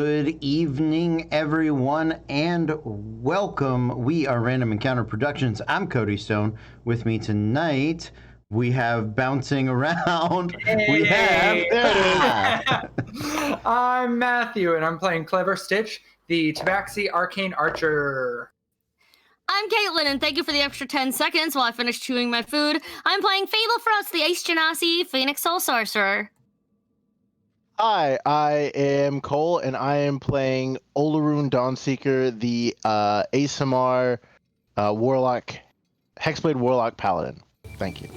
Good evening, everyone, and welcome. We are Random Encounter Productions. I'm Cody Stone. With me tonight, we have bouncing around. We have. I'm Matthew, and I'm playing Clever Stitch, the Tabaxi Arcane Archer. I'm Caitlin, and thank you for the extra 10 seconds while I finish chewing my food. I'm playing Fable Frost, the Ace Genasi Phoenix Soul Sorcerer. Hi, I am Cole, and I am playing Olaroon Dawnseeker, the ASMR Warlock, Hexblade Warlock Paladin. Thank you.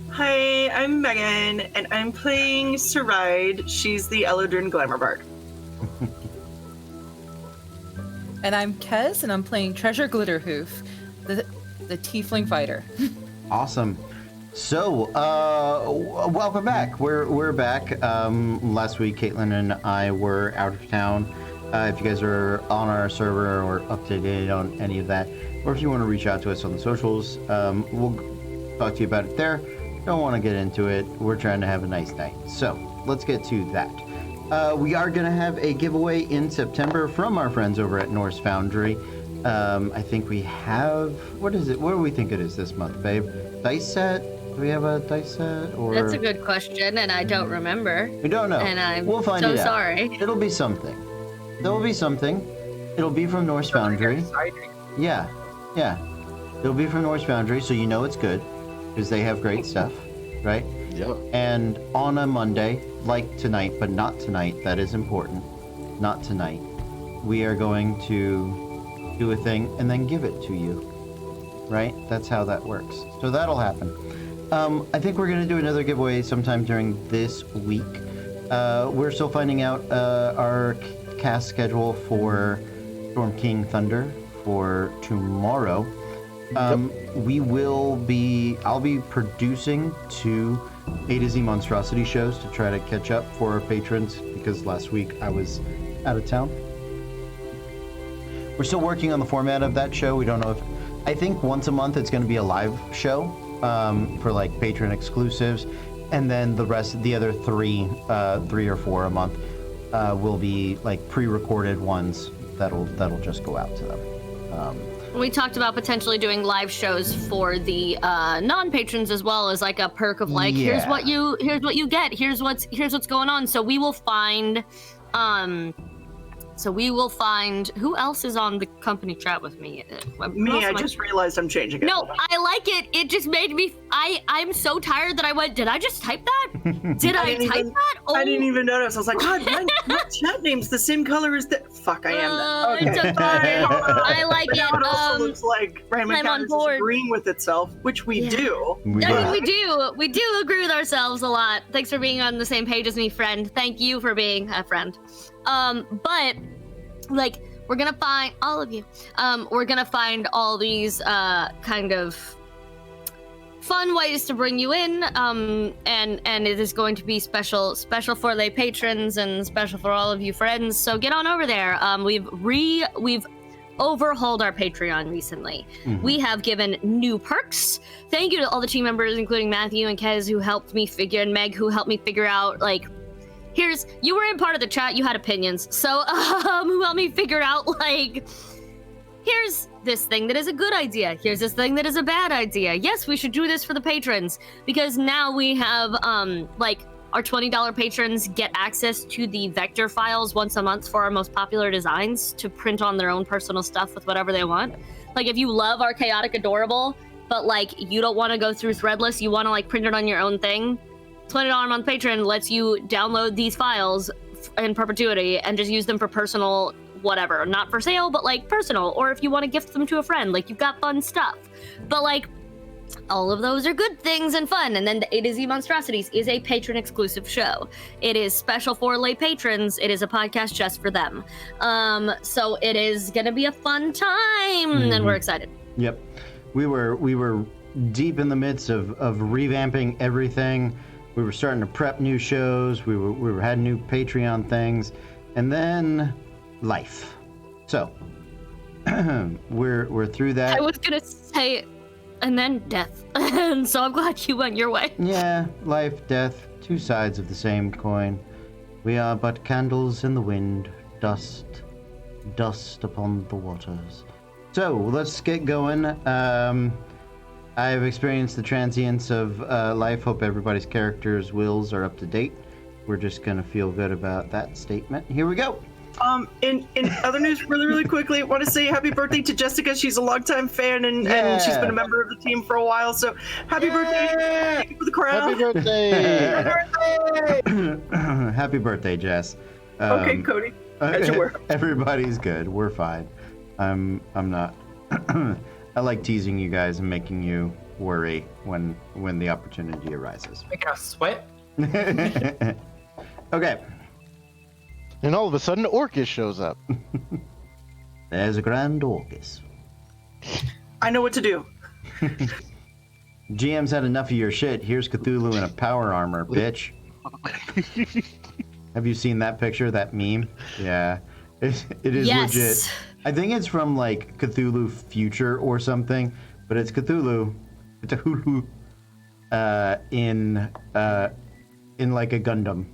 Hi, I'm Megan, and I'm playing Saride. She's the Eladrin Glamour Bard. And I'm Kez, and I'm playing Treasure Glitterhoof, the Tiefling Fighter. Awesome. So, welcome back. We're back. Last week, Caitlin and I were out of town. If you guys are on our server or up to date on any of that, or if you want to reach out to us on the socials, we'll talk to you about it there. Don't want to get into it. We're trying to have a nice night. So, let's get to that. We are going to have a giveaway in September from our friends over at Norse Foundry. I think we have... What is it? What do we think it is this month, babe? Dice set? Do we have a dice set? Or... That's a good question, and I don't remember. We don't know. And we'll find so it out. sorry. It'll be something. There will be something. It'll be from Norse Foundry. Yeah. It'll be from Norse Foundry, so you know it's good, because they have great stuff, right? Yep. And on a Monday, like tonight, but not tonight, that is important, not tonight, we are going to do a thing and then give it to you, right? That's how that works. So that'll happen. I think we're going to do another giveaway sometime during this week. We're still finding out our cast schedule for Storm King Thunder for tomorrow. I'll be producing 2 A to Z Monstrosity shows to try to catch up for our patrons, because last week I was out of town. We're still working on the format of that show. We don't know if... I think once a month it's going to be a live show for like patron exclusives, and then the other 3 or 4 a month will be like pre-recorded ones that'll just go out to them. We talked about potentially doing live shows for the non-patrons as well, as like a perk of like, here's what you get, here's what's going on. So we will find who else is on the company chat with me. I just realized I'm changing it. No, I like it. It just made me. I'm so tired that I went. Did I just type that? Did I type that? Oh. I didn't even notice. I was like, God, my chat name's the same color as that. Fuck, I am that. Okay. It's okay. I like Now it also looks like Random Encounters is agreeing with itself, which we do. We do agree with ourselves a lot. Thanks for being on the same page as me, friend. Thank you for being a friend. But like, we're gonna find all of you. We're gonna find all these kind of fun ways to bring you in. And it is going to be special for lay patrons and special for all of you friends. So get on over there. We've overhauled our Patreon recently. Mm-hmm. We have given new perks. Thank you to all the team members, including Matthew and Kez, who helped me figure, and Meg, who helped me figure out, like, you were in part of the chat, you had opinions. So, who helped me figure out, like, here's this thing that is a good idea. Here's this thing that is a bad idea. Yes, we should do this for the patrons, because now we have, like, our $20 patrons get access to the vector files once a month for our most popular designs to print on their own personal stuff with whatever they want. Like, if you love our Chaotic Adorable, but, like, you don't want to go through Threadless, you want to, like, print it on your own thing, $20 a month patron lets you download these files in perpetuity and just use them for personal whatever. Not for sale, but, like, personal. Or if you want to gift them to a friend, like, you've got fun stuff. But, like, all of those are good things and fun. And then the A to Z Monstrosities is a patron-exclusive show. It is special for lay patrons. It is a podcast just for them. So it is going to be a fun time, and we're excited. Yep. We were deep in the midst of revamping everything. We were starting to prep new shows. We were had new Patreon things, and then life. So we're through that. I was gonna say, and then death. And so I'm glad you went your way. Yeah, life, death, 2 sides of the same coin. We are but candles in the wind, dust upon the waters. So let's get going. I've experienced the transience of life. Hope everybody's characters' wills are up to date. We're just gonna feel good about that statement. Here we go. In other news, really quickly, I want to say happy birthday to Jessica. She's a longtime fan and she's been a member of the team for a while. So happy birthday! Thank you for the crown. Happy birthday! Happy birthday, Jess. Okay, Cody. At your work. Everybody's good. We're fine. I'm not. I like teasing you guys and making you worry when the opportunity arises. Making us sweat. Okay. And all of a sudden, Orcus shows up. There's a grand Orcus. I know what to do. GM's had enough of your shit. Here's Cthulhu in a power armor, bitch. Have you seen that picture, that meme? Yeah. It is Yes. legit. I think it's from like Cthulhu Future or something, but it's Cthulhu in like a Gundam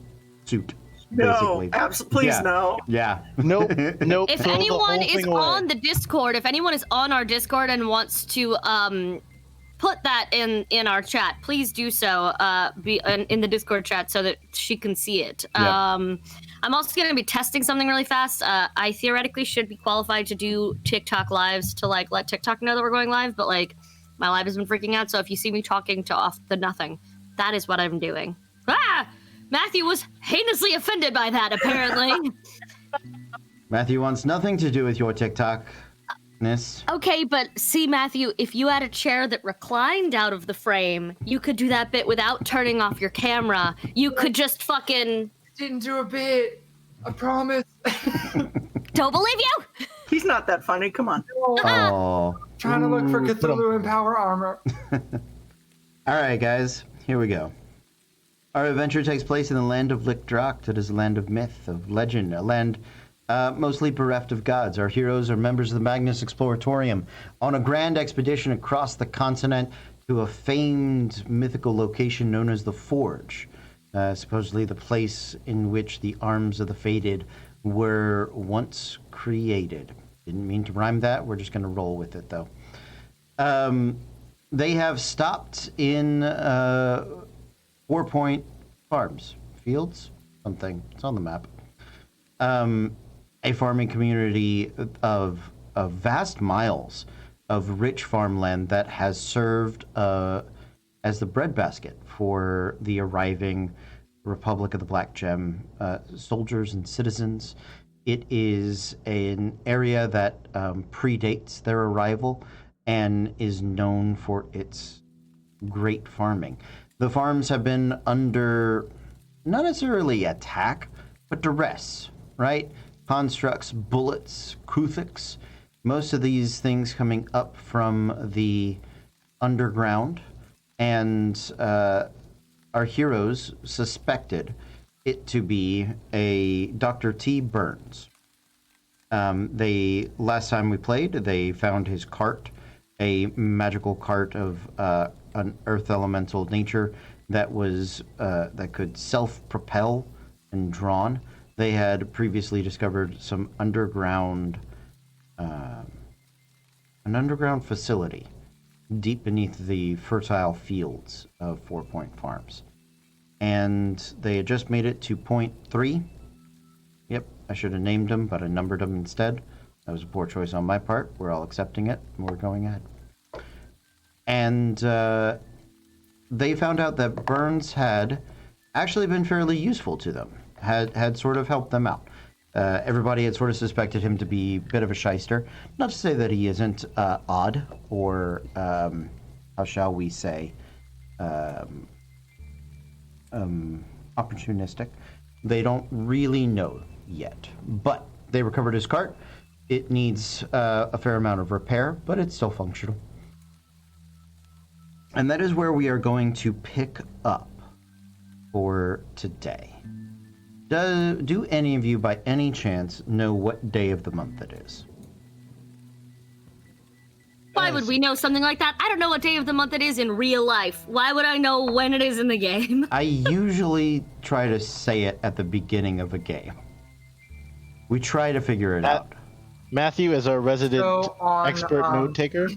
suit. No, Basically. absolutely, please Yeah. no. Yeah. Nope. If throw the anyone whole is thing away. on the Discord, if anyone is on our Discord and wants to put that in our chat, please do so. Be in the Discord chat so that she can see it. Yep. I'm also going to be testing something really fast. I theoretically should be qualified to do TikTok lives to like let TikTok know that we're going live, but like my live has been freaking out. So if you see me talking to off the nothing, that is what I'm doing. Ah, Matthew was heinously offended by that. Apparently. Matthew wants nothing to do with your TikTok-ness. Okay, but see, Matthew, if you had a chair that reclined out of the frame, you could do that bit without turning off your camera. You could just fucking. Didn't do a bit. I promise. Don't believe you? He's not that funny. Come on. Oh. Trying to look for Cthulhu in power armor. All right, guys, here we go. Our adventure takes place in the land of Lickdracht. It is a land of myth, of legend, a land mostly bereft of gods. Our heroes are members of the Magnus Exploratorium on a grand expedition across the continent to a famed mythical location known as the Forge, supposedly the place in which the arms of the fated were once created. Didn't mean to rhyme that. We're just going to roll with it, though. They have stopped in 4 Point Farms, Fields, something. It's on the map. A farming community of vast miles of rich farmland that has served as the breadbasket for the arriving Republic of the Black Gem soldiers and citizens. It is an area that predates their arrival and is known for its great farming. The farms have been under not necessarily attack, but duress, right? Constructs, bullets, Kuthiks, most of these things coming up from the underground. And our heroes suspected it to be a Dr. T. Burns. Last time we played, they found his cart, a magical cart of an earth elemental nature that was that could self-propel and drawn. They had previously discovered some underground, an underground facility deep beneath the fertile fields of 4 Point Farms. And they had just made it to Point 3. Yep, I should have named them, but I numbered them instead. That was a poor choice on my part. We're all accepting it, and we're going ahead. And they found out that Burns had actually been fairly useful to them, had sort of helped them out. Everybody had sort of suspected him to be a bit of a shyster. Not to say that he isn't odd or, how shall we say, opportunistic. They don't really know yet, but they recovered his cart. It needs a fair amount of repair, but it's still functional. And that is where we are going to pick up for today. Do any of you by any chance know what day of the month it is? By Why would we know something like that? I don't know what day of the month it is in real life. Why would I know when it is in the game? I usually try to say it at the beginning of a game. We try to figure it out. Matthew, as our resident So expert note taker.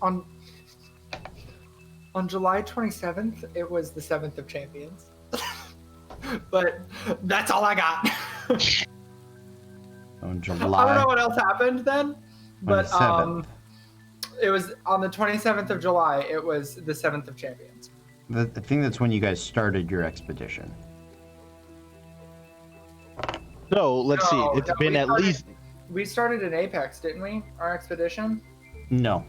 On July 27th, it was the 7th of Champions. But that's all I got. On I July. don't know what else happened then, but 27th. it was on the 27th of July. It was the 7th of Champions. I think that's when you guys started your expedition. No, let's see. It's been we at started- least. We started in Apex, didn't we? Our expedition. No,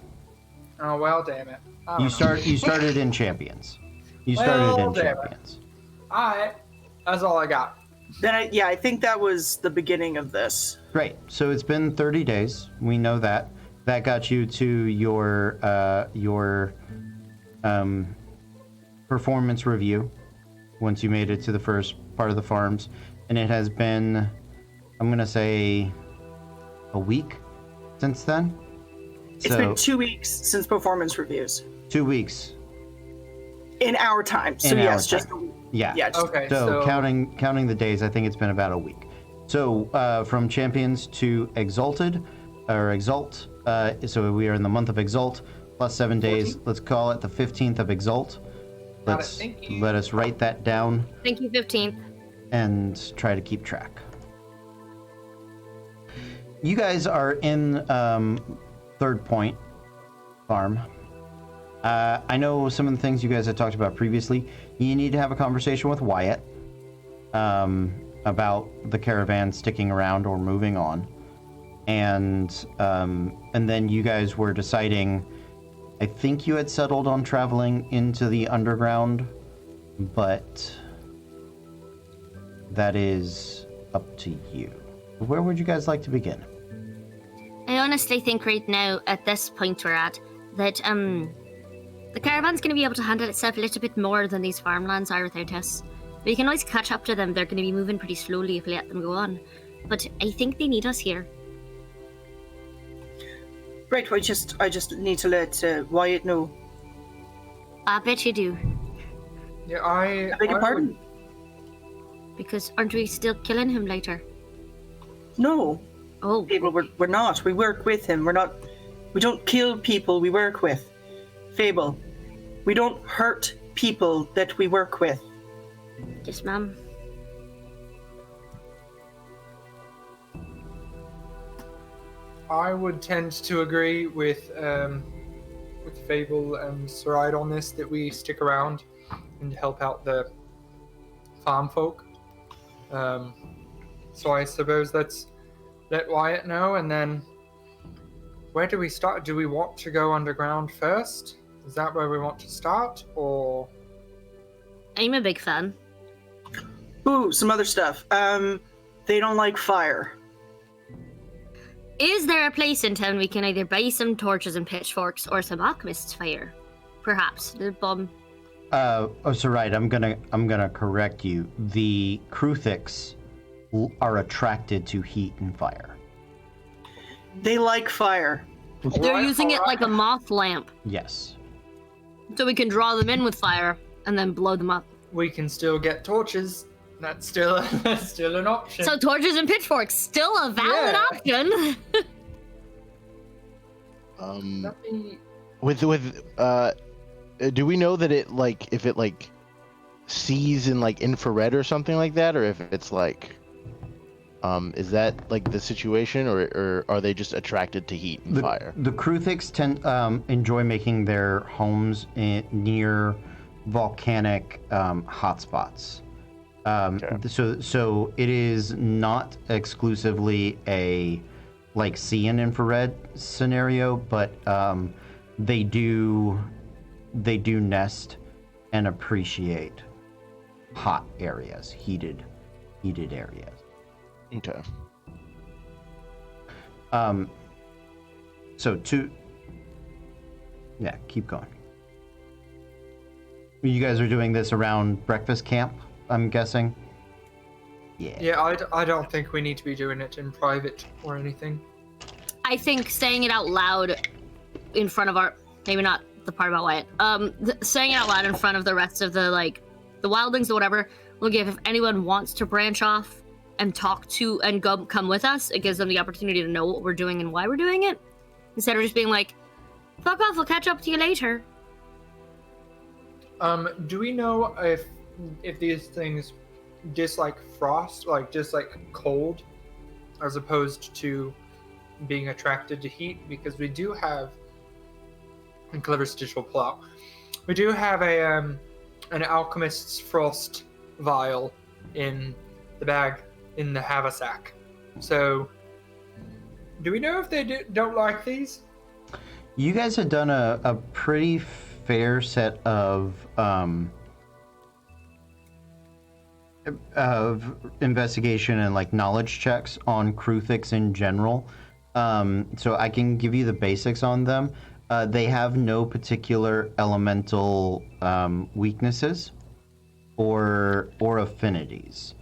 Oh well, damn it. I don't know. you started in Champions. You started Well, in damn it. Champions. Alright, that's all I got. Then I think that was the beginning of this. Great. So it's been 30 days. We know that. That got you to your performance review once you made it to the first part of the farms, and it has been, I'm gonna say, a week since then. It's been 2 weeks since performance reviews 2 weeks. in our time. So In our yes, time. just a week. Yeah. Yeah, just, Okay, So counting the days, I think it's been about a week. So from Champions to Exalted, or Exalt. So we are in the month of Exalt, plus 7 days. Let's call it the 15th of Exalt. Got it, thank you. Let us write that down Thank you, 15th. and try to keep track. You guys are in Third Point Farm. I know some of the things you guys had talked about previously. You need to have a conversation with Wyatt about the caravan sticking around or moving on, and then you guys were deciding. I think you had settled on traveling into the underground, but that is up to you. Where would you guys like to begin? I honestly think right now, at this point we're at, that the caravan's going to be able to handle itself a little bit more than these farmlands are without us. We can always catch up to them. They're going to be moving pretty slowly if we let them go on. But I think they need us here. right. I just need to let Wyatt know. I bet you do. Yeah, I beg your pardon? Because aren't we still killing him later? No, Oh, Fable, we're not. We work with him. We're not. We don't kill people we work with. Fable, we don't hurt people that we work with. yes, ma'am. I would tend to agree with Fable and Saride on this, that we stick around and help out the farm folk. So I suppose let's let Wyatt know, and then where do we start? Do we want to go underground first? Is that where we want to start, or? I'm a big fan. Ooh, some other stuff. They don't like fire. Is there a place in town we can either buy some torches and pitchforks or some alchemist's fire? Perhaps. The bomb. So right, I'm gonna correct you. The Kruthiks are attracted to heat and fire. They like fire. They're Alright, using it like a moth lamp. Yes. So we can draw them in with fire and then blow them up. We can still get torches. That's still an option. So torches and pitchforks, still a valid Yeah. option. That'd be- Do we know that it like if it like sees in like infrared or something like that, or if it's like is that like the situation, or are they just attracted to heat and fire? The Kruthiks enjoy making their homes near volcanic hotspots. Okay. So it is not exclusively a like see and infrared scenario, but they do nest and appreciate hot areas, heated areas. Okay. So keep going. You guys are doing this around breakfast camp, I'm guessing? Yeah, I don't think we need to be doing it in private or anything. I think saying it out loud in front of our, maybe not the part about Wyatt, saying it out loud in front of the rest of the, like, the wildlings or whatever, will give, if anyone wants to branch off and talk to and come with us, it gives them the opportunity to know what we're doing and why we're doing it, instead of just being like, fuck off, we'll catch up to you later. Do we know if these things dislike frost, like dislike cold, as opposed to being attracted to heat? Because we do have, and Clever Stitch will pull out, we do have an alchemist's frost vial in the bag in the haversack. So, do we know if they don't like these? You guys have done a pretty fair set of investigation and like knowledge checks on Kruthix in general. So I can give you the basics on them. They have no particular elemental weaknesses or affinities.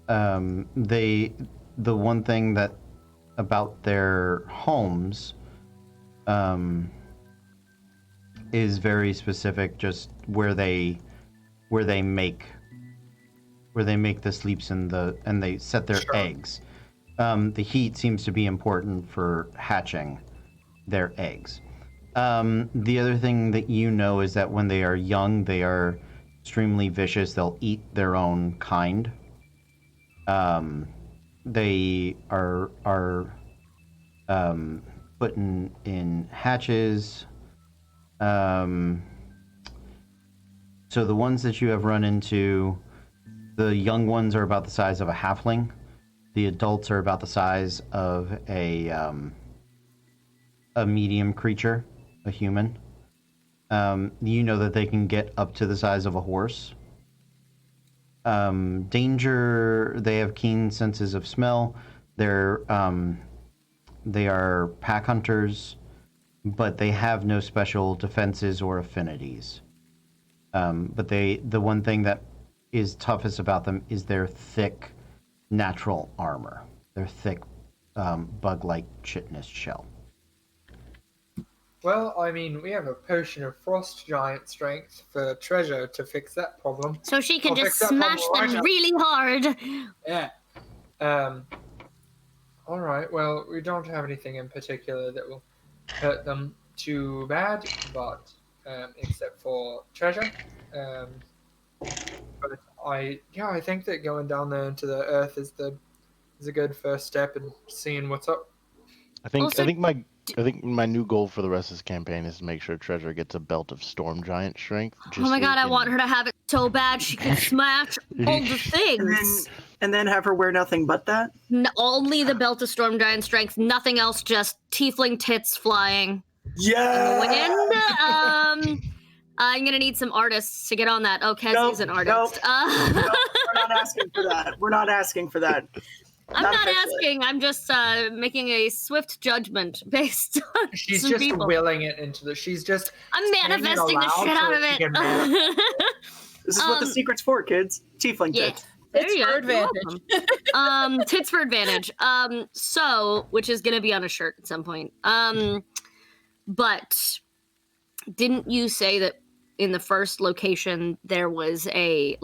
The one thing that about their homes is very specific, just where they make the sleeps and they set their eggs. The heat seems to be important for hatching their eggs. The other thing that you know is that when they are young, they are extremely vicious. They'll eat their own kind. They are put in hatches. So the ones that you have run into, the young ones are about the size of a halfling. The adults are about the size of a medium creature, a human. You know that they can get up to the size of a horse. Danger, they have keen senses of smell. They are pack hunters, but they have no special defenses or affinities. But the one thing that is toughest about them is their thick natural armor. Their thick bug-like chitinous shell. Well, I mean, we have a potion of frost giant strength for Treasure to fix that problem. So she can I'll just fix that smash problem right them now. really hard. Yeah. All right. Well, we don't have anything in particular that will hurt them too bad, but except for Treasure. But I think that going down there into the earth is a good first step in seeing what's up. I think Also- my new goal for the rest of this campaign is to make sure Treasure gets a belt of storm giant strength. Oh my god, I want her to have it so bad she can smash all the And things. then have her wear nothing but that. Only the belt of storm giant strength, nothing else, just tiefling tits flying. Yeah. Wind. I'm gonna need some artists to get on that. Oh, Kezzy's an artist. We're not asking for that. We're not asking for that. I'm not officially. asking. I'm just making a swift judgment based on She's some just people. willing it into the. She's just. I'm saying it manifesting the aloud shit so out of that she it. can This is what the secret's for, kids. Tiefling Yeah. tits. There It's you for go. You're advantage. welcome. Tits for advantage. So, which is gonna be on a shirt at some point. But didn't you say that in the first location there was a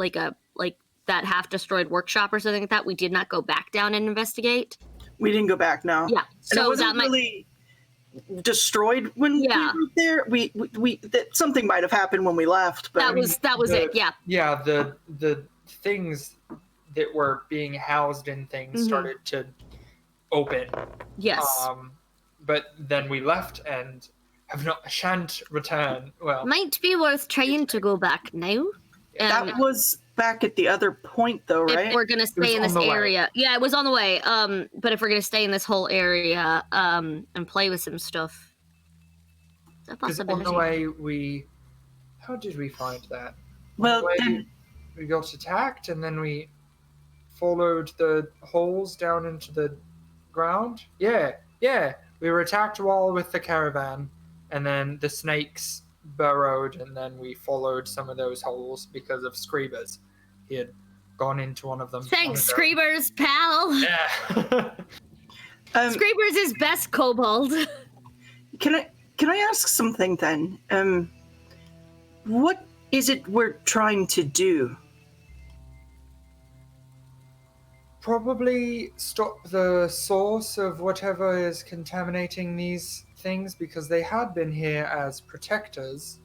that half destroyed workshop or something like that? We did not go back down and investigate. We didn't go back now. Yeah. And it So wasn't that might. really destroyed when Yeah. we were there. We that something might have happened when we left, but That was the- it. Yeah. Yeah, the things that were being housed in things Mhm. started to open. Yes. But then we left and shan't return. Well, Might be worth trying to go back now. that was back at the other point, though, right? If we're gonna stay in on this the way. area, yeah, it was on the way. But if we're gonna stay in this whole area, and play with some stuff, it's a because on possibility. the way we, how did we find that? Well, Wait. then, We got attacked and then we followed the holes down into the ground. Yeah. We were attacked while with the caravan, and then the snakes burrowed, and then we followed some of those holes because of Screebers. He had gone into one of them. Thanks, long ago. Screebers, pal. Yeah. Screebers is best kobold. can can I ask something then? What is it we're trying to do? Probably stop the source of whatever is contaminating these things, because they had been here as protectors.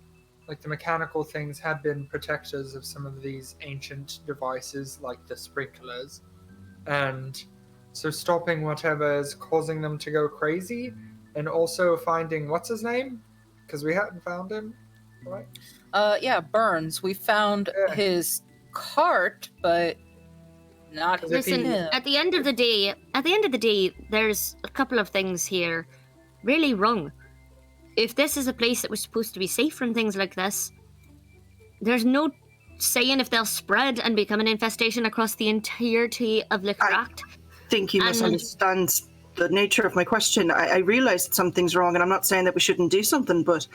Like the mechanical things had been protectors of some of these ancient devices, like the sprinklers. And so stopping whatever is causing them to go crazy, and also finding what's his name? Because we hadn't found him, right? Yeah, Burns. We found Yeah. his cart, but not Because if he- Listen, him. at the end of the day, there's a couple of things here really wrong. If this is a place that was supposed to be safe from things like this, there's no saying if they'll spread and become an infestation across the entirety of Lickracht. Think you And- misunderstand the nature of my question. I realize that something's wrong, and I'm not saying that we shouldn't do something, but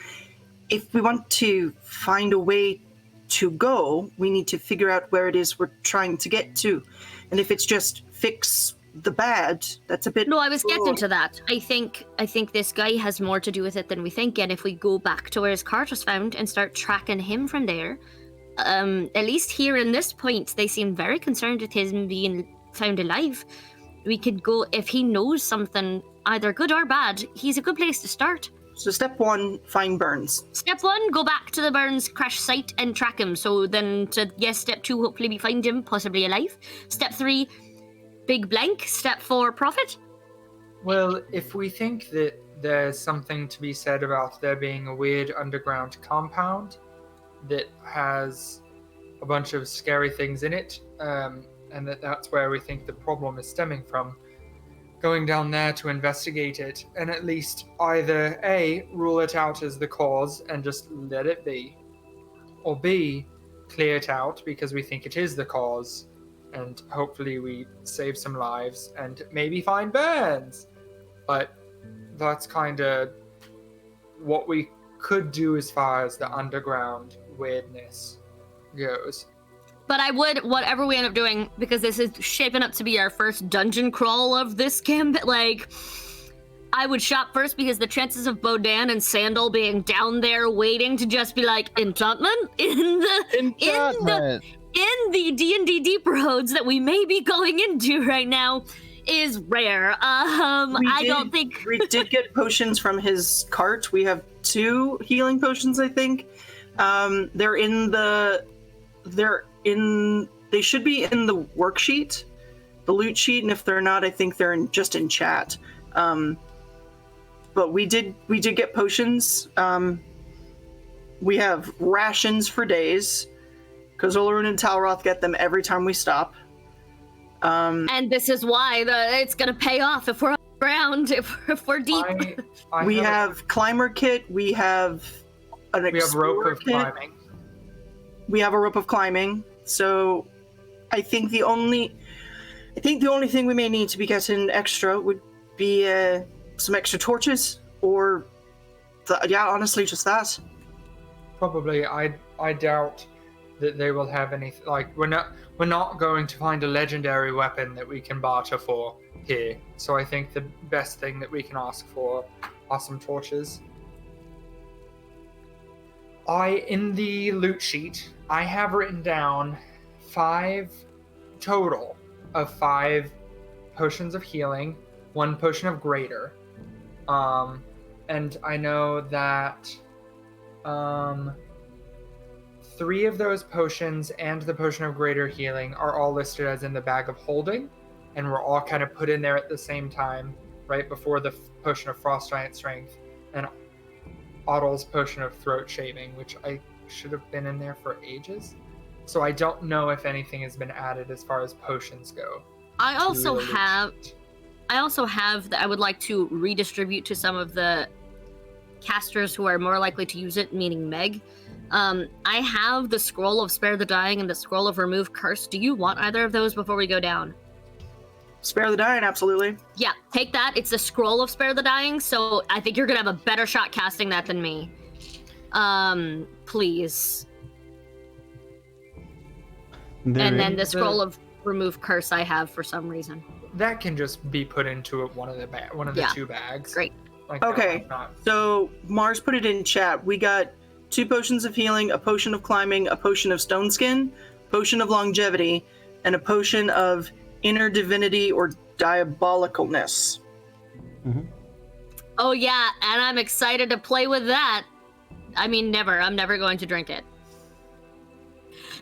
if we want to find a way to go, we need to figure out where it is we're trying to get to. And if it's just fix the bad, that's a bit... No, I was getting broad. to that. I think this guy has more to do with it than we think, and if we go back to where his cart was found and start tracking him from there, at least here in this point, they seem very concerned with him being found alive. We could go, if he knows something, either good or bad, he's a good place to start. So step 1, find Burns. Step 1, go back to the Burns crash site and track him. So then, step 2, hopefully we find him, possibly alive. Step 3, big blank. Step 4, profit. Well, if we think that there's something to be said about there being a weird underground compound that has a bunch of scary things in it, and that's where we think the problem is stemming from, going down there to investigate it, and at least either A, rule it out as the cause and just let it be, or B, clear it out because we think it is the cause, and hopefully we save some lives and maybe find Burns. But that's kind of what we could do as far as the underground weirdness goes. But I would, whatever we end up doing, because this is shaping up to be our first dungeon crawl of this camp, I would shop first because the chances of Bodan and Sandal being down there waiting to just be like, enchantment? In the D&D Deep Roads that we may be going into right now is rare. Don't think... We did get potions from his cart. We have 2 healing potions, I think. They should be in the worksheet, the loot sheet, and if they're not, I think they're just in chat. But we did get potions. We have rations for days, because Olaroon and Talroth get them every time we stop. And this is why it's gonna pay off if we're on the ground, if we're deep. We have climber kit. We have an we have rope explorer of kit. climbing. We have a rope of climbing. So I think the only thing we may need to be getting extra would be some extra torches, or honestly, just that. Probably, I doubt that they will have any. Like, we're not going to find a legendary weapon that we can barter for here. So I think the best thing that we can ask for are some torches. In the loot sheet, I have written down 5 total of 5 potions of healing, 1 potion of greater. And I know that 3 of those potions and the potion of greater healing are all listed as in the bag of holding, and were all kind of put in there at the same time, right before the potion of frost giant strength and Otto's potion of throat shaving, which I should have been in there for ages. So I don't know if anything has been added as far as potions go. I also Really? have that I would like to redistribute to some of the casters who are more likely to use it, meaning Meg. I have the Scroll of Spare the Dying and the Scroll of Remove Curse. Do you want either of those before we go down? Spare the dying, absolutely. Yeah, take that. It's the Scroll of Spare the Dying, so I think you're gonna have a better shot casting that than me. Please. And then the Scroll of Remove Curse I have for some reason. That can just be put into one of the Yeah. 2 bags. Great. Like, Okay. not. So Mars put it in chat. We got 2 potions of healing, a potion of climbing, a potion of stone skin, potion of longevity, and a potion of inner divinity or diabolicalness. Oh yeah, and I'm excited to play with that. I mean, never. I'm never going to drink it.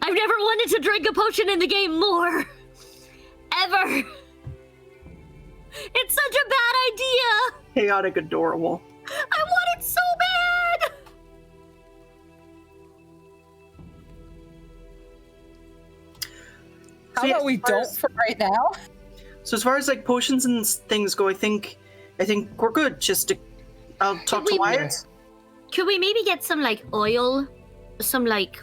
I've never wanted to drink a potion in the game more. Ever. It's such a bad idea. Chaotic adorable. I want it so bad. How So, yeah, about we as far don't as- for right now? So as far as like potions and things go, I think we're good. I'll talk to we- Wyatt. Could we maybe get some like oil, some like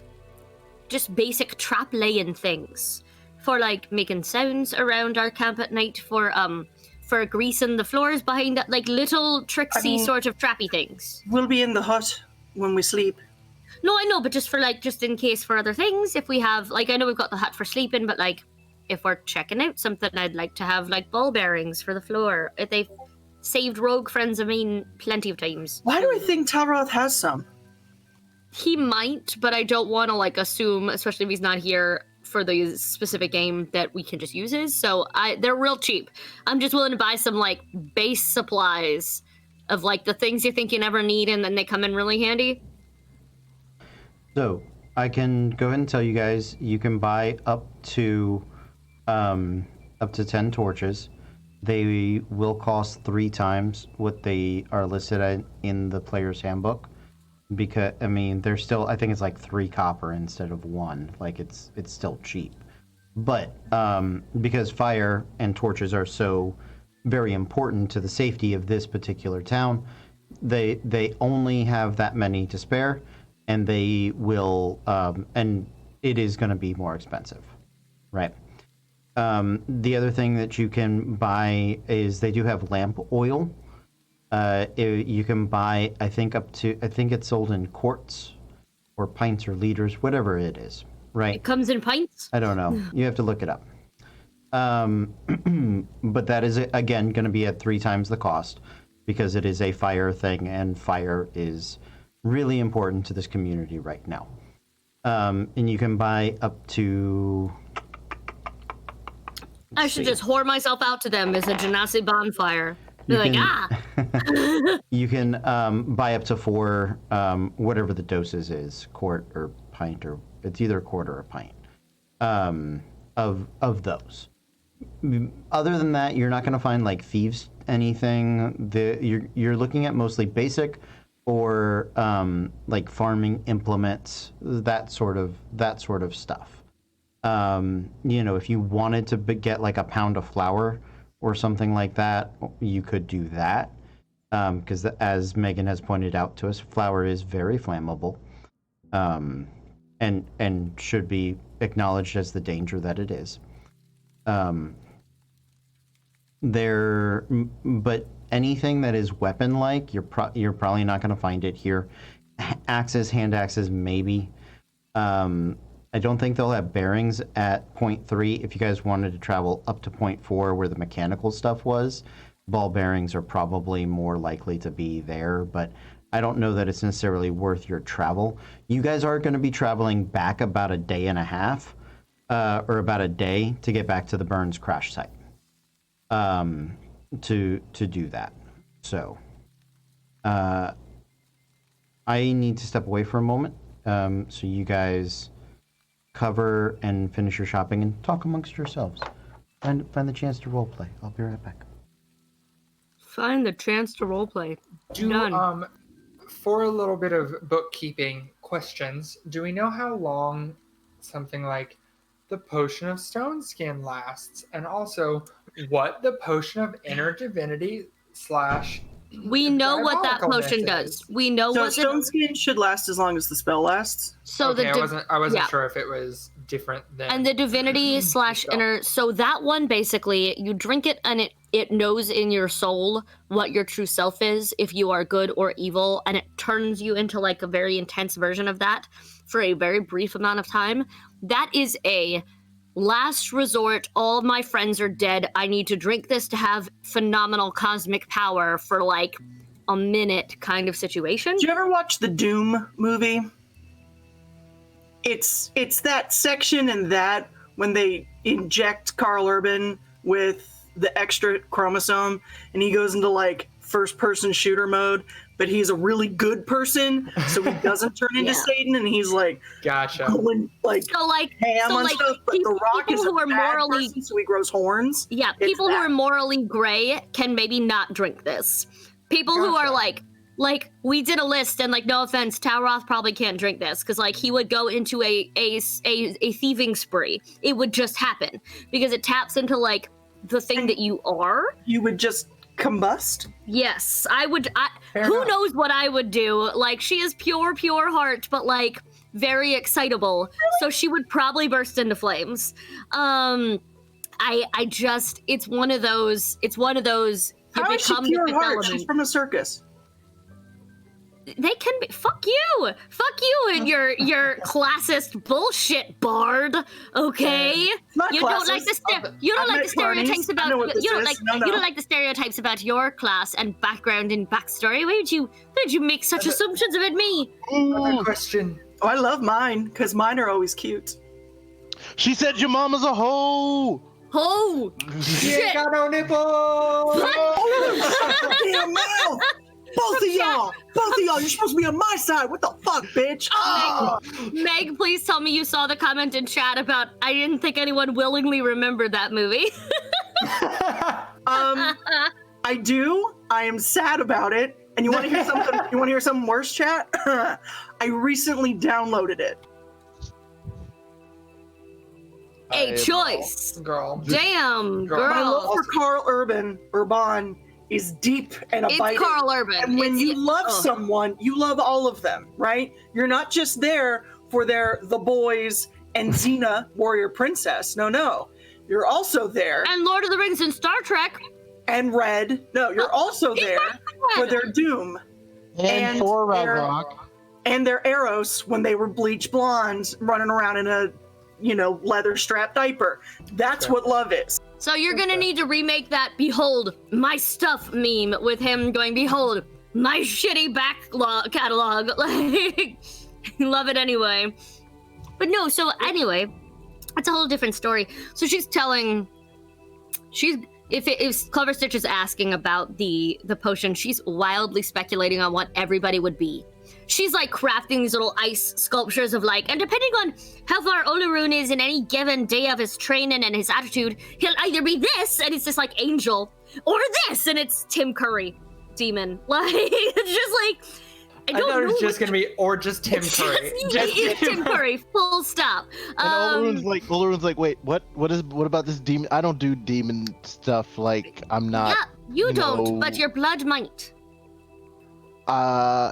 just basic trap laying things for like making sounds around our camp at night for greasing the floors behind that, like little tricksy I mean- sort of trappy things. We'll be in the hut when we sleep. No, I know, but just for like just in case for other things, if we have like I know we've got the hut for sleeping, but like if we're checking out something, I'd like to have like ball bearings for the floor. If they've saved rogue friends of mine plenty of times. Why do I think Talroth has some? He might, but I don't want to like assume, especially if he's not here for the specific game, that we can just use his. So they're real cheap. I'm just willing to buy some like base supplies of like the things you think you never need, and then they come in really handy. So I can go ahead and tell you guys, you can buy up to 10 torches. They will cost 3 times what they are listed at in the player's handbook. Because I mean, they're still, I think it's like 3 copper instead of 1. Like it's still cheap. But because fire and torches are so very important to the safety of this particular town, they only have that many to spare, and they will and it is going to be more expensive, right? The other thing that you can buy is they do have lamp oil. You can buy, I think it's sold in quarts or pints or liters, whatever it is, right? It comes in pints. I don't know. You have to look it up. But that is, again, going to be at 3 times the cost because it is a fire thing, and fire is really important to this community right now. And you can buy up to... I should just whore myself out to them as a Genasi bonfire. They're You like, can- You can buy up to 4, whatever the doses is, quart or pint, or it's either a quart or a pint of those. Other than that, you're not going to find like thieves anything. You're looking at mostly basic or like farming implements, that sort of stuff. If you wanted to get like a pound of flour or something like that, you could do that. Because as Megan has pointed out to us, flour is very flammable, and should be acknowledged as the danger that it is. But anything that is weapon-like, you're probably not going to find it here. Axes, hand axes, maybe. I don't think they'll have bearings at point 3. If you guys wanted to travel up to point 4 where the mechanical stuff was, ball bearings are probably more likely to be there, but I don't know that it's necessarily worth your travel. You guys are going to be traveling back about a day and a half, or about a day to get back to the Burns crash site, to do that. So, I need to step away for a moment, so you guys cover and finish your shopping and talk amongst yourselves. Find the chance to roleplay. I'll be right back. find the chance to roleplay. Do for a little bit of bookkeeping questions, do we know how long something like the potion of stone skin lasts, and also what the potion of inner divinity / We know what that diabolicalness potion is? does. We know So what stone the skin should last as long as the spell lasts. so Okay, the I wasn't yeah. sure if it was different than and the divinity / spell. inner. So that one basically, you drink it and it knows in your soul what your true self is, if you are good or evil, and it turns you into like a very intense version of that for a very brief amount of time. That is a last resort. All of my friends are dead. I need to drink this to have phenomenal cosmic power for like a minute kind of situation. Did you ever watch the Doom movie? It's that section in that when they inject Carl Urban with the extra chromosome and he goes into like first person shooter mode, but he's a really good person, so he doesn't turn into Yeah. Satan, and he's like Gotcha. going like So like, ham on like, stuff, but people- The Rock is a people who are bad morally- person, so he grows horns. yeah, It's people who that. are morally gray can maybe not drink this. People who are Gotcha. like we did a list, and like no offense, Talroth probably can't drink this because like he would go into a thieving spree. It would just happen because it taps into like the thing that you are. You would just combust. Yes, I would. Fair Who enough. knows what I would do? Like she is pure heart, but like very excitable. So she would probably burst into flames. I just it's one of those. You How is she become pure the heart? element. She's from a circus. They can be. Fuck you and your classist bullshit, Bard. Okay. It's not You don't like classist. you don't I've like met the stereotypes Barneys. I about know what this you don't is. like No, you no. don't like the stereotypes about your class and background and backstory. Why did you make such assumptions about me? Another question. Oh, I love mine because mine are always cute. She said your mama's a hoe. Oh You shit! ain't got no nipples. Damn mouth! Both of y'all! You're supposed to be on my side. What the fuck, bitch? Oh! Meg, please tell me you saw the comment in chat about I didn't think anyone willingly remembered that movie. I do. I am sad about it. And you want to hear something? You want to hear something worse, chat? I recently downloaded it. A choice. Girl. Damn, Girl. My love girl. for Carl Urban is deep and It's abiding. Carl Urban. And when It's- you love ugh. someone, you love all of them, right? You're not just there for The Boys and Xena, Warrior Princess. No. You're also there, And Lord of the Rings and Star Trek. and Red. No, you're also there for their Doom And And for they're- Ragnarok. and their Eros when they were bleach blondes running around in a, leather strap diaper. That's Okay. what love is. So you're gonna Okay. need to remake that "Behold my stuff" meme with him going, "Behold my shitty backlog catalog." Like, love it anyway. But no, so anyway, that's a whole different story. So if Clever Stitch is asking about the potion, she's wildly speculating on what everybody would be. She's like crafting these little ice sculptures of like, and depending on how far Olaroon is in any given day of his training and his attitude, he'll either be this, and it's this like angel, or this, and it's Tim Curry, demon. Like, it's just like, I I don't thought it know. was just gonna be, or just Tim Curry. It's Tim Curry, full stop. And Olaroon's like, wait, what about this demon? I don't do demon stuff. Like, I'm not. Yeah, you don't, know- but your blood might.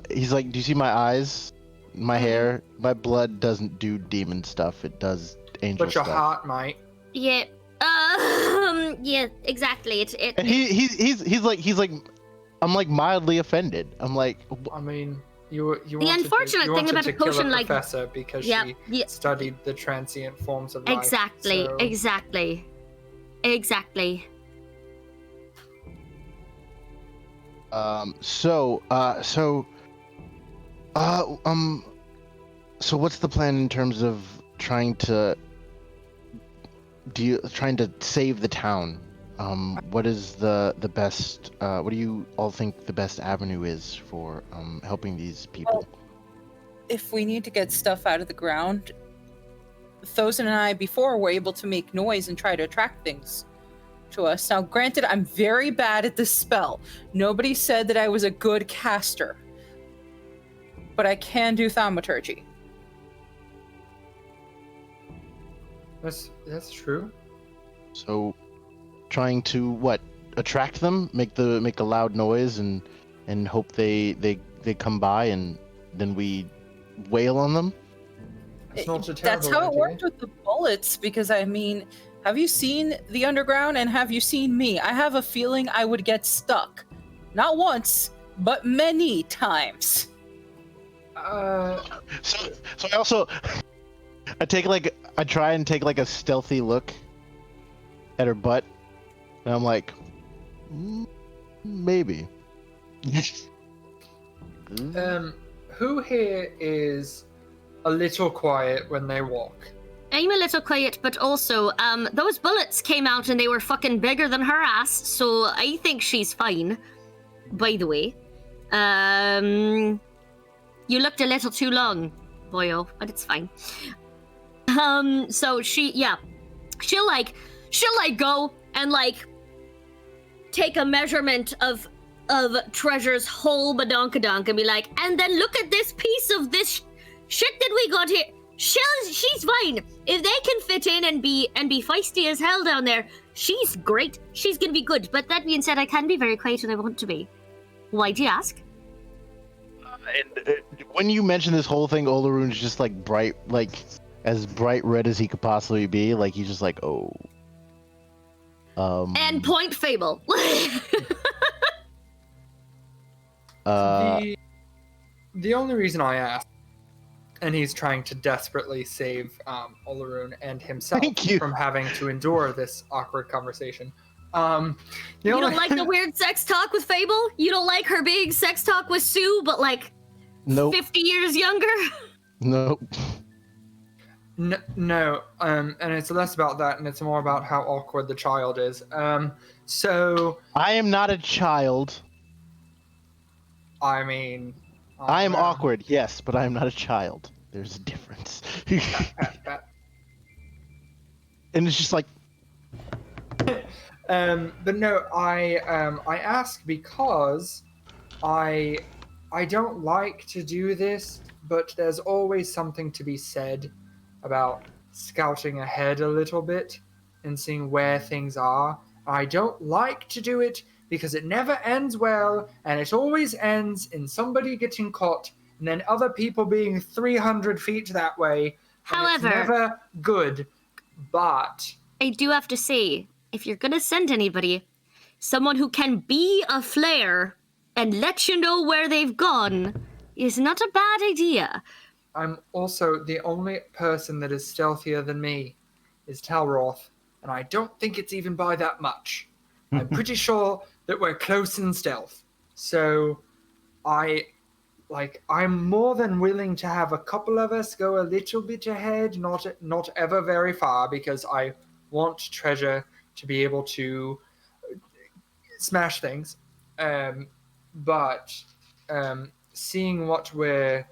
He's like, do you see my eyes, my hair? My blood doesn't do demon stuff. It does angel But your stuff. heart might. Yeah. Yeah, exactly. It. And he's like, I'm like mildly offended. I'm like, I mean, you The wanted unfortunate to, you thing wanted about to a kill potion a like- professor because Yep. she Yeah. studied the transient forms of life. Exactly. so- Exactly. So what's the plan in terms of trying to save the town? What is the best? What do you all think the best avenue is for helping these people? If we need to get stuff out of the ground, Thosen and I before were able to make noise and try to attract things to us. Now, granted, I'm very bad at this spell. Nobody said that I was a good caster, but I can do thaumaturgy. That's true. So, trying to what? Attract them, make a loud noise, and hope they come by, and then we wail on them. It's not a That's terrible how it idea. worked with the bullets, because I mean, have you seen the underground and have you seen me? I have a feeling I would get stuck. Not once, but many times. So I also I try and take like a stealthy look at her butt, and I'm like, maybe. Who here is a little quiet when they walk? I'm a little quiet, but also, those bullets came out and they were fucking bigger than her ass, so I think she's fine. By the way. You looked a little too long, boyo, but it's fine. So she'll go and like take a measurement of Treasure's whole badonkadonk and be like, and then look at this piece of this shit that we got here. She's fine. If they can fit in and be feisty as hell down there, she's great. She's gonna be good. But that being said, I can be very quiet when I want to be. Why do you ask? When you mention this whole thing, Olaroon's just like bright, like as bright red as he could possibly be. Like he's just like, oh. And point Fable. The only reason I asked, and he's trying to desperately save Olaroon and himself Thank you. from having to endure this awkward conversation. You don't like the weird sex talk with Fable? You don't like her big sex talk with Sue, but like Nope. 50 years younger? Nope. No, and it's less about that, and it's more about how awkward the child is. So I am not a child. I mean, I am awkward, yes, but I am not a child. There's a difference. And it's just like, but no, I ask because I don't like to do this, but there's always something to be said about scouting ahead a little bit and seeing where things are. I don't like to do it because it never ends well, and it always ends in somebody getting caught and then other people being 300 feet that way. And However, it's never good. But I do have to say, if you're gonna send anybody, someone who can be a flare and let you know where they've gone is not a bad idea. I'm also the only person that is stealthier than me is Talroth, and I don't think it's even by that much. I'm pretty sure that we're close in stealth. So I'm more than willing to have a couple of us go a little bit ahead, not ever very far, because I want Treasure to be able to smash things. But seeing what we're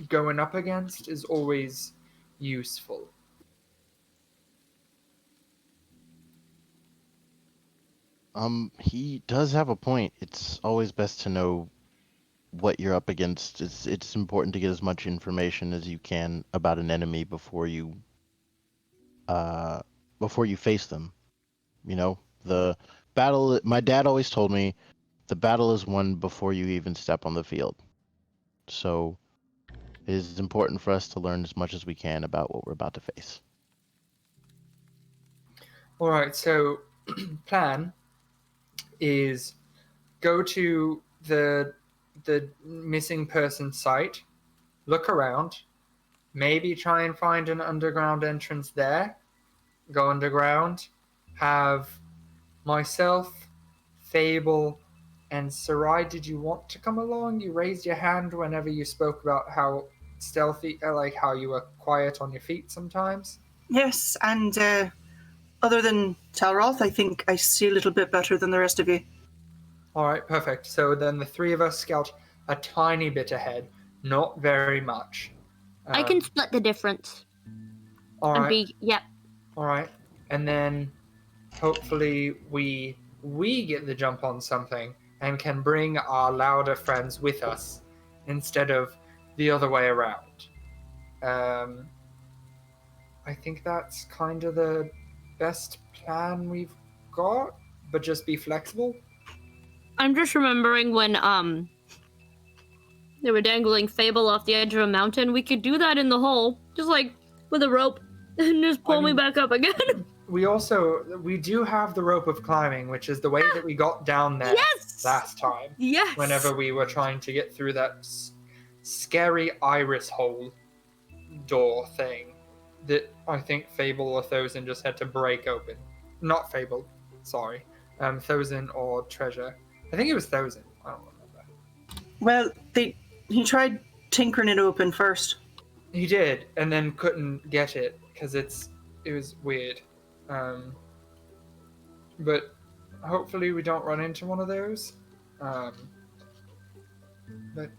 going up against is always useful. he does have a point. It's always best to know what you're up against. It's important to get as much information as you can about an enemy before you face them. You know, the battle, my dad always told me, the battle is won before you even step on the field. So it is important for us to learn as much as we can about what we're about to face. All right, so plan is go to the missing person site, look around, maybe try and find an underground entrance there, go underground, have myself, Fable, and Sarai, did you want to come along? You raised your hand whenever you spoke about how stealthy, like how you were quiet on your feet sometimes. Yes, and other than Talroth, I think I see a little bit better than the rest of you. All right, perfect. So then the three of us scout a tiny bit ahead, not very much. I can split the difference. All And right. yep. All right, and then hopefully we get the jump on something and can bring our louder friends with us instead of the other way around. I think that's kind of the best plan we've got, but just be flexible. I'm just remembering when they were dangling Fable off the edge of a mountain. We could do that in the hole, just like with a rope, and just pull me back up again. We do have the rope of climbing, which is the way that we got down there Yes! last time. Yes. Whenever we were trying to get through that scary iris hole door thing that I think Fable or Thosin just had to break open. Not Fable, sorry. Thosin or Treasure. I think it was Thosin. I don't remember. Well, he tried tinkering it open first. He did, and then couldn't get it because it was weird. But hopefully we don't run into one of those. But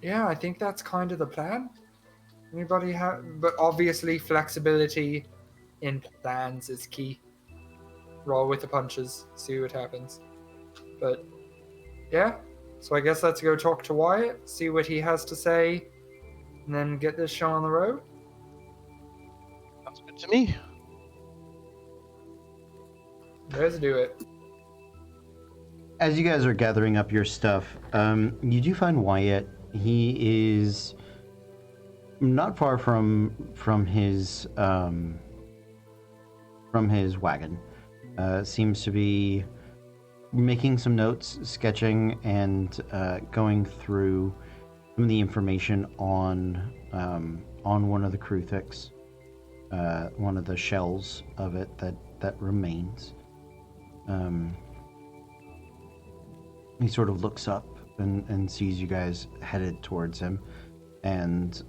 yeah, I think that's kind of the plan. Anybody have? But obviously, flexibility in plans is key. Roll with the punches, see what happens. But yeah, so I guess let's go talk to Wyatt, see what he has to say, and then get this show on the road. Sounds good to me. Let's do it. As you guys are gathering up your stuff, you do find Wyatt. He is not far from his wagon. Seems to be making some notes, sketching, and going through some of the information on one of the Kruthix, one of the shells of it that remains. He sort of looks up and sees you guys headed towards him, and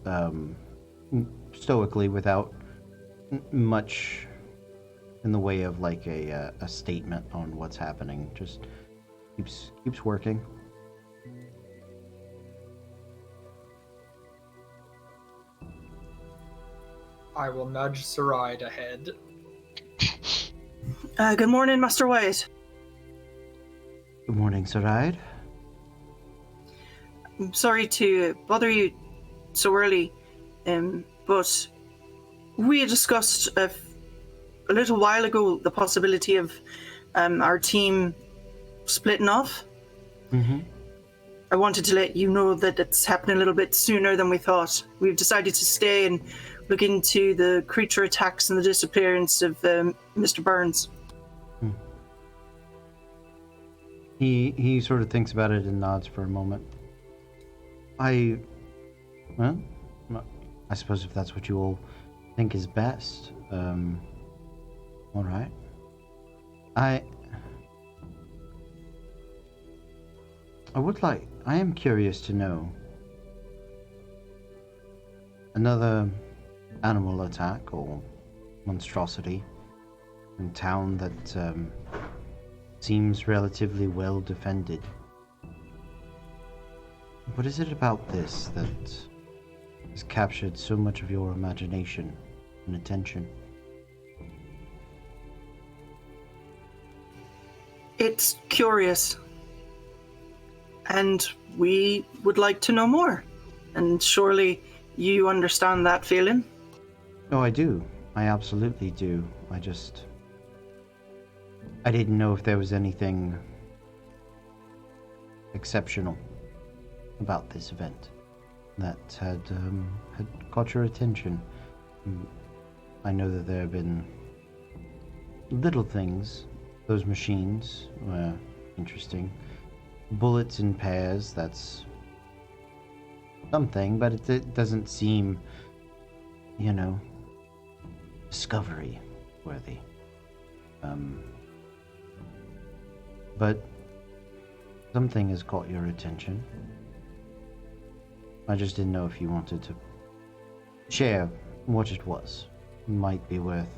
stoically, without much in the way of like a statement on what's happening, just keeps working. I will nudge Sarai ahead. Good morning, Master Wyatt. Good morning, Saride. I'm sorry to bother you so early, but we had discussed a little while ago the possibility of our team splitting off. Mm-hmm. I wanted to let you know that it's happening a little bit sooner than we thought. We've decided to stay and look into the creature attacks and the disappearance of Mr. Burns. He sort of thinks about it and nods for a moment. Well, I suppose if that's what you all think is best, all right. I am curious to know, another animal attack or monstrosity in town that seems relatively well defended. What is it about this that has captured so much of your imagination and attention? It's curious, and we would like to know more. And surely you understand that feeling? Oh, I do. I absolutely do. I didn't know if there was anything exceptional about this event that had caught your attention. I know that there have been little things. Those machines were interesting. Bullets in pairs, that's something, but it doesn't seem, discovery worthy. But something has caught your attention. I just didn't know if you wanted to share what it was. It might be worth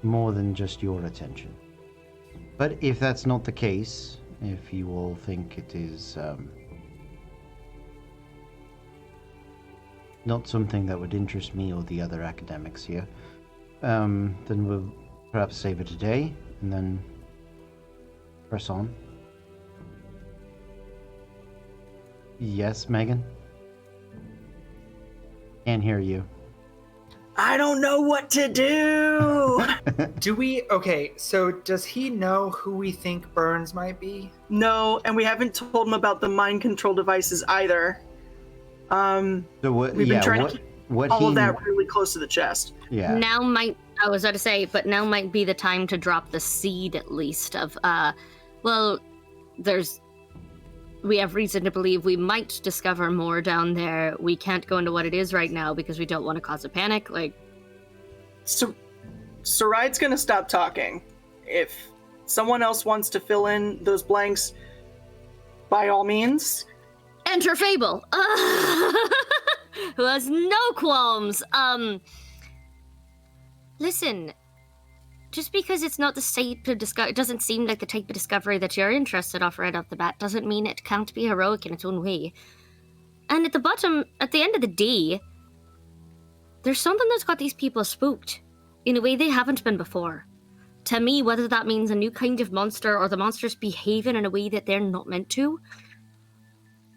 more than just your attention. But if that's not the case, if you all think it is not something that would interest me or the other academics here, then we'll perhaps save it today and then press on. Yes, Megan? Can't hear you. I don't know what to do. Okay, so does he know who we think Burns might be? No, and we haven't told him about the mind control devices either. So what? We've been trying to keep all he of that really close to the chest. Yeah. I was about to say, but now might be the time to drop the seed at least of, we have reason to believe we might discover more down there. We can't go into what it is right now because we don't want to cause a panic. So Saride's gonna stop talking if someone else wants to fill in those blanks, by all means. Enter Fable, who has no qualms. Listen, just because it's not the type of discovery, it doesn't seem like the type of discovery that you're interested off right off the bat, doesn't mean it can't be heroic in its own way. And at the end of the day, there's something that's got these people spooked in a way they haven't been before. To me, whether that means a new kind of monster or the monster's behaving in a way that they're not meant to,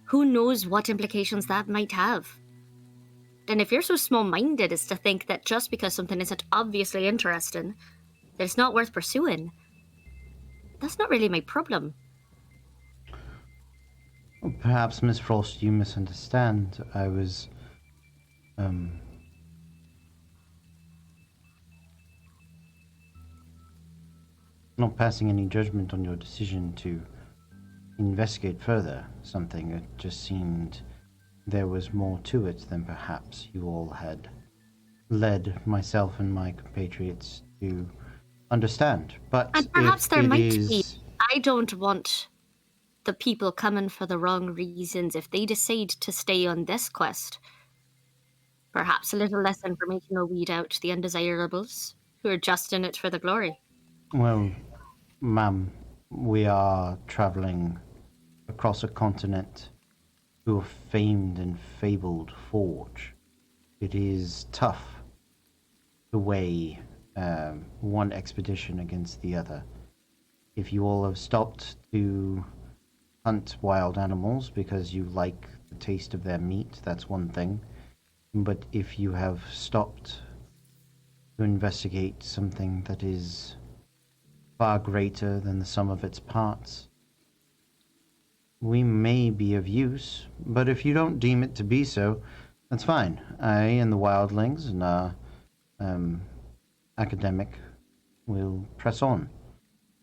who knows what implications that might have. And if you're so small-minded as to think that just because something isn't obviously interesting, that it's not worth pursuing, that's not really my problem. Well, perhaps, Miss Frost, you misunderstand. I was, not passing any judgment on your decision to investigate further something. It just seemed there was more to it than perhaps you all had led myself and my compatriots to understand. But And perhaps if there it might is... be. I don't want the people coming for the wrong reasons if they decide to stay on this quest. Perhaps a little less information will weed out the undesirables who are just in it for the glory. Well, ma'am, we are traveling across a continent to a famed and fabled forge. It is tough to weigh one expedition against the other. If you all have stopped to hunt wild animals because you like the taste of their meat, that's one thing. But if you have stopped to investigate something that is far greater than the sum of its parts, we may be of use, but if you don't deem it to be so, that's fine. I and the wildlings and our academic will press on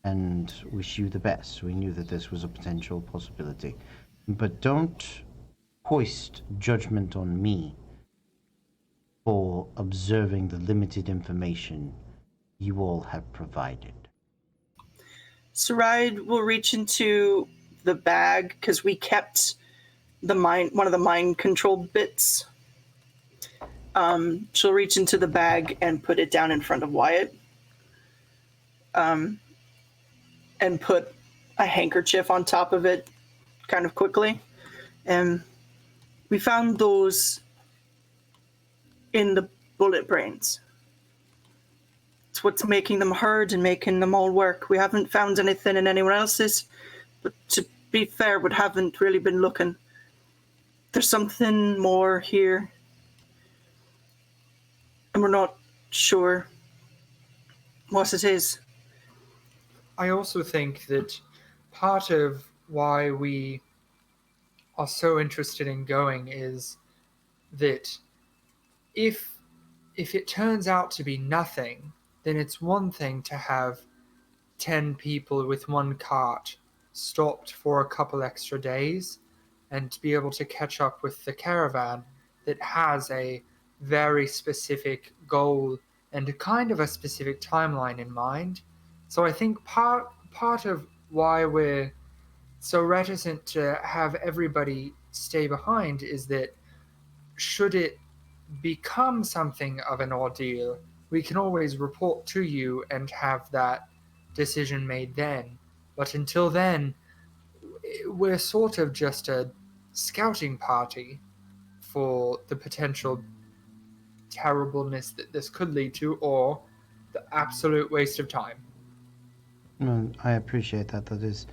and wish you the best. We knew that this was a potential possibility. But don't hoist judgment on me for observing the limited information you all have provided. Saride will reach into the bag because we kept one of the mind control bits. She'll reach into the bag and put it down in front of Wyatt. And put a handkerchief on top of it kind of quickly. And we found those in the bullet brains. It's what's making them hurt and making them all work. We haven't found anything in anyone else's, but to be fair, we haven't really been looking. There's something more here, and we're not sure what it is. I also think that part of why we are so interested in going is that if it turns out to be nothing, then it's one thing to have 10 people with one cart stopped for a couple extra days and to be able to catch up with the caravan that has a very specific goal and a kind of a specific timeline in mind. So I think part of why we're so reticent to have everybody stay behind is that should it become something of an ordeal, we can always report to you and have that decision made then. But until then, we're sort of just a scouting party for the potential terribleness that this could lead to, or the absolute waste of time. Well, I appreciate that. That is,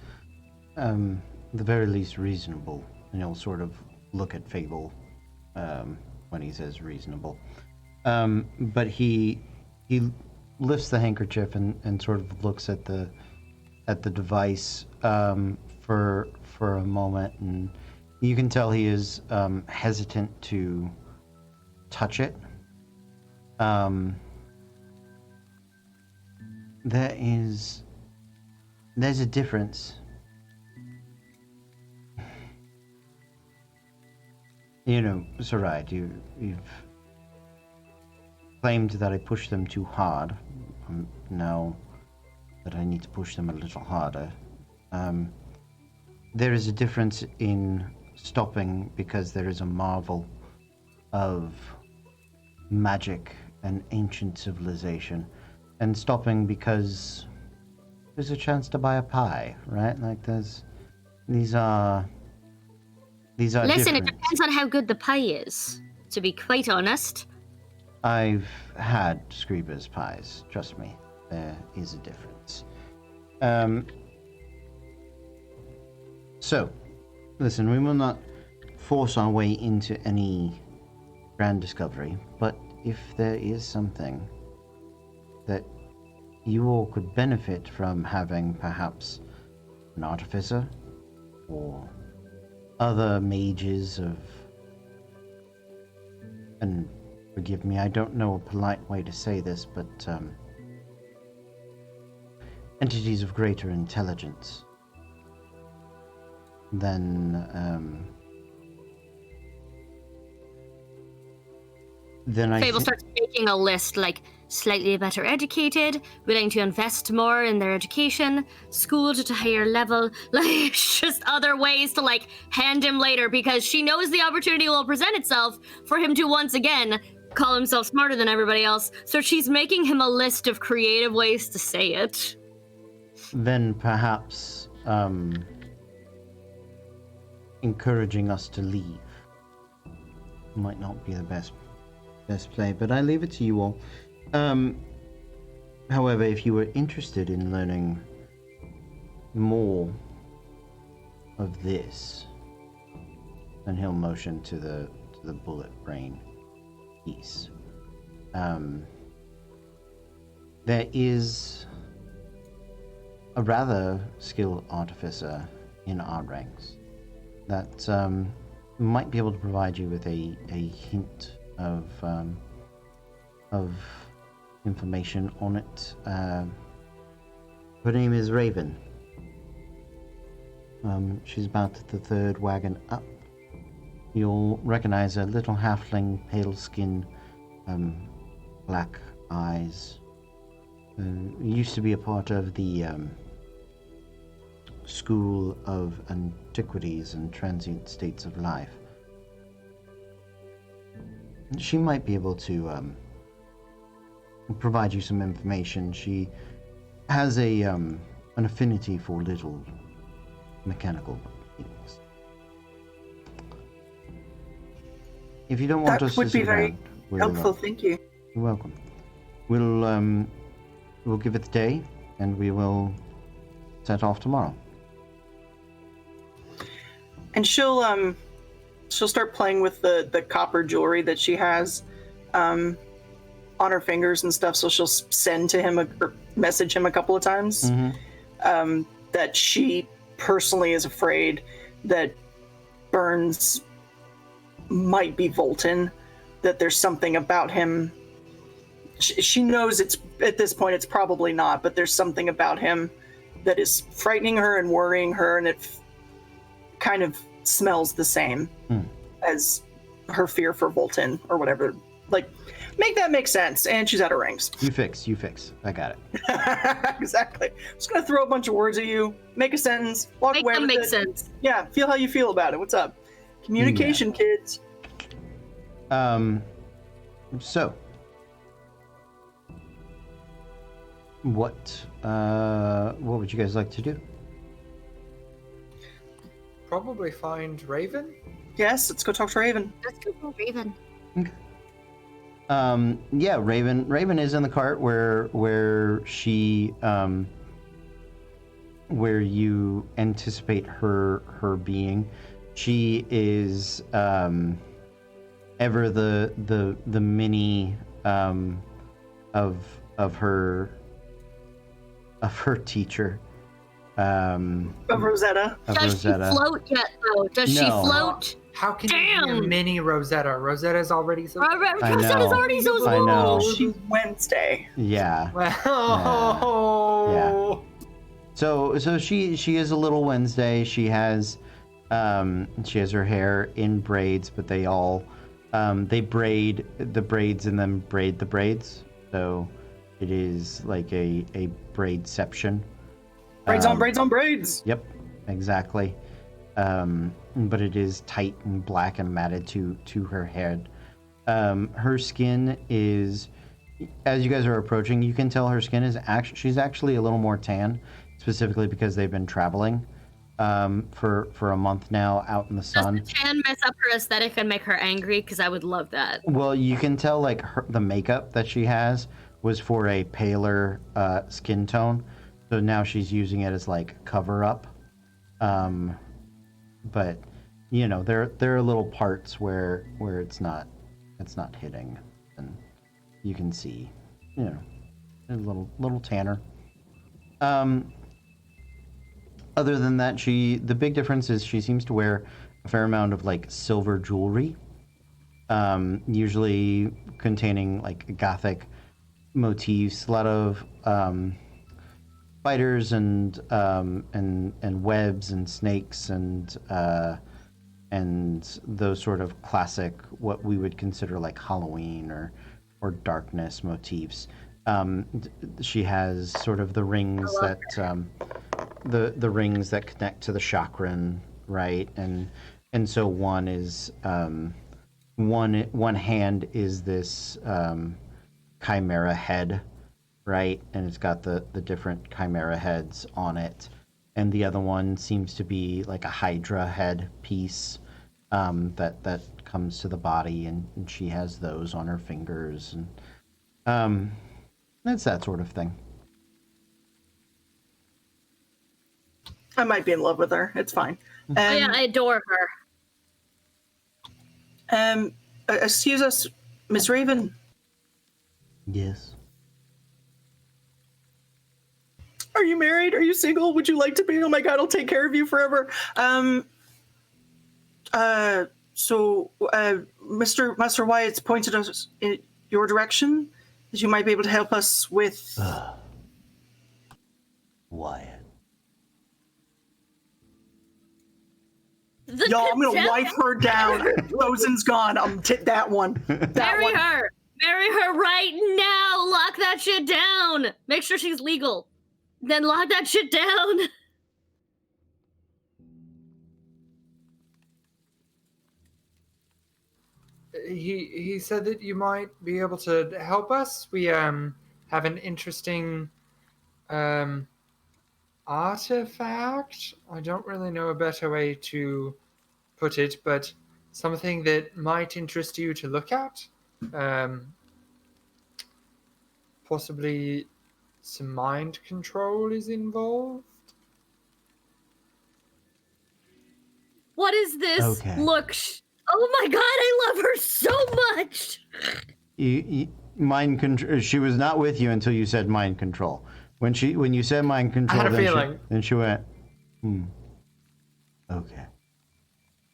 the very least reasonable. And you'll sort of look at Fable when he says reasonable. But he lifts the handkerchief and sort of looks at the device for a moment, and you can tell he is hesitant to touch it. There's a difference. You know, Saride, you've claimed that I pushed them too hard. Now that I need to push them a little harder. There is a difference in stopping because there is a marvel of magic and ancient civilization, and stopping because there's a chance to buy a pie, right? Like these are Listen, different. it depends on how good the pie is, to be quite honest. I've had Screeber's pies. Trust me, there is a difference. So, listen, we will not force our way into any grand discovery, but if there is something that you all could benefit from having, perhaps an artificer or other mages of, and forgive me, I don't know a polite way to say this, but entities of greater intelligence, then I Fable starts making a list, like slightly better educated, willing to invest more in their education, schooled at a higher level, like just other ways to like hand him later, because she knows the opportunity will present itself for him to once again call himself smarter than everybody else. So she's making him a list of creative ways to say it. then perhaps encouraging us to leave might not be the best play, but I leave it to you all. However, if you were interested in learning more of this, then he'll motion to the bullet brain piece. There is a rather skilled artificer in our ranks that might be able to provide you with a hint of information on it. Her name is Raven. She's about the third wagon up. You'll recognize a little halfling, pale skin, black eyes. Used to be a part of the School of Antiquities and Transient States of Life. She might be able to provide you some information. She has an affinity for little mechanical things. If you don't want That us to would be sit very around, we'll, Helpful, thank you. you're welcome. We'll give it the day, and we will set off tomorrow. And she'll start playing with the copper jewelry that she has on her fingers and stuff. So she'll send to him or message him a couple of times that she personally is afraid that Burns might be Volton, that there's something about him. She knows it's at this point it's probably not, but there's something about him that is frightening her and worrying her, and it kind of smells the same as her fear for Volton or whatever. Like, make that make sense. And she's out of rings. You fix. I got it. Exactly. I'm just gonna throw a bunch of words at you, make a sentence, walk Make away them with make it. sense. Yeah, feel how you feel about it. What's up? Communication, kids. So, what would you guys like to do? Probably find Raven. Yes, let's go talk to Raven. Let's go for Raven. Yeah, Raven is in the cart where she where you anticipate her being. She is ever the mini of her teacher. Of Rosetta. Does she float yet, though? Does she No. float? How can you be a Damn! mini Rosetta? Rosetta's already so. Rosetta's know. already so I know. small. She's Wednesday. Yeah. Well, So she is a little Wednesday. She has her hair in braids, but they all they braid the braids and then braid the braids. So it is like a braidception. Braids on braids on braids. Yep, exactly. But it is tight and black and matted to her head. Her skin is, as you guys are approaching, you can tell her skin is she's actually a little more tan, specifically because they've been traveling for a month now out in the sun. Does the tan mess up her aesthetic and make her angry? Because I would love that. Well, you can tell like the makeup that she has was for a paler skin tone, so now she's using it as like cover up. But you know, there are little parts where it's not hitting, and you can see, you know, a little tanner. Other than that, the big difference is she seems to wear a fair amount of like silver jewelry, usually containing like gothic motifs, a lot of spiders and webs and snakes and those sort of classic, what we would consider like Halloween or darkness motifs. She has sort of the rings that the rings that connect to the chakran, right? And so one is one hand is this chimera head, right? And it's got the different chimera heads on it. And the other one seems to be like a hydra head piece that comes to the body, and she has those on her fingers, and it's that sort of thing. I might be in love with her. It's fine. Oh yeah, I adore her. Excuse us, Miss Raven. Yes. Are you married? Are you single? Would you like to be? Oh my God, I'll take care of you forever. So Mr. Master Wyatt's pointed us in your direction, that you might be able to help us with. Wyatt. Y'all, I'm gonna wipe her down. Rosen's gone. I'm that one. Marry her. Marry her right now. Lock that shit down. Make sure she's legal. Then lock that shit down. He said that you might be able to help us. We have an interesting artifact. I don't really know a better way to put it, but something that might interest you to look at. Possibly some mind control is involved. What is this? Okay. Look. Oh my God, I love her so much. Mind control. She was not with you until you said mind control. When you said mind control, I had a feeling. Then she went, okay.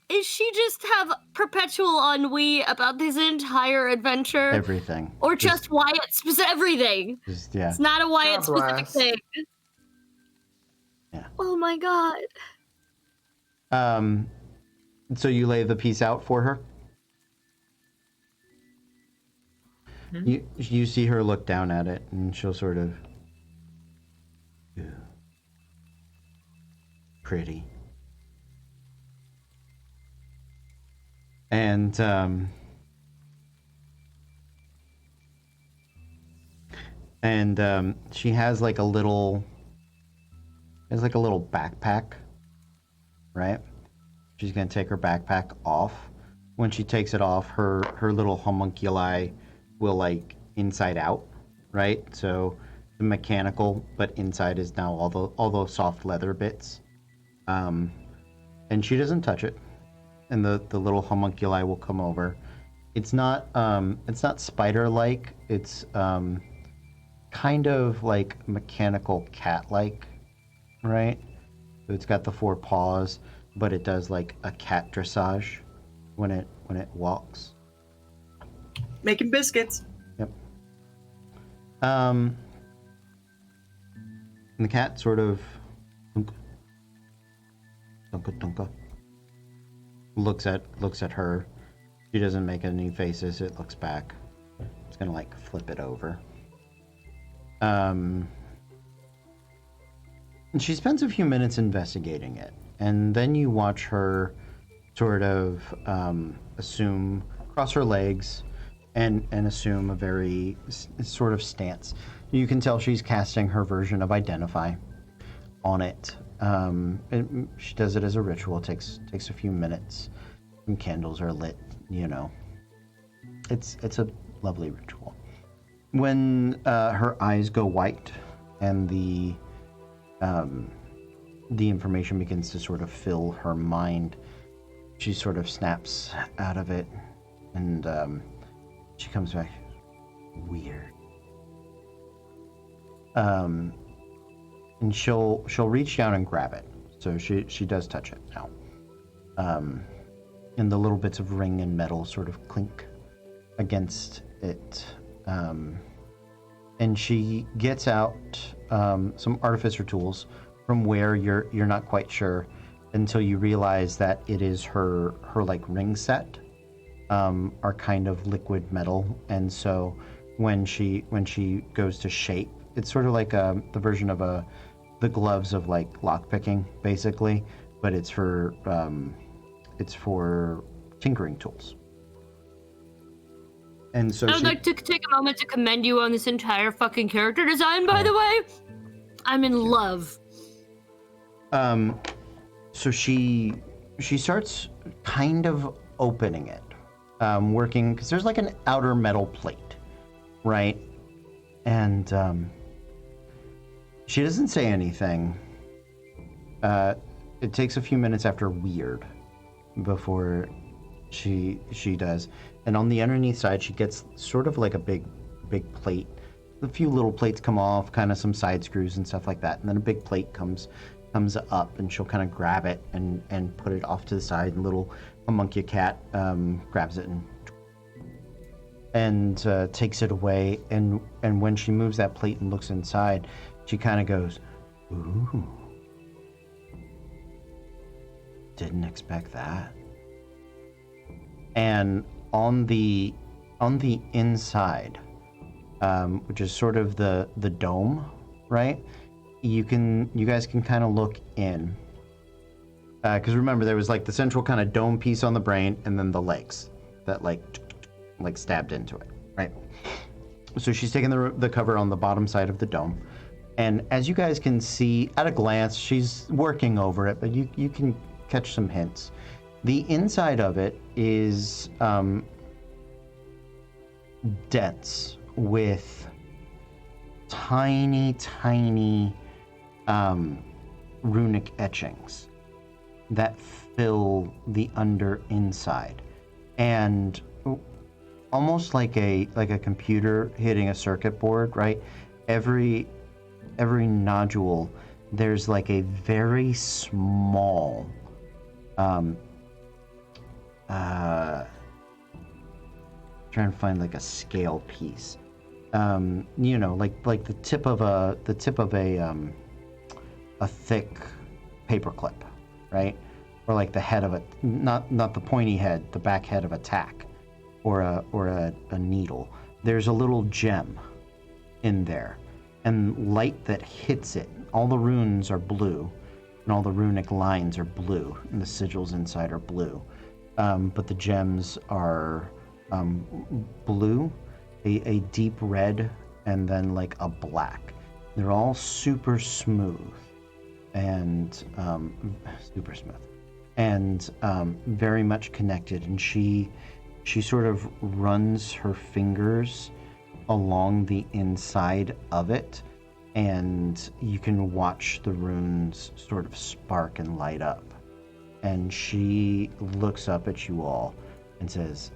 Is she just have perpetual ennui about this entire adventure? Everything. Or just Wyatt specific? Everything. Yeah. It's not a Wyatt God specific bless. thing. Yeah. Oh my God. So you lay the piece out for her? Mm-hmm. You see her look down at it, and she'll sort of... Yeah. Pretty. And, she has like a little backpack, right? She's gonna take her backpack off. When she takes it off, her little homunculi will like inside out, right? So the mechanical, but inside is now all those soft leather bits. And she doesn't touch it. And the little homunculi will come over. It's not spider-like. It's kind of like mechanical cat-like, right? So it's got the 4 paws, but it does like a cat dressage when it walks. Making biscuits. Yep. And the cat sort of dunka looks at her. She doesn't make any faces. It looks back. It's gonna like flip it over. And she spends a few minutes investigating it, and then you watch her sort of cross her legs, and assume a very sort of stance. You can tell she's casting her version of Identify on it. And she does it as a ritual. It takes a few minutes. Some candles are lit. You know, it's a lovely ritual. When her eyes go white and the information begins to sort of fill her mind, she sort of snaps out of it, and she comes back. Weird. And she'll reach down and grab it. So she does touch it now. And the little bits of ring and metal sort of clink against it. And she gets out some artificer tools from where you're not quite sure until you realize that it is her like ring set are kind of liquid metal, and so when she goes to shape, it's sort of like the version of the gloves of like lockpicking basically, but it's for tinkering tools. And so I'd like to take a moment to commend you on this entire fucking character design, by the way. I'm in love. So she starts kind of opening it, working, because there's like an outer metal plate, right? And she doesn't say anything. It takes a few minutes after weird before she does. And on the underneath side, she gets sort of like a big plate. A few little plates come off, kind of some side screws and stuff like that. And then a big plate comes up, and she'll kind of grab it and put it off to the side. And little homuncula cat grabs it and takes it away. And when she moves that plate and looks inside, she kind of goes, "Ooh, didn't expect that." And on the inside, which is sort of the dome, right? You guys can kind of look in, because remember there was like the central kind of dome piece on the brain, and then the legs that like stabbed into it, right? So she's taking the cover on the bottom side of the dome, and as you guys can see at a glance, she's working over it, but you can catch some hints. The inside of it is dense with tiny runic etchings that fill the inside, and almost like a computer hitting a circuit board, right? Every nodule, there's like a very small trying to find like a scale piece, like the tip of a thick paper clip, right? Or like the head of a not the pointy head, the back head of a tack, or a needle. There's a little gem in there, and light that hits it. All the runes are blue, and all the runic lines are blue, and the sigils inside are blue. But the gems are blue, a deep red, and then like a black. They're all super smooth and very much connected. And she sort of runs her fingers along the inside of it, and you can watch the runes sort of spark and light up. And she looks up at you all and says,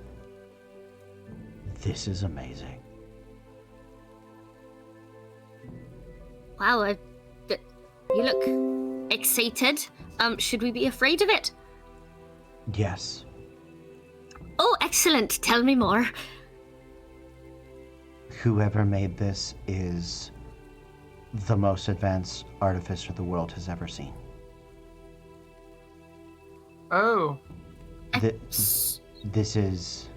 "This is amazing." Wow, you look excited. Should we be afraid of it? Yes. Oh, excellent. Tell me more. Whoever made this is the most advanced artificer the world has ever seen. Oh. This is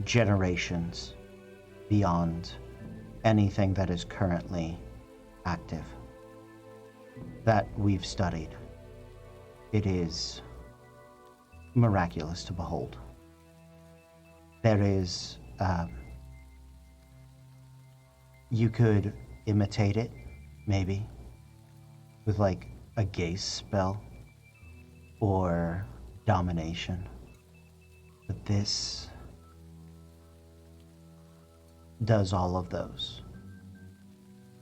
generations beyond anything that is currently active that we've studied. It is miraculous to behold. There is, you could imitate it, maybe, with like a gaze spell or domination. But this does all of those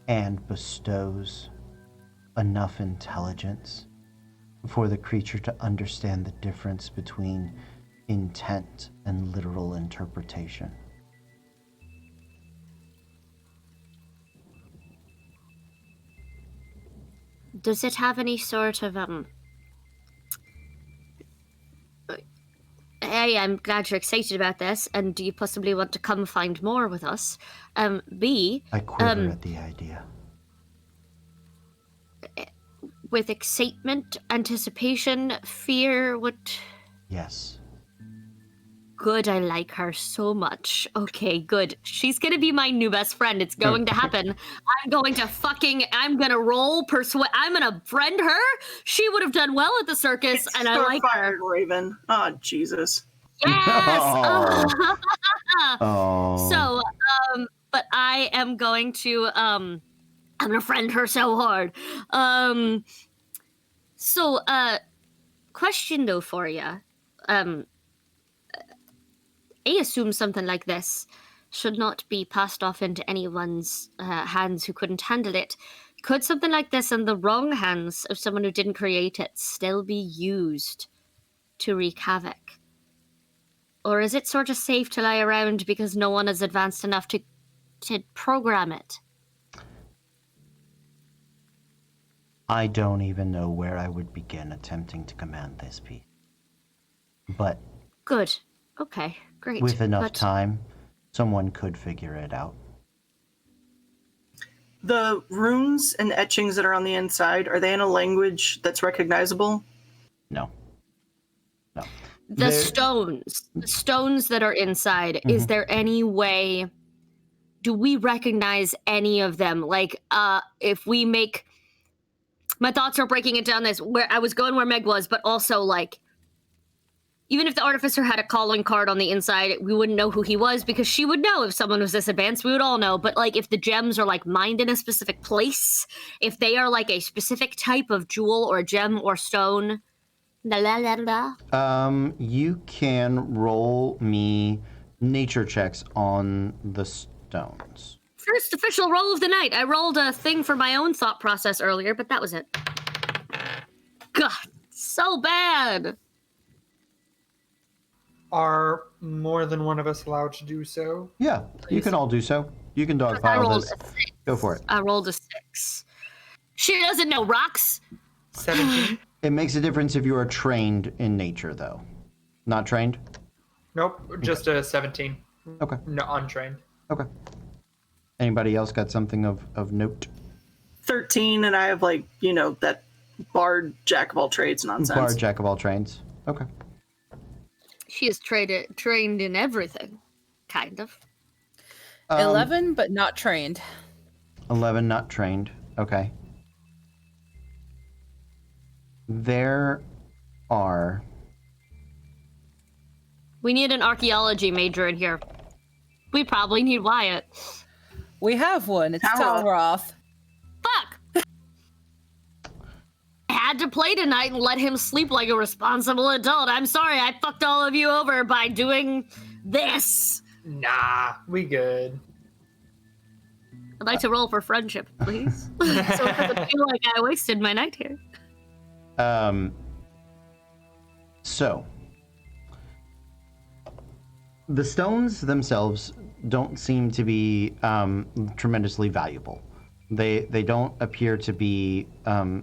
and bestows enough intelligence for the creature to understand the difference between intent and literal interpretation. Does it have any sort of A, I'm glad you're excited about this, and do you possibly want to come find more with us? B, I quiver at the idea. with excitement, anticipation, fear, what? Yes. Good, I like her so much. Okay, good. She's gonna be my new best friend. It's going to happen. I'm gonna roll persuade. I'm gonna friend her. She would have done well at the circus, and I like her. Fired, Raven. Oh, Jesus. Yes! Oh. So, but I am going to, I'm gonna friend her so hard. So, question though for you. I assume something like this should not be passed off into anyone's hands who couldn't handle it. Could something like this in the wrong hands of someone who didn't create it still be used to wreak havoc? Or is it sort of safe to lie around because no one is advanced enough to program it? I don't even know where I would begin attempting to command this piece. But Good. Okay, great. with enough But time, someone could figure it out. The runes and etchings that are on the inside, are they in a language that's recognizable? No. No. the There- stones that are inside, is there any way, do we recognize any of them? Like, if we make, my thoughts are breaking it down this, where I was going where Meg was, but also like, even if the artificer had a calling card on the inside, we wouldn't know who he was because she would know if someone was this advanced. We would all know. But like, if the gems are like mined in a specific place, if they are like a specific type of jewel or gem or stone, You can roll me nature checks on the stones. First official roll of the night. I rolled a thing for my own thought process earlier, but that was it. God, so bad. Are more than one of us allowed to do so? Yeah, you can all do so. You can I dogpile rolled this. a 6. Go for it. I rolled a 6. She doesn't know rocks. 17? It makes a difference if you are trained in nature, though. Not trained? Nope, just a 17. Okay. No, untrained. Okay. Anybody else got something of note? 13, and I have, like, you know, that bard jack of all trades nonsense. Bar jack of all trades. Okay. She is trained in everything, kind of. 11, but not trained. 11 not trained. Okay. There are... We need an archaeology major in here. We probably need Wyatt. We have one. It's Tara. Talroth. Fuck! I had to play tonight and let him sleep like a responsible adult. I'm sorry, I fucked all of you over by doing this. Nah, we good. I'd like to roll for friendship, please. So it doesn't feel like I wasted my night here. So, the stones themselves don't seem to be tremendously valuable. They don't appear to be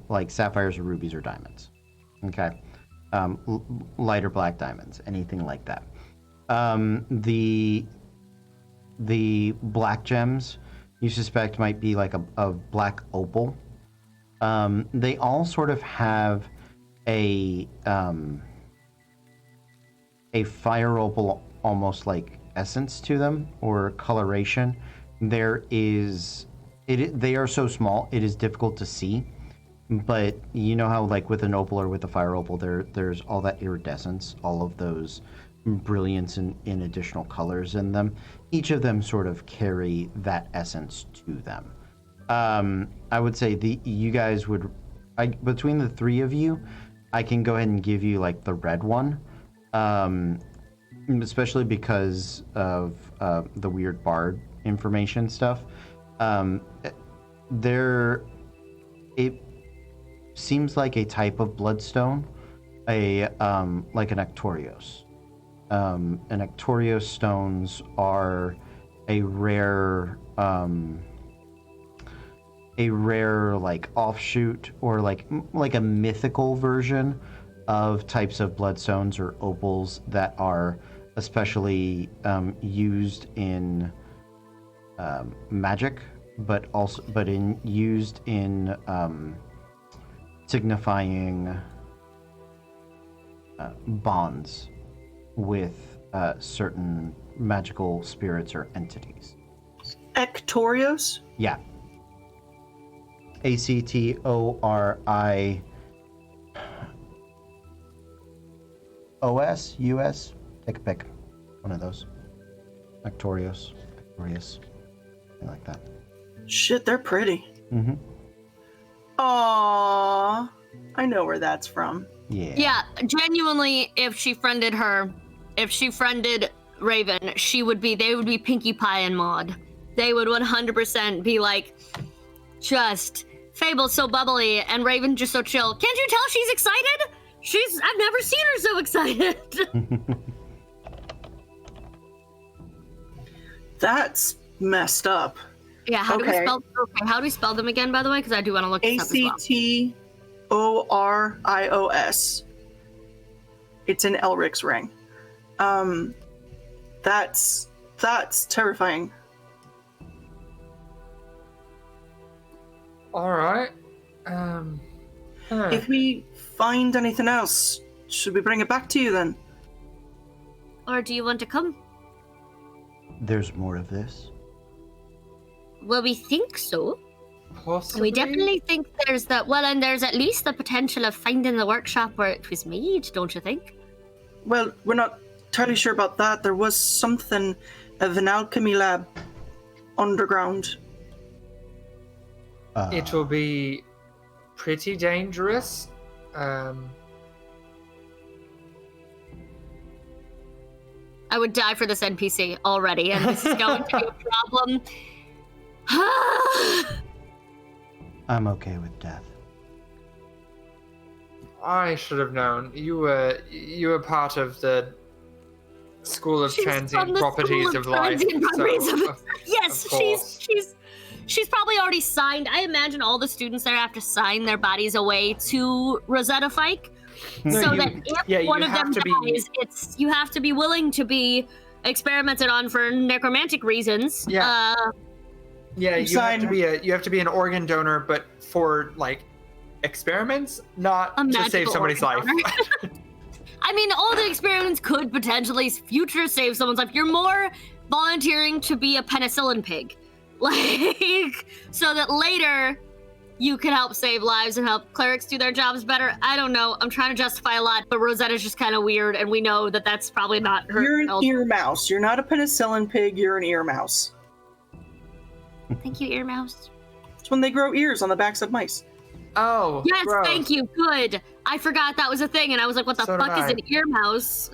like sapphires or rubies or diamonds. Okay, light or black diamonds, anything like that. The black gems you suspect might be like a black opal. They all sort of have a fire opal, almost like essence to them or coloration. There is They are so small, it is difficult to see. But you know how, like with an opal or with a fire opal, there's all that iridescence, all of those brilliance in additional colors in them. Each of them sort of carry that essence to them. I would say you guys would, between the three of you, I can go ahead and give you like the red one, especially because of the weird bard information stuff. It seems like a type of bloodstone, like an Ectorios. And Ectorios stones are a rare like offshoot or like a mythical version of types of bloodstones or opals that are especially used in magic, but used in signifying bonds with certain magical spirits or entities. Ectorios? Yeah. Actorios, US. Take a pick. One of those. Ectorios, something like that. Shit, they're pretty. Mm-hmm. Aww. I know where that's from. Yeah. Yeah, genuinely, if she friended Raven, they would be Pinkie Pie and Maud. They would 100% be like, just, Fable's so bubbly and Raven just so chill. Can't you tell she's excited? I've never seen her so excited. That's messed up. Yeah, how do we spell them again, by the way? Because I do want to look this up as well. Actorios. It's in Elric's ring. That's terrifying. All right. If we find anything else, should we bring it back to you then? Or do you want to come? There's more of this. Well, we think so. Possibly. We definitely think there's and there's at least the potential of finding the workshop where it was made, don't you think? Well, we're not entirely sure about that. There was something of an alchemy lab underground. It will be pretty dangerous. I would die for this NPC already, and this is going to be a problem. I'm okay with death. I should have known. You were part of the School of She's from Transient the Properties School of Life. Transient Properties so, of- Yes, of course. she's probably already signed. I imagine all the students there have to sign their bodies away to Rosetta Fike, No, so you- that if yeah, you one of have them to be- dies, you have to be willing to be experimented on for necromantic reasons. Yeah. Yeah, you Sign. have to be an organ donor, but for like experiments, not A to save magical somebody's life. organ I mean, all the experiments could potentially future save someone's life. You're more volunteering to be a penicillin pig, like, so that later you can help save lives and help clerics do their jobs better. I don't know. I'm trying to justify a lot, but Rosetta's just kind of weird, and we know that that's probably not her. You're an ear mouse. You're not a penicillin pig. You're an ear mouse. Thank you, Ear Mouse. It's when they grow ears on the backs of mice. Oh, Yes, gross. thank you. Good. I forgot that was a thing, and I was like, "What the So fuck did is I. an ear mouse?"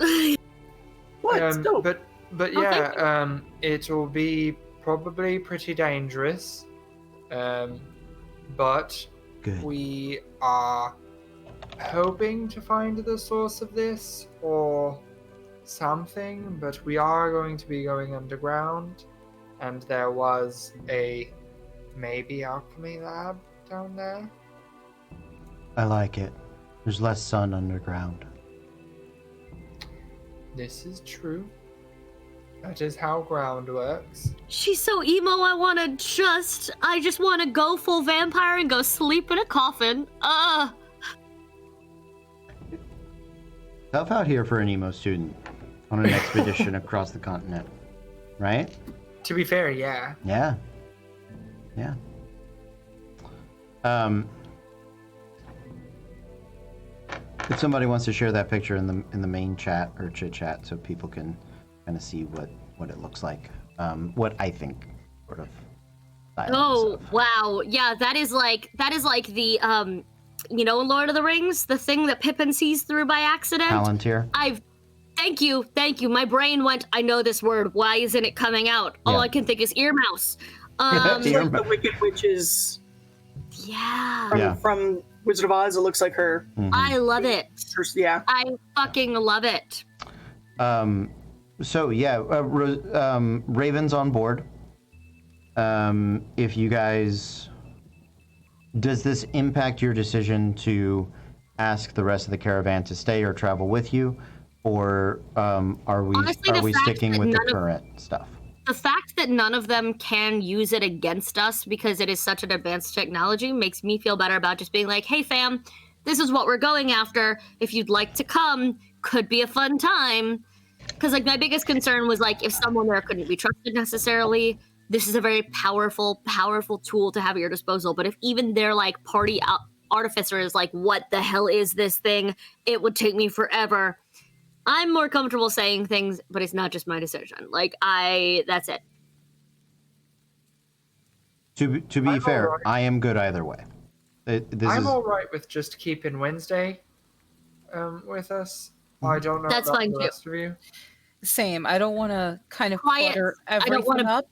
What? It's dope. But Oh, yeah, thank it will be probably pretty dangerous. But Good. we are hoping to find the source of this or something, but we are going to be going underground, and there was a maybe alchemy lab down there. I like it. There's less sun underground. This is true. That is how ground works. She's so emo. I just want to go full vampire and go sleep in a coffin. Tough out here for an emo student on an expedition across the continent, right? To be fair, yeah. Yeah. Yeah. If somebody wants to share that picture in the main chat or chit chat, so people can kind of see what it looks like, what I think sort of. Oh wow, yeah, that is like the you know, in Lord of the Rings, the thing that Pippin sees through by accident. Palantir. Thank you. My brain went, I know this word. Why isn't it coming out? All Yeah. I can think is ear mouse. It's like the Wicked Witch's Yeah. from Wizard of Oz. It looks like her. Mhm. I love it. Yeah. I fucking love it. So yeah, Raven's on board. If you guys, does this impact your decision to ask the rest of the caravan to stay or travel with you, or are we Honestly, sticking with the current stuff? The fact that none of them can use it against us because it is such an advanced technology makes me feel better about just being like, hey fam, this is what we're going after. If you'd like to come, could be a fun time. Because like my biggest concern was like if someone there couldn't be trusted necessarily, this is a very powerful tool to have at your disposal. But if even their like party artificer is like, what the hell is this thing? It would take me forever. I'm more comfortable saying things, but it's not just my decision. Like that's it. To be I'm fair, alright. I am good either way. I'm all right with just keeping Wednesday with us. I don't know That's about fine, the too. rest of you. Same. I don't want to kind of Quiet. clutter I don't everything want to up.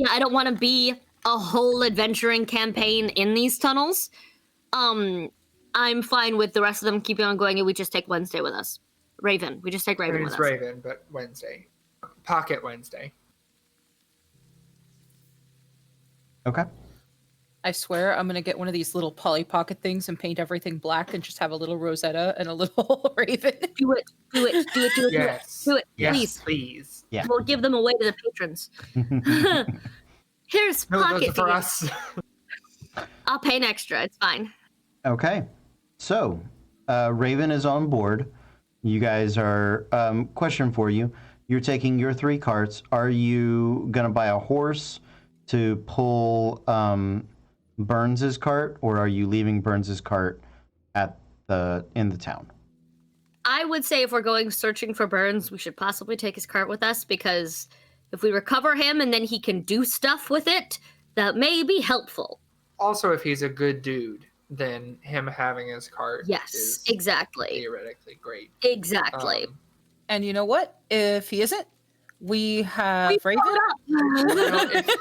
I don't want to be a whole adventuring campaign in these tunnels. I'm fine with the rest of them keeping on going, and we just take Wednesday with us. Raven. We just take I Raven mean, with it's us. Raven, but Wednesday. Pocket Wednesday. Okay. I swear I'm going to get one of these little Polly Pocket things and paint everything black and just have a little Rosetta and a little Raven. Do it, Yes. do it, Yes, please. please. Yeah. We'll give them away to the patrons. Here's No, those pocket are for to you. us. I'll pay an extra. It's fine. Okay. So, Raven is on board. You guys are, question for you. You're taking your 3 carts. Are you going to buy a horse to pull Burns's cart, or are you leaving Burns's cart in the town? I would say if we're going searching for Burns, we should possibly take his cart with us, because if we recover him and then he can do stuff with it, that may be helpful. Also, if he's a good dude, then him having his cart Yes, is exactly. theoretically great. Exactly. And you know what? If he isn't, we have Raven.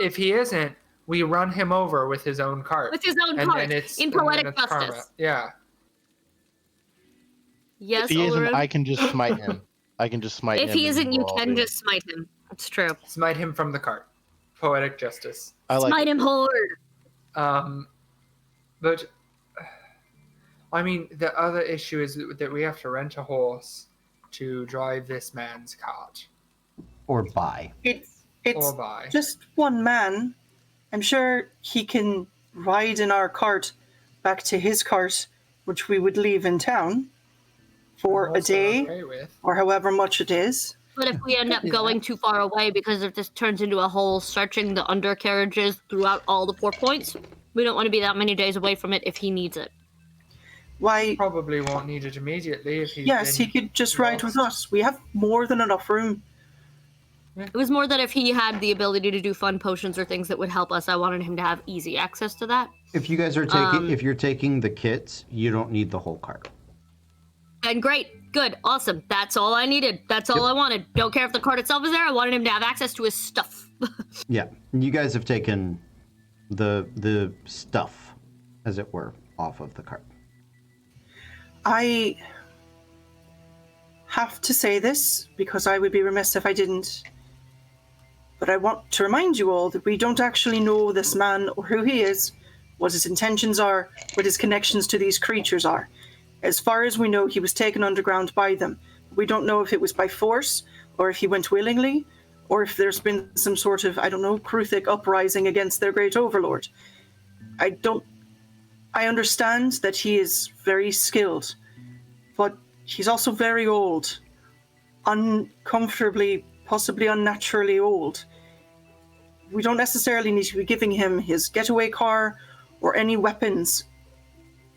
If he isn't, we run him over with his own cart. With his own and cart then it's in and then poetic it's justice. karma. Yeah. Yes, If he isn't, Uluru? I can just smite him. I can just smite him. If he and isn't, you we'll all can be- just smite him. It's true. Smite him from the cart. Poetic justice. I like Smite it. him hard. But I mean, the other issue is that we have to rent a horse to drive this man's cart Or buy? It's or buy. just one man. I'm sure he can ride in our cart back to his cart, which we would leave in town for a Horse I'm day okay with. or however much it is. But if we end up do going too far away, because if this turns into a whole searching the undercarriages throughout all the 4 points, we don't want to be that many days away from it if he needs it. Why? Probably won't need it immediately if he's Yes, he been could just ride with lost. us. We have more than enough room. It was more that if he had the ability to do fun potions or things that would help us, I wanted him to have easy access to that. If you guys are taking, if you're taking the kits, you don't need the whole cart. And great, good, awesome. That's all I needed. That's all I wanted. Don't care if the cart itself is there. I wanted him to have access to his stuff. Yeah, you guys have taken the stuff, as it were, off of the cart. I have to say this because I would be remiss if I didn't. But I want to remind you all that we don't actually know this man or who he is, what his intentions are, what his connections to these creatures are. As far as we know, he was taken underground by them. We don't know if it was by force, or if he went willingly, or if there's been some sort of, I don't know, Kruthic uprising against their great overlord. I understand that he is very skilled, but he's also very old. Uncomfortably, possibly unnaturally old. We don't necessarily need to be giving him his getaway car or any weapons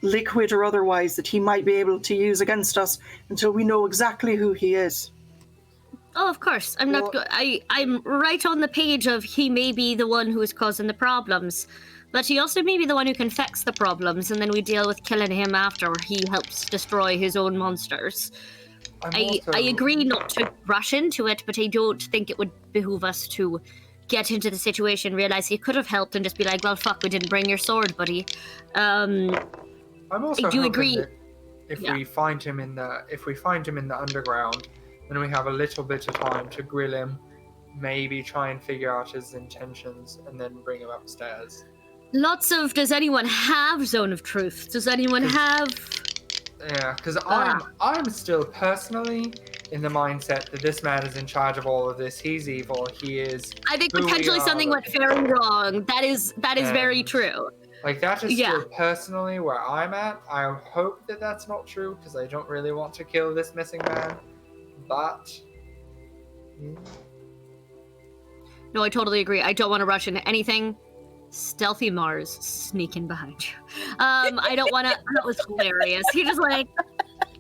liquid or otherwise, that he might be able to use against us until we know exactly who he is. Oh, of course. I'm not. Well- I'm right on the page of he may be the one who is causing the problems, but he also may be the one who can fix the problems, and then we deal with killing him after he helps destroy his own monsters. I agree not to rush into it, but I don't think it would behoove us to get into the situation, realize he could have helped, and just be like, "Well, fuck, we didn't bring your sword, buddy." I'm also I do hoping agree. that if Yeah. we find him in the underground, then we have a little bit of time to grill him, maybe try and figure out his intentions, and then bring him upstairs. Lots of. Does anyone have Zone of Truth? Does anyone have? Yeah, because I'm still personally in the mindset that this man is in charge of all of this. He's evil. He is. I think who we potentially are, something went very wrong. That is very true. Like, that is Yeah. still personally where I'm at. I hope that that's not true, because I don't really want to kill this missing man. But No, I totally agree. I don't want to rush into anything. Stealthy Mars sneaking behind you. I don't want to. That was hilarious. He just like.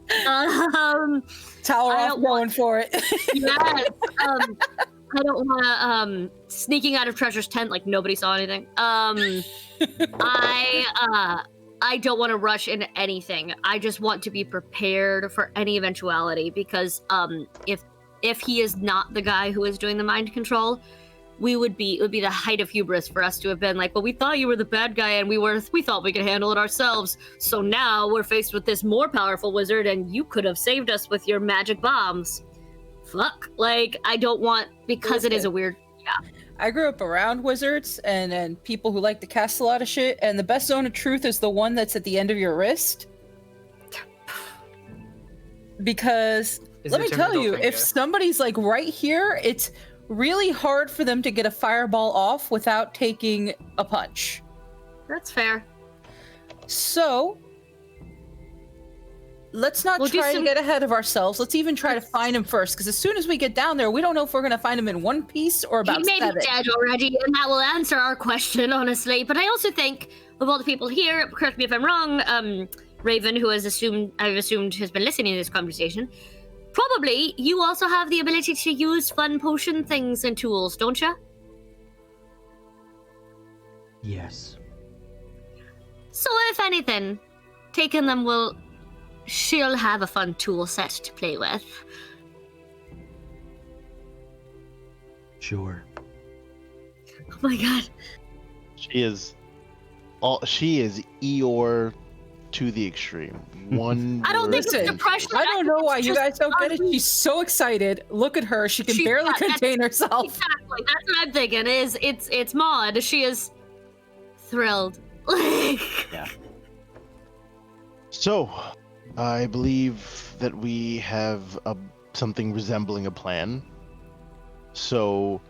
Tower I off don't going for it. Yes. I don't want to sneaking out of Treasure's tent like nobody saw anything. I don't want to rush into anything. I just want to be prepared for any eventuality, because if he is not the guy who is doing the mind control, it would be the height of hubris for us to have been like, well, we thought you were the bad guy and we thought we could handle it ourselves. So now we're faced with this more powerful wizard and you could have saved us with your magic bombs. Fuck. Like, I don't want, because it is a weird. I grew up around wizards and people who like to cast a lot of shit, and the best zone of truth is the one that's at the end of your wrist. Because let me tell you, if somebody's like right here, it's really hard for them to get a fireball off without taking a punch. That's fair. So let's not We'll do try to some- get ahead of ourselves. Let's even try to find him first, because as soon as we get down there, we don't know if we're going to find him in one piece or about He may seven. be dead already, and that will answer our question, honestly. But I also think, of all the people here, correct me if I'm wrong, Raven, who I've assumed has been listening to this conversation, probably you also have the ability to use fun potion things and tools, don't you? Yes. So if anything, taking them she'll have a fun tool set to play with. Sure. Oh my god. She is Eeyore to the extreme. One. I don't think Listen, it's depression. I don't know why it's you just guys don't get it. She's so excited. Look at her. She can She- barely yeah, that's- contain herself. Exactly. That's what I'm thinking. It's Maud. She is thrilled. So, I believe that we have something resembling a plan. So,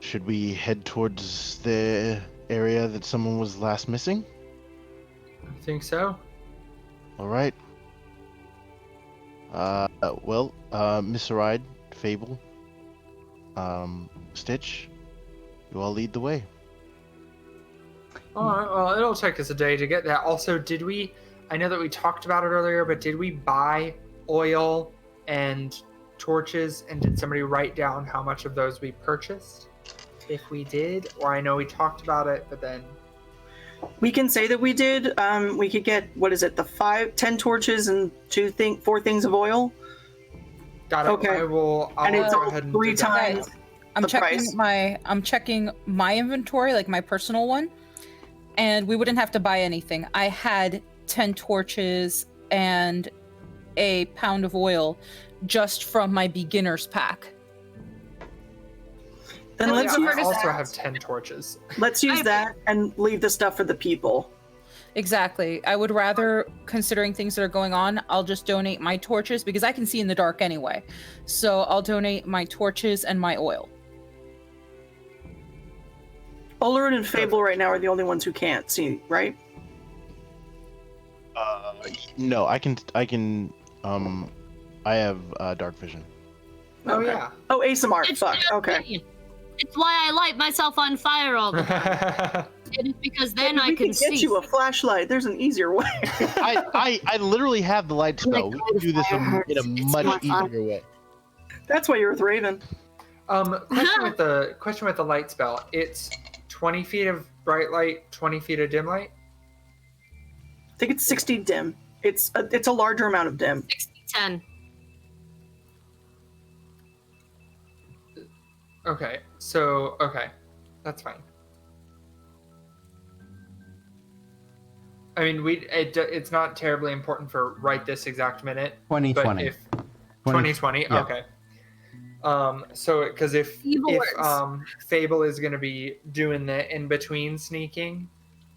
should we head towards the area that someone was last missing? I think so. All right. Miss Ride, Fable, Stitch, you all lead the way. All right, well, it'll take us a day to get there. Also, I know that we talked about it earlier, but did we buy oil and torches, and did somebody write down how much of those we purchased? If we did, or I know we talked about it, but then... We can say that we did. We could get, 10 torches and 4 things of oil. Got it. Okay. I'll And it's go all ahead and 3 do that. times. I'm the checking price. I'm checking my inventory, like my personal one, and we wouldn't have to buy anything. I had 10 torches and a pound of oil just from my beginner's pack. Then Oh, let's yeah, use I also that. have 10 torches. Let's use I- that and leave the stuff for the people. Exactly. I would rather, considering things that are going on, I'll just donate my torches because I can see in the dark anyway. So I'll donate my torches and my oil. Olerin and Fable right now are the only ones who can't see, right? No, I have dark vision. Oh, Okay. yeah. Oh, ASMR. It's Fuck. just Okay. me. It's why I light myself on fire all the time. It is because then I we can get see. you a flashlight. There's an easier way. I literally have the light spell. We can do this in a It's much more fun. easier way. That's why you're with Raven. Question with the light spell. It's 20 feet of bright light, 20 feet of dim light. I think it's 60 dim. It's a larger amount of dim. 60-10. Okay, that's fine. I mean, it's not terribly important for right this exact minute. 2020. But if 2020, yeah. okay. So because if Evil words. Fable is going to be doing the in between sneaking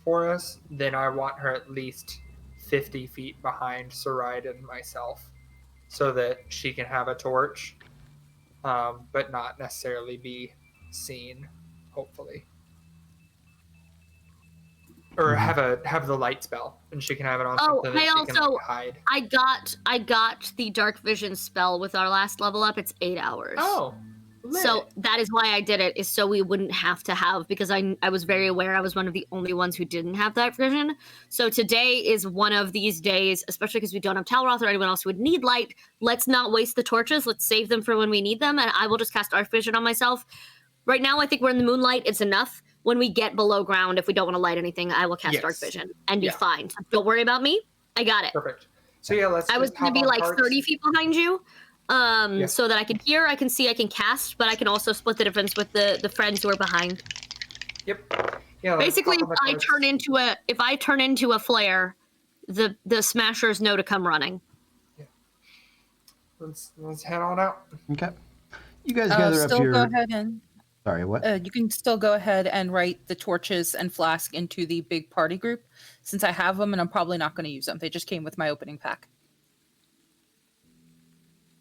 for us, then I want her at least 50 feet behind Saride and myself, so that she can have a torch, but not necessarily be seen. Hopefully. Or have the light spell, and she can have it on something that she can like, hide. I got the dark vision spell with our last level up. It's 8 hours. Oh, lit. So that is why I did it, is so we wouldn't have to have, because I was very aware I was one of the only ones who didn't have dark vision. So today is one of these days, especially because we don't have Talroth or anyone else who would need light. Let's not waste the torches. Let's save them for when we need them, and I will just cast dark vision on myself. Right now, I think we're in the moonlight. It's enough. When we get below ground, if we don't want to light anything, I will cast dark vision and be fine. So don't worry about me. I got it. Perfect. So yeah, I was going to be like 30 feet behind you, so that I can hear, I can see, I can cast, but I can also split the difference with the friends who are behind. Yep. Yeah. let's Basically, hop on the cards. if I turn into a flare, the smashers know to come running. Let's head on out. Okay. You guys gather up Still your. go ahead and Sorry, what? you can still go ahead and write the torches and flask into the big party group, since I have them and I'm probably not going to use them. They just came with my opening pack.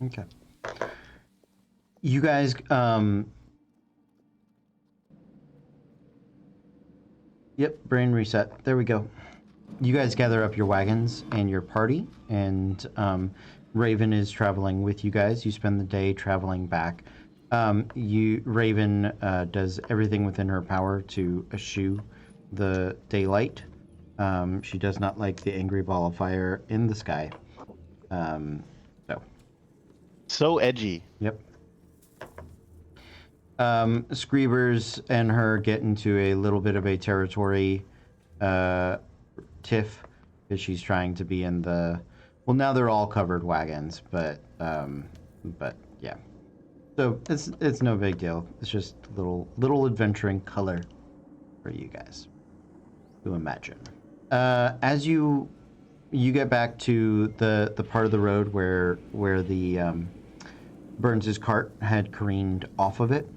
Okay. You guys, Yep, brain reset. There we go. You guys gather up your wagons and your party, and Raven is traveling with you guys. You spend the day traveling back. Raven does everything within her power to eschew the daylight. She does not like the angry ball of fire in the sky. So edgy. Yep. Screebers and her get into a little bit of a territory tiff, because she's trying to be in the. Well, now they're all covered wagons, but yeah. So it's no big deal. It's just a little adventuring color for you guys to imagine. As you get back to the part of the road where the Burns' cart had careened off of it,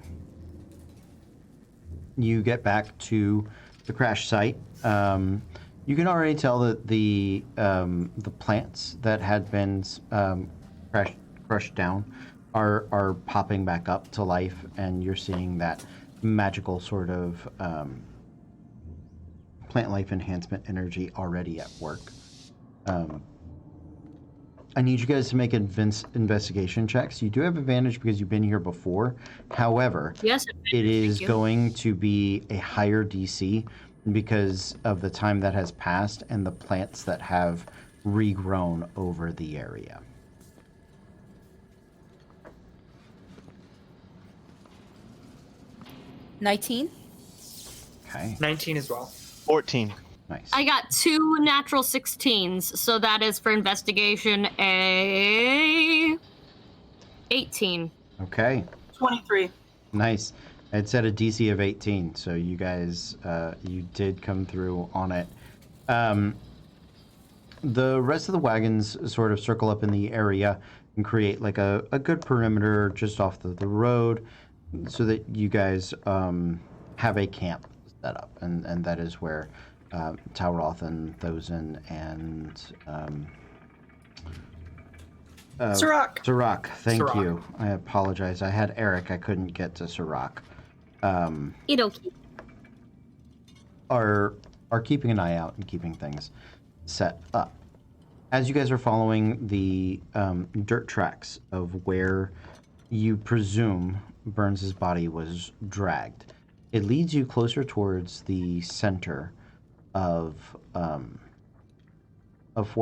you get back to the crash site. You can already tell that the plants that had been crushed down are popping back up to life, and you're seeing that magical sort of plant life enhancement energy already at work. I need you guys to make investigation checks. You do have advantage because you've been here before. However, Yes, it is thank you. going to be a higher DC because of the time that has passed and the plants that have regrown over the area. $19. Okay, 19 as well. 14. nice. I got 2 natural 16s, so that is for investigation a 18. Okay, 23. nice. It said a DC of 18, so you guys, you did come through on it. The rest of the wagons sort of circle up in the area and create like a good perimeter just off the road, so that you guys have a camp set up, and that is where Talroth and Thosin and Sirach. Sirach, thank Sirach. you. I apologize. I had Eric. I couldn't get to Sirach. Idoki. Are keeping an eye out and keeping things set up. As you guys are following the dirt tracks of where you presume Burns' body was dragged. It leads you closer towards the center of 4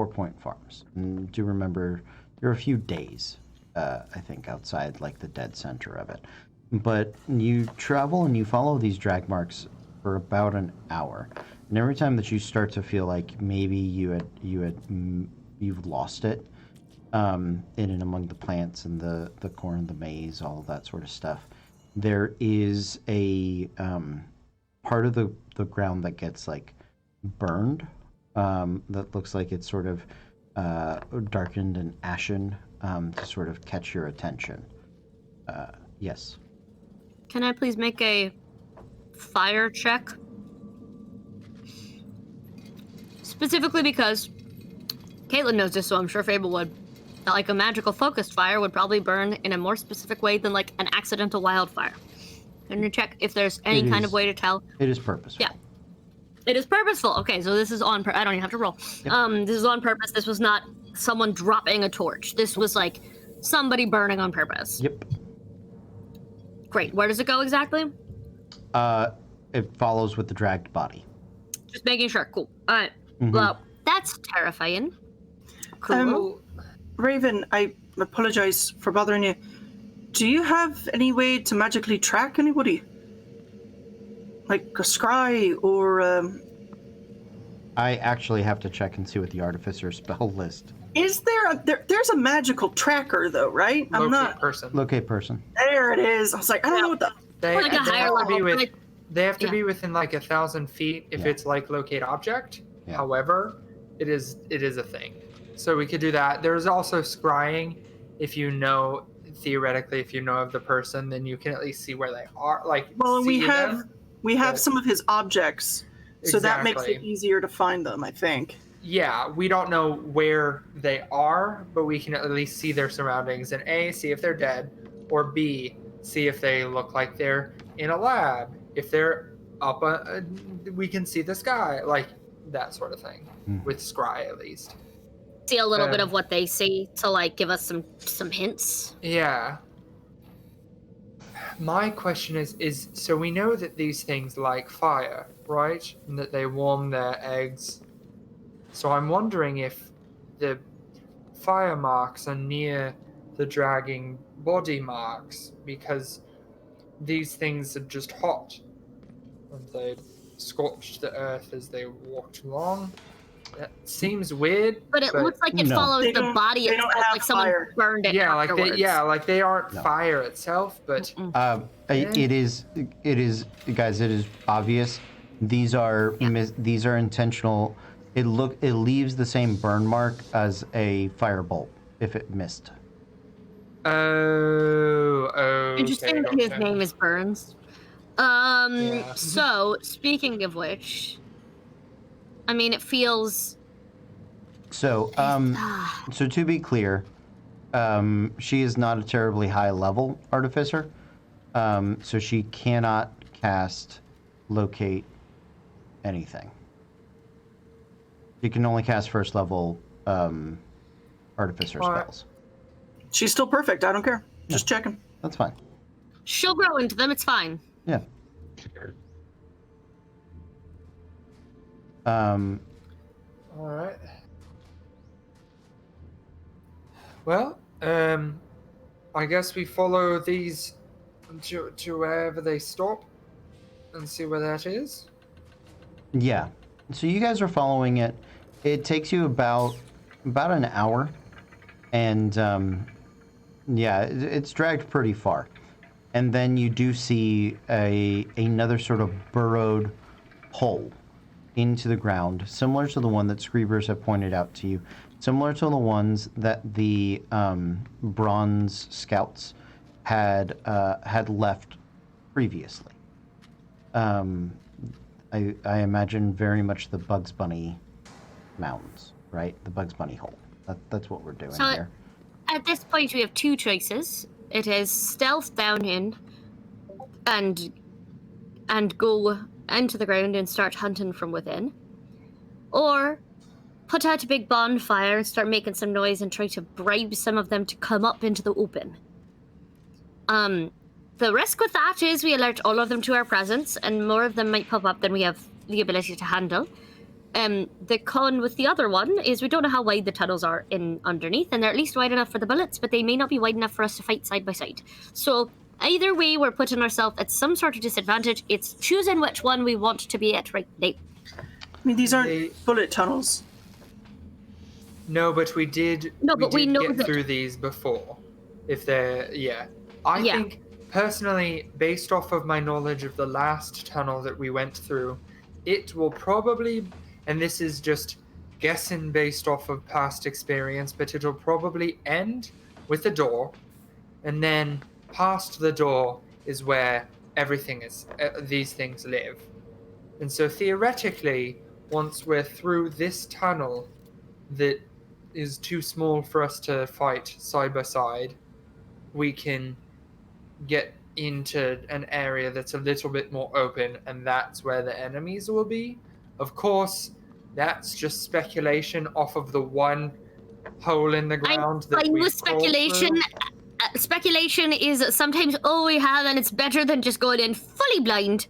Point Farms. And do remember, you're a few days, I think, outside like the dead center of it. But you travel and you follow these drag marks for about an hour, and every time that you start to feel like maybe you've lost it, in and among the plants and the corn, the maize, all of that sort of stuff, there is a part of the ground that gets like burned, that looks like it's sort of darkened and ashen, to sort of catch your attention. Yes. Can I please make a fire check? Specifically because Caitlin knows this, so I'm sure Fable would. That, like, a magical focused fire would probably burn in a more specific way than like an accidental wildfire. Can you check if there's any It kind is- of way to tell? It is purposeful. Yeah. It is purposeful. Okay, so this is on. I don't even have to roll. Yep. This is on purpose. This was not someone dropping a torch. This was like somebody burning on purpose. Yep. Great. Where does it go exactly? It follows with the dragged body. Just making sure. Cool. All right. Mhm. Well, that's terrifying. Cool. Well, Raven, I apologize for bothering you. Do you have any way to magically track anybody? Like a scry or I actually have to check and see what the artificer spell list. is there's a magical tracker though, right? I'm locate not person. Locate person. there it is. I was like, I don't know what the They, Or like a they higher have to level. be with, Like, they have to yeah. be within like 1,000 feet if Yeah. it's like locate object. Yeah. However, it is a thing. So we could do that. There's also scrying. If you know, theoretically, if you know of the person, then you can at least see where they are. Like, well, see them. we have but- some of his objects, so that makes it Exactly. easier to find them, I think. Yeah, we don't know where they are, but we can at least see their surroundings and A, see if they're dead, or B, see if they look like they're in a lab. If they're up, we can see the sky, like that sort of thing, with scry at least. see a little bit Um, of what they see to like give us some hints. Yeah. My question is so we know that these things like fire, right? And that they warm their eggs. So I'm wondering if the fire marks are near the dragging body marks, because these things are just hot. And they scorched the earth as they walked along. That seems weird. But it looks like it no. follows They the don't- body they don't itself, have like someone fire. burned it. Yeah, like afterwards. they aren't No. fire itself, but It is, guys. It is obvious. These are these are intentional. It leaves the same burn mark as a firebolt if it missed. oh, Interesting that his name is Burns. Yeah. So speaking of which, I mean, it feels. So, so to be clear, she is not a terribly high level artificer, so she cannot cast locate anything. She can only cast first level artificer Alright. spells. She's still perfect. I don't care. Just checking. That's fine. She'll grow into them. It's fine. Yeah. All right. Well, I guess we follow these to wherever they stop and see where that is. Yeah. So you guys are following it. It takes you about an hour, and yeah, it's dragged pretty far. And then you do see another sort of burrowed hole into the ground, similar to the one that Screevers have pointed out to you, similar to the ones that the Bronze Scouts had left previously. I imagine very much the Bugs Bunny mountains, right? The Bugs Bunny hole. That's what we're doing So here. At this point, we have two choices. It is stealth down in and go into the ground and start hunting from within, or put out a big bonfire and start making some noise and try to bribe some of them to come up into the open. the risk with that is we alert all of them to our presence, and more of them might pop up than we have the ability to handle. The con with the other one is we don't know how wide the tunnels are in underneath, and they're at least wide enough for the bullets, but they may not be wide enough for us to fight side by side. So either way, we're putting ourselves at some sort of disadvantage. It's choosing which one we want to be at right now. I mean, these aren't They- bullet tunnels. No, but we did. No, but we did know get that- through these before. If they're I Yeah. think personally, based off of my knowledge of the last tunnel that we went through, it will probably, and this is just guessing based off of past experience, but it'll probably end with a door, and then past the door is where everything is. These things live, and so theoretically, once we're through this tunnel, that is too small for us to fight side by side, we can get into an area that's a little bit more open, and that's where the enemies will be. Of course, that's just speculation off of the one hole in the ground that I we know crawled speculation. through. Speculation is sometimes all we have, and it's better than just going in fully blind.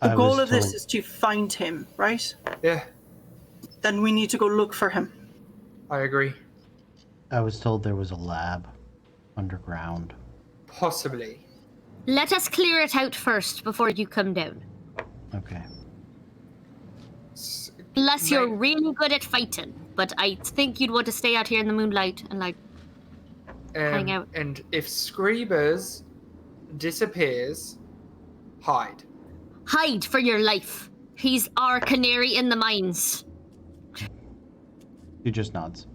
The I goal was of this told- is to find him, right? Yeah, Then we need to go look for him. I agree. I was told there was a lab underground. Possibly. Let us clear it out first before you come down. Okay. S- Unless you're Right. really good at fighting. But I think you'd want to stay out here in the moonlight and hang out. And if Screebers disappears, hide. hide for your life. He's our canary in the mines. He just nods.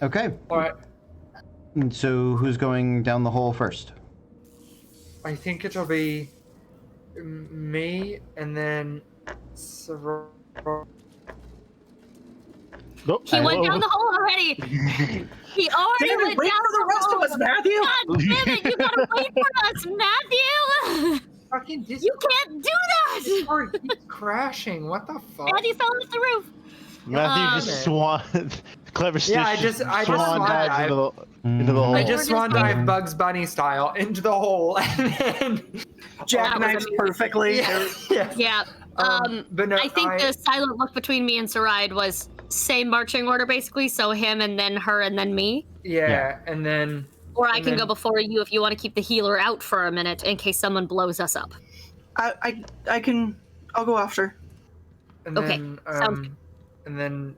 Okay. All right. And so who's going down the hole first? I think it'll be me and then Sarah. Nope. He went down the hole already. He already David, went wait down for the rest hole. of us, Matthew! God damn it! You gotta wait for us, Matthew. Fucking this You can't do that. car keeps crashing. What the fuck? Matthew fell off the roof. Matthew just swan. Clever Stitch. Yeah, I just swan swan dives dive. into the hole. I We're just just swan going- dive Bugs Bunny style into the hole and then Jackknifes perfectly. yeah. Yeah. But no, I think the silent look between me and Saride was same marching order basically. So him and then her and then me. yeah, and then Or I And can go then- before you if you want to keep the healer out for a minute in case someone blows us up. I'll go after. and Okay, then sounds good. and then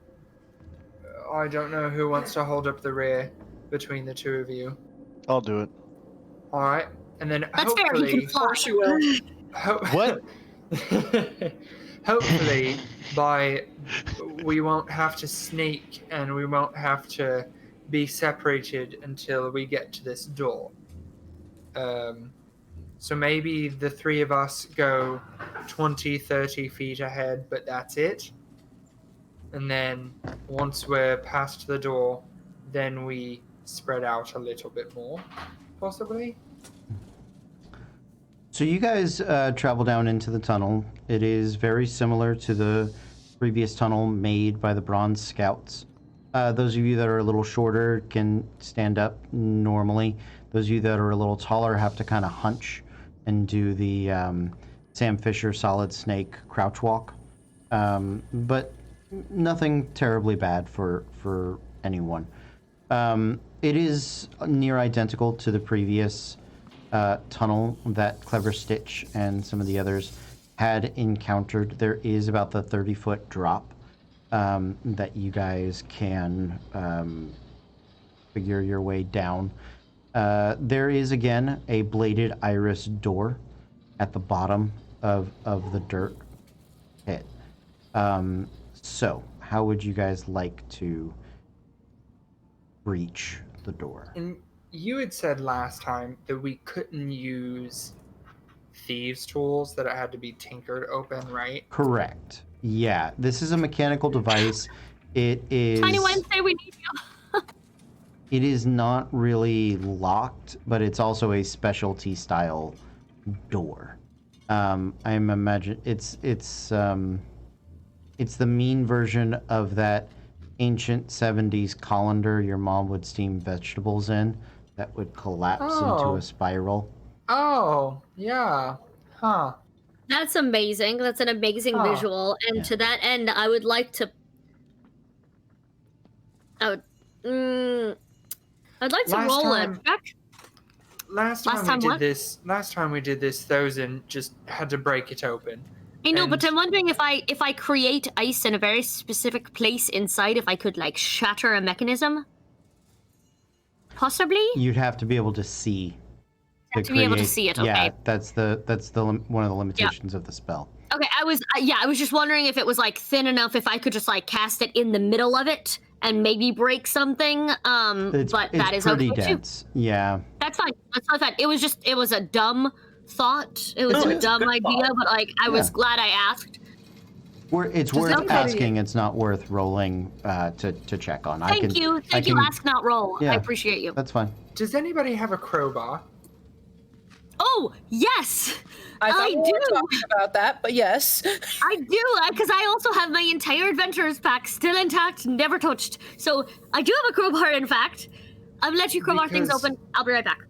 I don't know who wants to hold up the rear between the two of you. I'll do it. All right, and then That's fair. He hopefully can fly. Of course you will. What? Hopefully, we won't have to sneak and we won't have to be separated until we get to this door. So maybe the three of us go 20, 30 feet ahead, but that's it. And then once we're past the door, then we spread out a little bit more, possibly. So you guys travel down into the tunnel. It is very similar to the previous tunnel made by the Bronze Scouts. Those of you that are a little shorter can stand up normally. Those of you that are a little taller have to kind of hunch and do the Sam Fisher solid snake crouch walk. But nothing terribly bad for anyone. It is near identical to the previous tunnel that Clever Stitch and some of the others had encountered. There is about the 30-foot drop that you guys can figure your way down. There is again a bladed iris door at the bottom of the dirt pit. So how would you guys like to reach the door? And you had said last time that we couldn't use thieves' tools, that it had to be tinkered open, right? Correct. Yeah, this is a mechanical device. It is. Tiny Wednesday, we need you. It is not really locked, but it's also a specialty style door. I'm imagine it's the mean version of that ancient 70s colander your mom would steam vegetables in, that would collapse into Oh. a spiral. Oh, yeah. Huh. That's amazing. That's an amazing Huh. visual. And Yeah. to that end, I would like to. I'd like to Last roll time- a check. Last Last time time what? Last time we did this, Thosin just had to break it open. I know, but And- I'm wondering if I create ice in a very specific place inside, if I could like shatter a mechanism. Possibly. You'd have to be able to see. To be able to see it, Yeah, okay. that's one of the limitations of the spell. Okay, I was just wondering if it was like thin enough, if I could just like cast it in the middle of it and maybe break something. It's That is pretty okay too. dense. Yeah. That's fine. That's not fine. It was a dumb thought. It was No, a it's a dumb good idea, thought. but like I was Yeah. glad I asked. It's Does worth somebody- asking. It's not worth rolling to check on. Thank you. Thank you. Ask not roll. Yeah. I appreciate you. That's fine. Does anybody have a crowbar? Oh, yes. I thought I we were do. talking about that, but yes. I do, because I also have my entire adventurers pack still intact, never touched. So I do have a crowbar, in fact. I'm let you crowbar things Because- open. I'll be right back.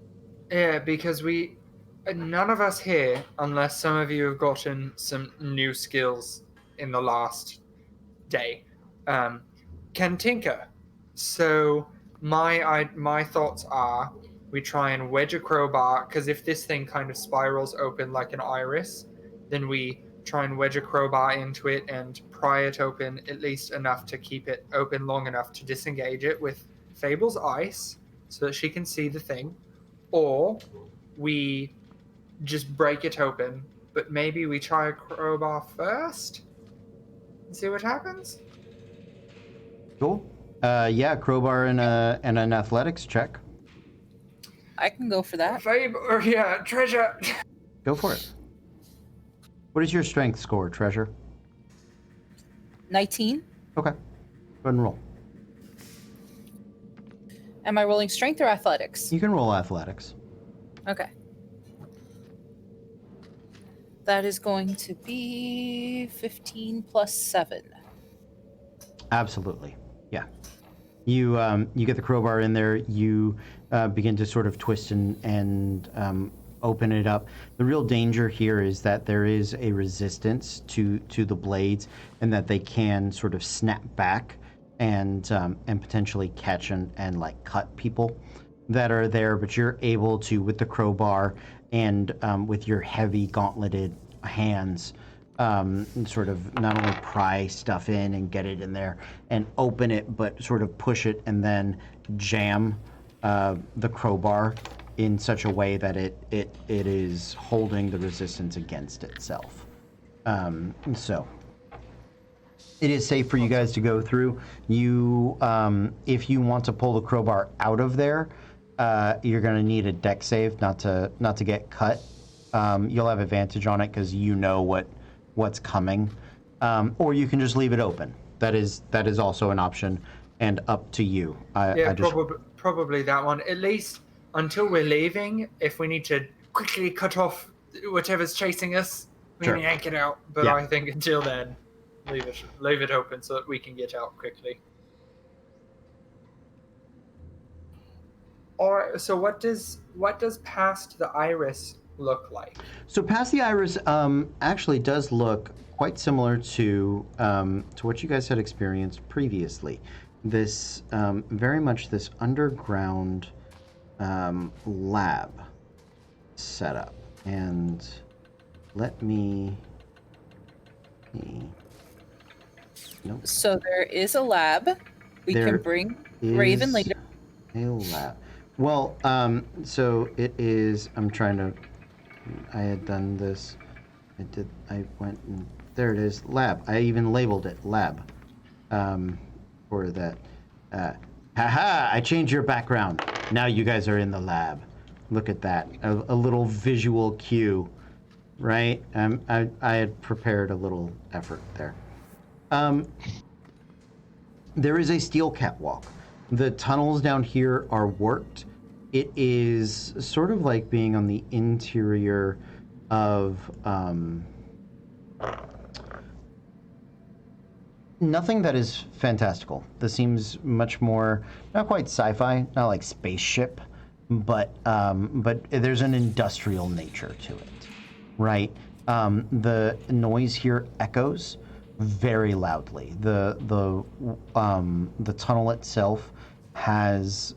Yeah, because none of us here, unless some of you have gotten some new skills in the last day, can tinker. So my thoughts are, we try and wedge a crowbar, because if this thing kind of spirals open like an iris, then we try and wedge a crowbar into it and pry it open at least enough to keep it open long enough to disengage it with Fable's ice so that she can see the thing. Or we just break it open, but maybe we try a crowbar first and see what happens. Cool. Yeah, crowbar and an athletics check. I can go for that. Fable, or yeah, treasure. Go for it. What is your strength score, Treasure? 19. Okay. Go ahead and roll. Am I rolling strength or athletics? You can roll athletics. Okay. That is going to be 15 plus 7. Absolutely. Yeah. You get the crowbar in there. You begin to sort of twist and open it up. The real danger here is that there is a resistance to the blades, and that they can sort of snap back and potentially catch and like cut people that are there. But you're able to, with the crowbar and with your heavy gauntleted hands, sort of not only pry stuff in and get it in there and open it, but sort of push it and then jam the crowbar in such a way that it is holding the resistance against itself. So it is safe for you guys to go through. You, if you want to pull the crowbar out of there, you're going to need a deck save not to get cut. You'll have advantage on it because you know what's coming, or you can just leave it open. That is also an option, and up to you. Yeah, probably that one. At least until we're leaving, if we need to quickly cut off whatever's chasing us, we Sure. can yank it out. But Yeah. I think until then, leave it open so that we can get out quickly. All right. So what does past the iris look like? So past the iris actually does look quite similar to what you guys had experienced previously. This very much this underground lab setup. And let me see. Nope. So there is a lab. We There can bring Raven is later. A lab. Well, so it is. I'm trying to. I had done this. I went and there it is. Lab. I even labeled it lab. For that. Haha! I changed your background. Now you guys are in the lab. Look at that. A little visual cue, right? I had prepared a little effort there. There is a steel catwalk. The tunnels down here are worked. It is sort of like being on the interior of nothing that is fantastical. This seems much more, not quite sci-fi, not like spaceship, but there's an industrial nature to it, right? The noise here echoes very loudly. The tunnel itself has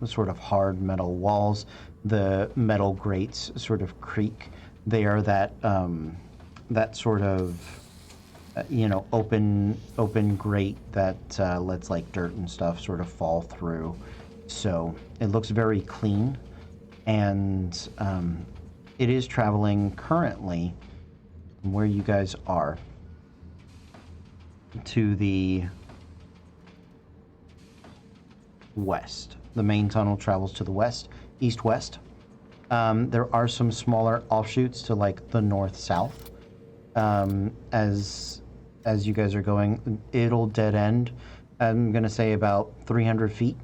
sort of hard metal walls. The metal grates sort of creak. They are that sort of open grate that lets like dirt and stuff sort of fall through. So it looks very clean, and it is traveling currently where you guys are to the west. The main tunnel travels to the west, east-west. There are some smaller offshoots to like the north-south. As you guys are going, it'll dead end. I'm gonna say about 300 feet.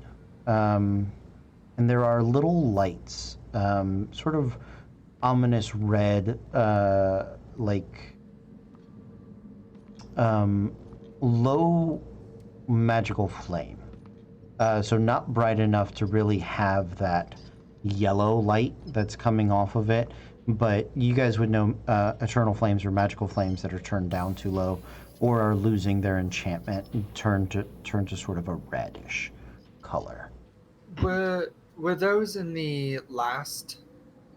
And there are little lights, sort of ominous red, low magical flame. So not bright enough to really have that yellow light that's coming off of it, but you guys would know eternal flames or magical flames that are turned down too low or are losing their enchantment and turn to sort of a reddish color. Were those in the last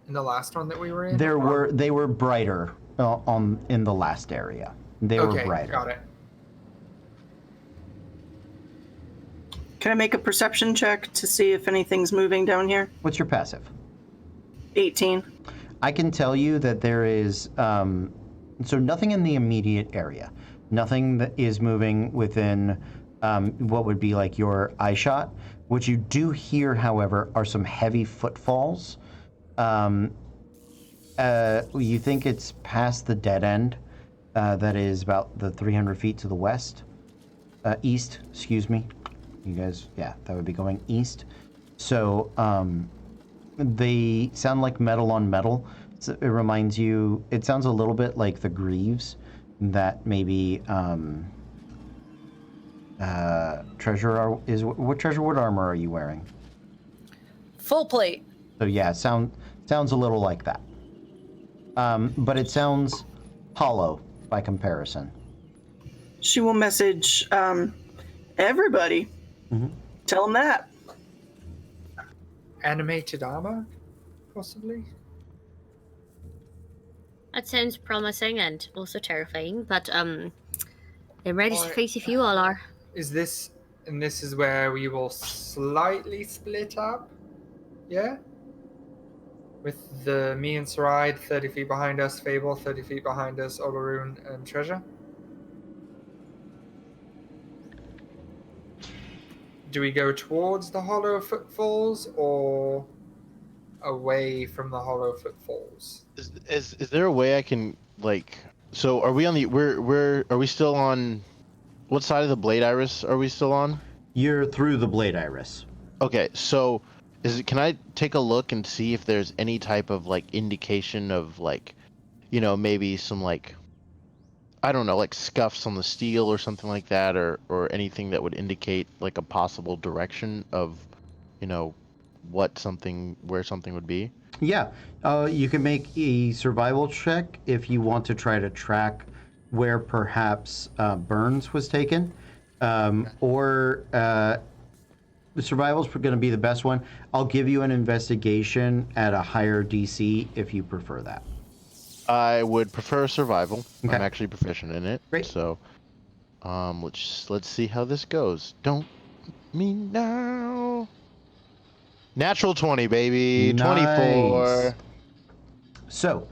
one that we were in? They were brighter in the last area. They were brighter. Got it. Can I make a perception check to see if anything's moving down here? What's your passive? 18. I can tell you that there is so nothing in the immediate area. Nothing that is moving within what would be like your eye shot. What you do hear, however, are some heavy footfalls. You think it's past the dead end. That is about the 300 feet to the west. East, excuse me. You guys, yeah, that would be going east. So they sound like metal on metal. So it reminds you, it sounds a little bit like the greaves that maybe what Treasurewood armor are you wearing? Full plate. So yeah, sounds a little like that. But it sounds hollow by comparison. She will message everybody. Mm-hmm. Tell them that. Animated armor, possibly? That sounds promising and also terrifying, but I'm ready to Alright. face if you all are. Is this where we will slightly split up? Yeah? With me and Saride 30 feet behind us, Fable 30 feet behind us, Olaroon and Treasure? Do we go towards the hollow footfalls or away from the hollow footfalls? Is there a way I can so are we on the are we still on what side of the Blade Iris are we still on? You're through the Blade Iris. Okay, so can I take a look and see if there's any type of indication of maybe some I don't know, scuffs on the steel or something like that, or anything that would indicate a possible direction of where something would be? Yeah, you can make a survival check if you want to try to track where perhaps Burns was taken, or the survival's going to be the best one. I'll give you an investigation at a higher DC if you prefer that. I would prefer survival. Okay. I'm actually proficient in it. Great. So, let's see how this goes. Don't me now. Natural 20, baby. Nice. 24. So,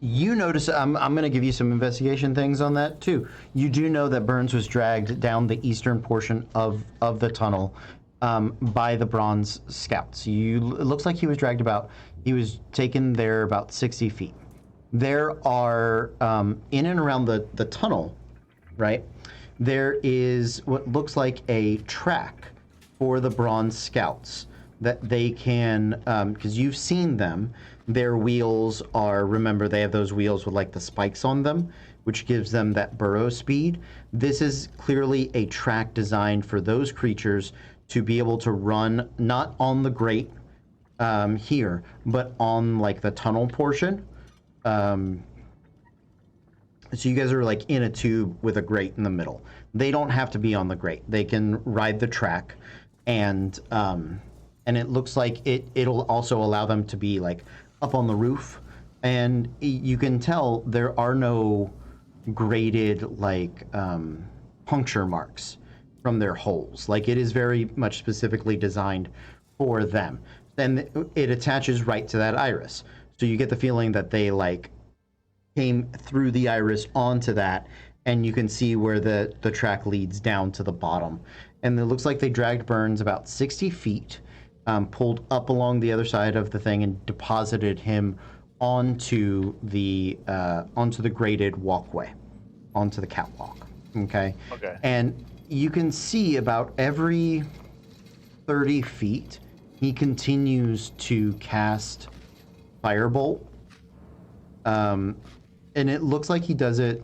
you notice, I'm going to give you some investigation things on that too. You do know that Burns was dragged down the eastern portion of the tunnel by the Bronze Scouts. It looks like he was taken there about 60 feet. There are, in and around the tunnel, right, there is what looks like a track for the Bronze Scouts that they can, because you've seen them, their wheels remember, they have those wheels with the spikes on them, which gives them that burrow speed. This is clearly a track designed for those creatures to be able to run, not on the grate, here, but on like the tunnel portion. So you guys are like in a tube with a grate in the middle. They don't have to be on the grate. They can ride the track, and it looks like it'll also allow them to be like up on the roof, and you can tell there are no graded like puncture marks from their holes. Like it is very much specifically designed for them. Then it attaches right to that iris, so you get the feeling that they like came through the iris onto that, and you can see where the track leads down to the bottom. And it looks like they dragged Burns about 60 feet, pulled up along the other side of the thing, and deposited him onto the graded walkway, onto the catwalk. Okay. Okay. And you can see about every 30 feet, he continues to cast Firebolt. And it looks like he does it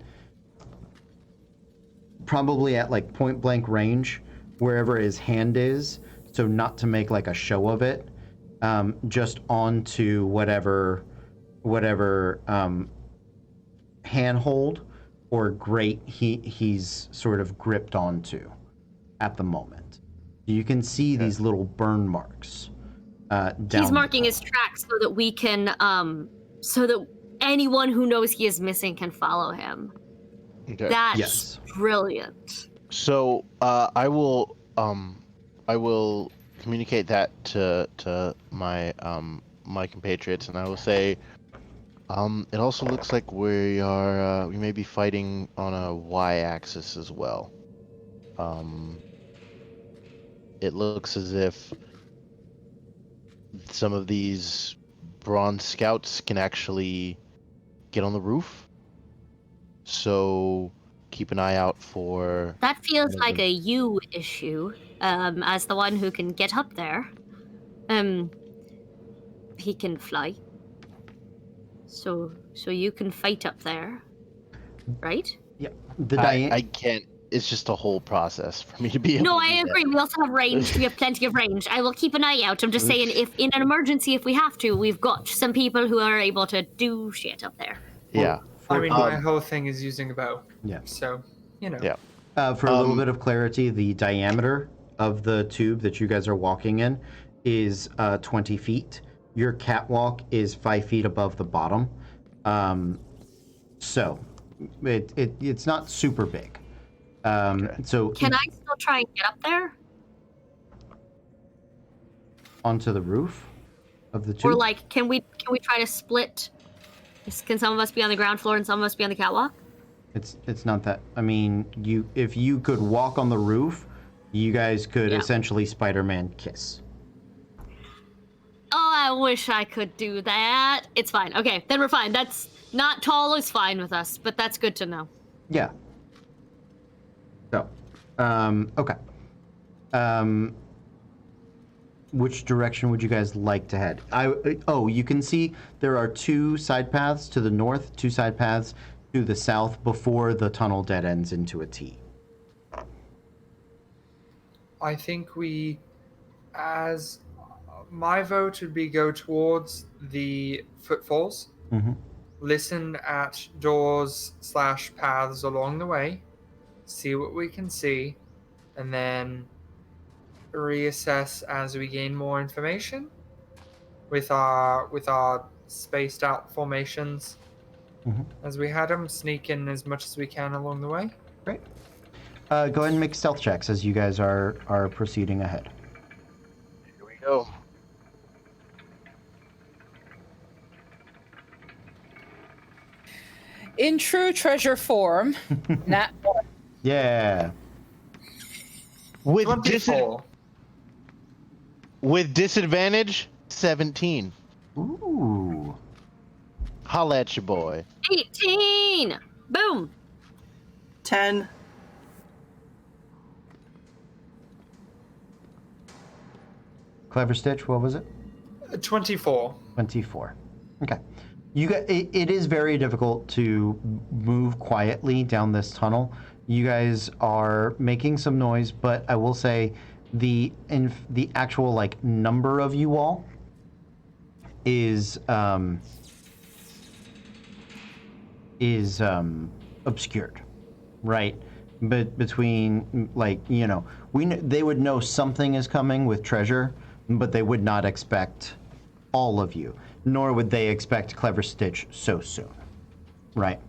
probably at like point blank range, wherever his hand is. So not to make like a show of it, just onto whatever handhold or grate he's sort of gripped onto at the moment. You can see these little burn marks. Down He's marking his tracks so that we can, so that anyone who knows he is missing can follow him. Okay. That's Yes. brilliant. So I will communicate that to my my compatriots, and I will say, it also looks like we may be fighting on a y-axis as well. It looks as if some of these bronze scouts can actually get on the roof. So keep an eye out for... That feels like a you issue, as the one who can get up there. He can fly. So you can fight up there, right? Yeah. I can't. It's just a whole process for me to be able No, to I do that. agree. We also have range. We have plenty of range. I will keep an eye out. I'm just saying, if in an emergency, if we have to, we've got some people who are able to do shit up there. Yeah. I mean, my whole thing is using a bow. Yeah. So, you know. Yeah. For a little bit of clarity, the diameter of the tube that you guys are walking in is 20 feet. Your catwalk is 5 feet above the bottom. So it's not super big. So Can I still try and get up there? onto the roof of the tube? Or like, can we try to split? Can some of us be on the ground floor and some of us be on the catwalk? It's not that. I mean, if you could walk on the roof, you guys could essentially Spider-Man kiss. Oh, I wish I could do that. It's fine. Okay, then we're fine. That's not tall is fine with us, but that's good to know. Yeah. So, okay. Which direction would you guys like to head? You can see there are two side paths to the north, two side paths to the south before the tunnel dead ends into a T. I think my vote would be go towards the footfalls, Mm-hmm. listen at doors/paths along the way, see what we can see, and then reassess as we gain more information with our spaced out formations. Mhm. As we had them, sneak in as much as we can along the way. Great. Go ahead and make stealth checks as you guys are proceeding ahead. Here we go. In true treasure form, nat one. Yeah. With 24. with disadvantage, 17. Ooh. Holla at your boy. 18! Boom! 10. Clever Stitch, what was it? 24. 24. Okay. It is very difficult to move quietly down this tunnel. You guys are making some noise, but I will say the actual like number of you all is obscured, right? But between, like, you know, they would know something is coming with treasure, but they would not expect all of you, nor would they expect Clever Stitch so soon, right?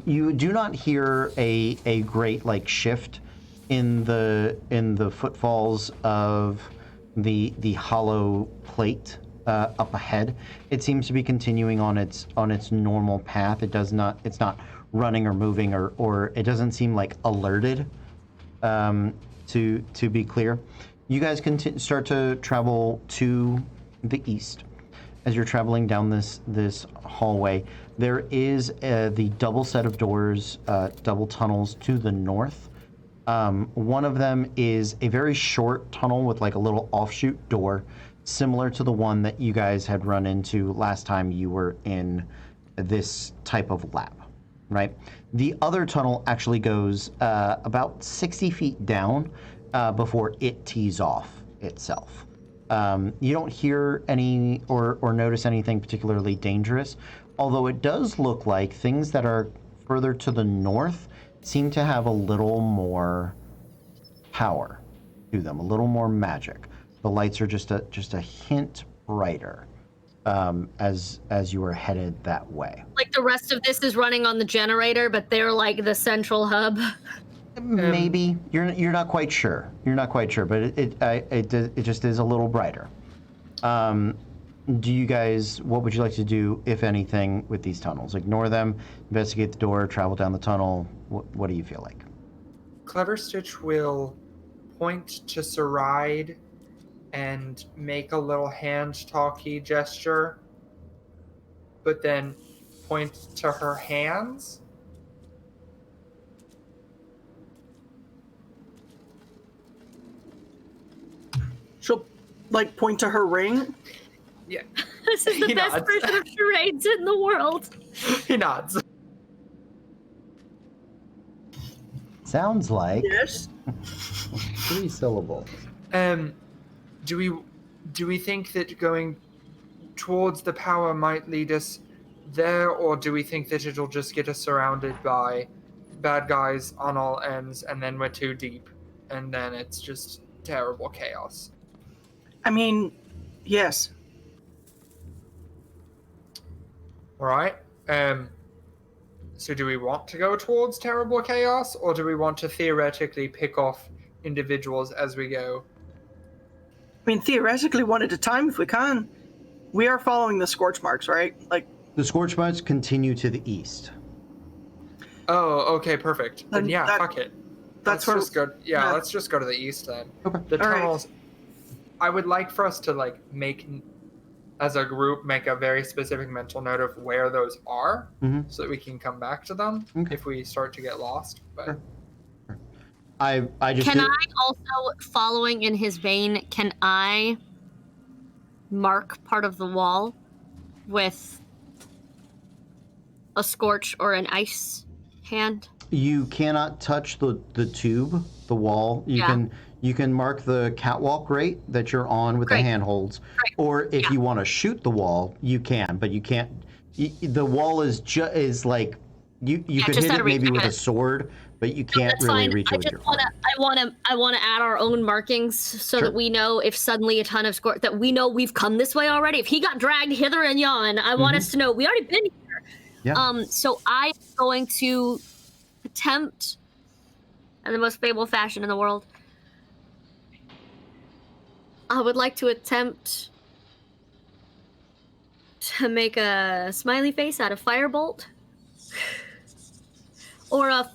You do not hear a great like shift in the footfalls of the hollow plate up ahead. It seems to be continuing on its normal path. It's not running or moving or it doesn't seem like alerted. To be clear, you guys can start to travel to the east. As you're traveling down this hallway, there is the double set of doors, double tunnels to the north. One of them is a very short tunnel with like a little offshoot door, similar to the one that you guys had run into last time you were in this type of lab, right? The other tunnel actually goes about 60 feet down before it tees off itself. You don't hear any or notice anything particularly dangerous, although it does look like things that are further to the north seem to have a little more power to them, a little more magic. The lights are just a hint brighter as you are headed that way. Like the rest of this is running on the generator, but they're like the central hub. Maybe you're not quite sure. You're not quite sure, but it just is a little brighter. Do you guys? What would you like to do, if anything, with these tunnels? Ignore them, investigate the door, travel down the tunnel. What do you feel like? Clever Stitch will point to Saride and make a little hand-talky gesture, but then point to her hands. She'll like point to her ring. Yeah. This is the He best nods. version of charades in the world. He nods. Sounds like Yes. 3 syllables. Do we think that going towards the power might lead us there, or do we think that it'll just get us surrounded by bad guys on all ends, and then we're too deep, and then it's just terrible chaos? I mean, yes. All right. So do we want to go towards terrible chaos, or do we want to theoretically pick off individuals as we go? I mean, theoretically, one at a time if we can. We are following the scorch marks, right? Like, The scorch marks continue to the east. Oh, okay, perfect. Then Then yeah, that- fuck it. that's Let's where. just go. Yeah, yeah. let's just go to the east then. Okay. The All right. tunnels. I would like for us to as a group, make a very specific mental note of where those are, Mhm. so that we can come back to them Okay. if we start to get lost. But Sure. I just Can did- I also, following in his vein, can I mark part of the wall with a scorch or an ice hand? You cannot touch the tube, the wall. You can mark the catwalk rate that you're on with Great. the handholds, Great. or if Yeah. you want to shoot the wall, you can. But you can't. The wall is like you could just hit out it of reach. maybe I with got a it. sword, but you can't That's really fine. reach I it with just your want arm. I want to add our own markings so Sure. that we know if suddenly a ton of scorch that we know we've come this way already. If he got dragged hither and yon, I want us to know we already been here. Yeah. So I'm going to attempt, in the most fable fashion in the world, I would like to attempt to make a smiley face out of firebolt, or a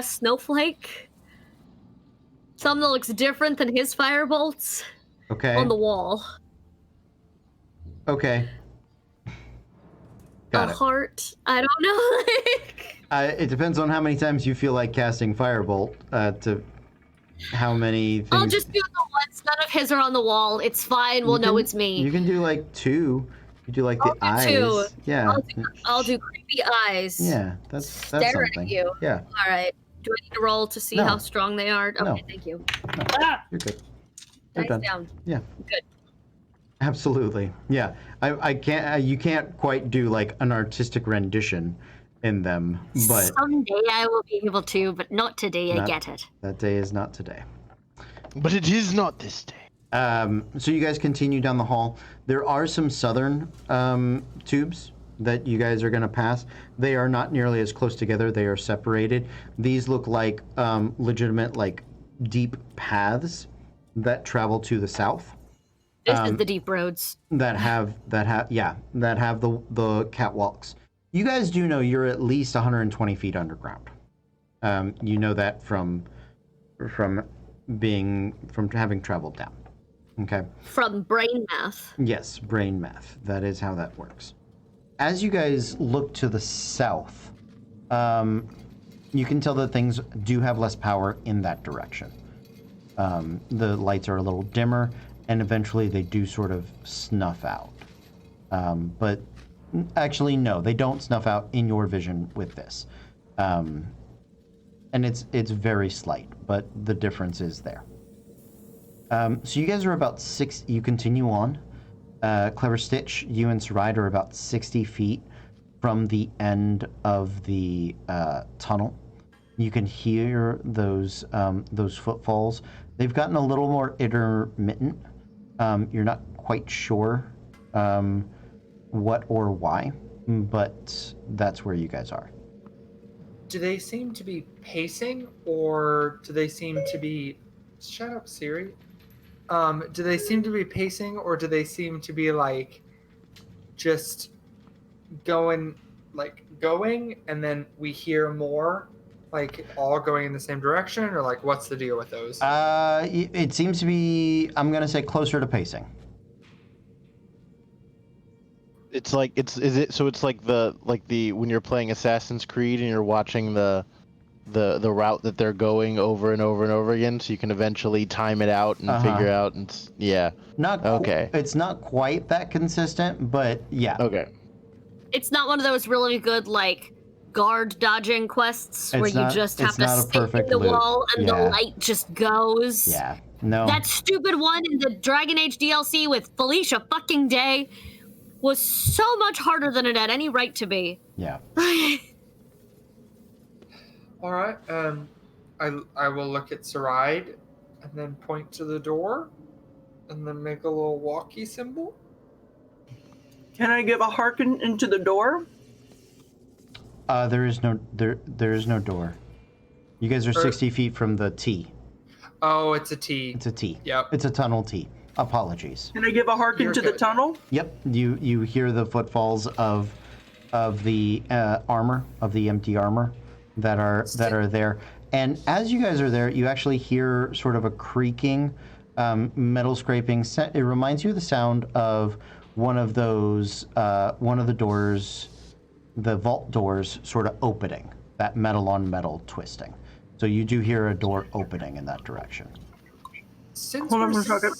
snowflake, something that looks different than his firebolts Okay. on the wall. Okay. Got a it. heart. I don't know. It depends on how many times you feel like casting firebolt. To how many things. I'll just do the ones. None of his are on the wall. It's fine. We'll You know can- it's me. You can do like 2. You do like the I'll eyes. do 2. Yeah. I'll do creepy eyes. Yeah, that's Staring at something. you. Yeah, All right. Do I need to roll to see No. how strong they are? Okay, No. thank you. you're good. You're Dice done. down. Yeah. Good. Absolutely. Yeah. I can't. You can't quite do like an artistic rendition in them, but Someday I will be able to, but not today. I Not- get it. that day is not today. But it is not this day. So you guys continue down the hall. There are some southern tubes that you guys are going to pass. They are not nearly as close together. They are separated. These look like legitimate, like deep paths that travel to the south. This is the deep roads. That have the catwalks. You guys do know you're at least 120 feet underground. You know that from having traveled down. Okay. From brain math. Yes, brain math. That is how that works. As you guys look to the south, you can tell that things do have less power in that direction. The lights are a little dimmer, and eventually they do sort of snuff out. But actually, no, they don't snuff out in your vision with this. And it's very slight, but the difference is there. So you guys are about 6. You continue on. Clever Stitch, you and Saride are about 60 feet from the end of the tunnel. You can hear those footfalls. They've gotten a little more intermittent. You're not quite sure what or why, but that's where you guys are. Do they seem to be pacing, or do they seem to be... Shut up, Siri. Do they seem to be pacing, or do they seem to be, like, just going, and then we hear more, like, all going in the same direction, or, like, what's the deal with those? It seems to be, I'm going to say, closer to pacing. It's like it's like the when you're playing Assassin's Creed and you're watching the route that they're going over and over and over again, so you can eventually time it out and figure out Okay. It's not quite that consistent, but yeah. Okay. It's not one of those really good, like, guard dodging quests where you just have to stick in the wall and the light just goes. Yeah. No. That stupid one in the Dragon Age DLC with Felicia fucking Day was so much harder than it had any right to be. Yeah. All right. I will look at Saride and then point to the door and then make a little walkie symbol. Can I give a hearken into the door? There is no door. You guys are 60 feet from the T. Oh, it's a T. It's a T. Yep. It's a tunnel T. Apologies. Can I give a hearken You're to the good. tunnel? Yep. You hear the footfalls of the armor, of the empty armor that are there. And as you guys are there, you actually hear sort of a creaking, metal scraping. It reminds you of the sound of one of those, one of the doors, the vault doors, sort of opening. That metal on metal twisting. So you do hear a door opening in that direction. Since Hold on we're, one second.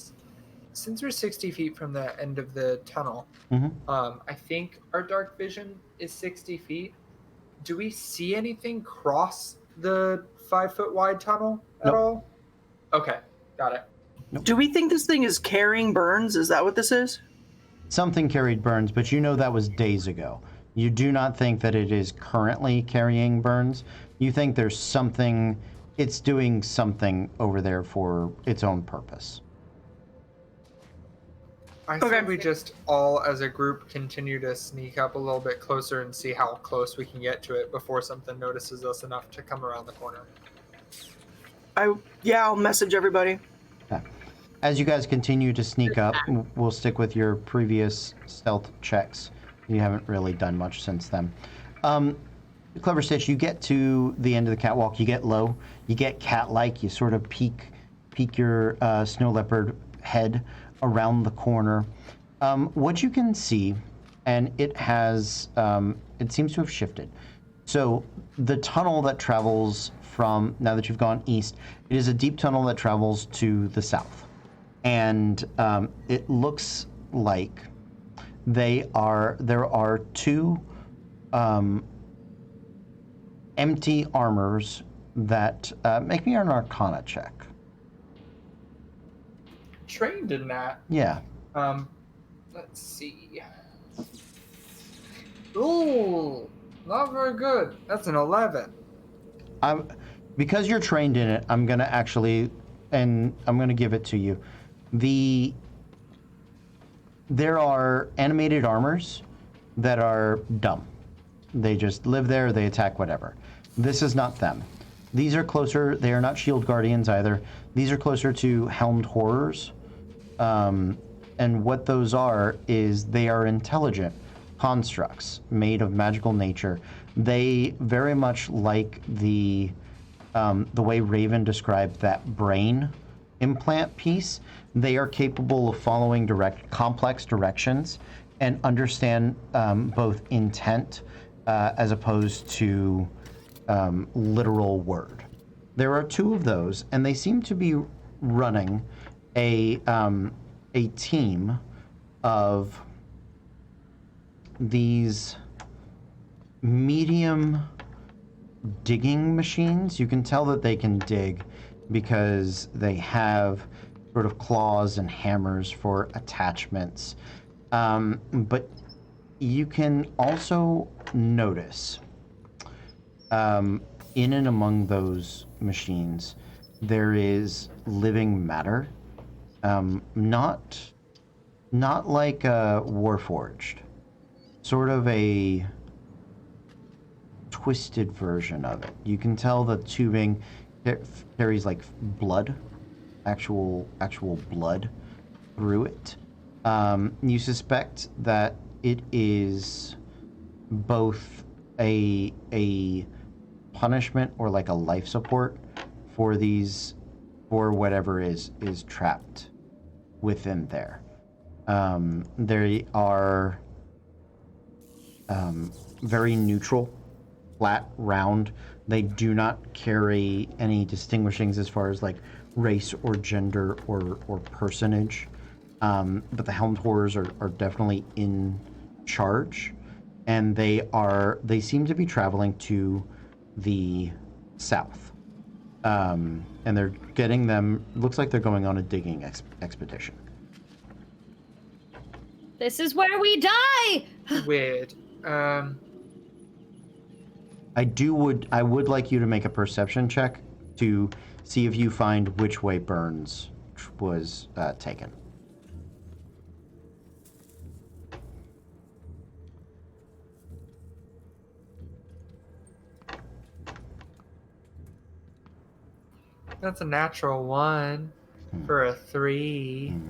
since we're 60 feet from the end of the tunnel, I think our dark vision is 60 feet. Do we see anything cross the 5-foot wide tunnel at Nope. all? Okay, got it. Do we think this thing is carrying burns? Is that what this is? Something carried burns, but you know that was days ago. You do not think that it is currently carrying burns. You think there's something, it's doing something over there for its own purpose. I think we just all, as a group, continue to sneak up a little bit closer and see how close we can get to it before something notices us enough to come around the corner. I'll message everybody. As you guys continue to sneak up, we'll stick with your previous stealth checks. You haven't really done much since then. Clever Stitch, you get to the end of the catwalk, you get low, you get cat-like, you sort of peek your snow leopard head around the corner. What you can see, and it has, it seems to have shifted. So the tunnel that travels from, now that you've gone east, it is a deep tunnel that travels to the south. And it looks like there are two empty armors that make me an Arcana check. Trained in that. Yeah. Let's see. Ooh, not very good. That's an 11. Because you're trained in it, I'm gonna actually, and I'm gonna give it to you. There are animated armors that are dumb. They just live there, they attack whatever. This is not them. These are closer, they are not shield guardians either. These are closer to helmed horrors. And what those are is they are intelligent constructs made of magical nature. They very much like the way Raven described that brain implant piece. They are capable of following complex directions and understand both intent as opposed to literal word. There are two of those, and they seem to be running a team of these medium digging machines. You can tell that they can dig because they have sort of claws and hammers for attachments. But you can also notice in and among those machines there is living matter. Not like Warforged. Sort of a twisted version of it. You can tell the tubing carries like blood, actual blood through it. You suspect that it is both a punishment or like a life support for whatever is trapped within there. They are very neutral, flat, round. They do not carry any distinguishings as far as like race or gender or personage. But the Helmed Horrors are definitely in charge, and they seem to be traveling to the south. And they're getting them, looks like they're going on a digging expedition. This is where we die! Weird. I would like you to make a perception check to see if you find which way Burns was taken. That's a natural 1 for a 3. Hmm.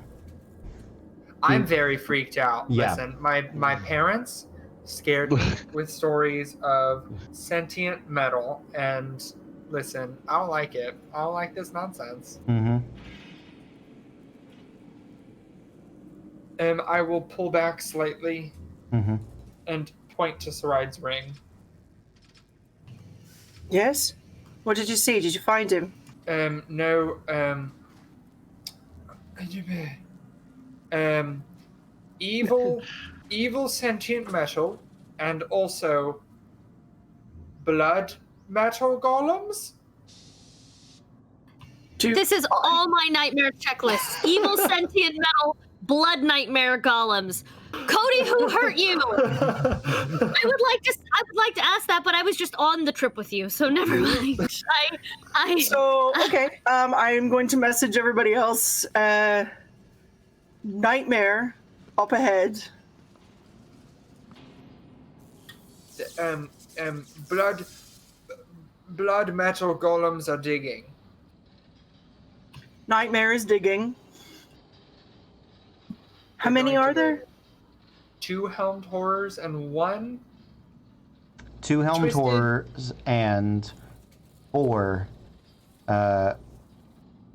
I'm very freaked out. Yeah. Listen, my parents scared me with stories of sentient metal, and listen, I don't like it. I don't like this nonsense. Mm-hmm. I will pull back slightly Mm-hmm. and point to Saride's ring. Yes? What did you see? Did you find him? No, evil sentient metal, and also blood metal golems? This is all my nightmare checklists. Evil sentient metal, blood nightmare golems. Cody, who hurt you? I would like to ask that, but I was just on the trip with you, so never mind. So, okay, I'm going to message everybody else. Nightmare up ahead. Blood metal golems are digging. Nightmare is digging. How many are there? 2 helmed horrors and 1 2 helmed Twisted. horrors and 4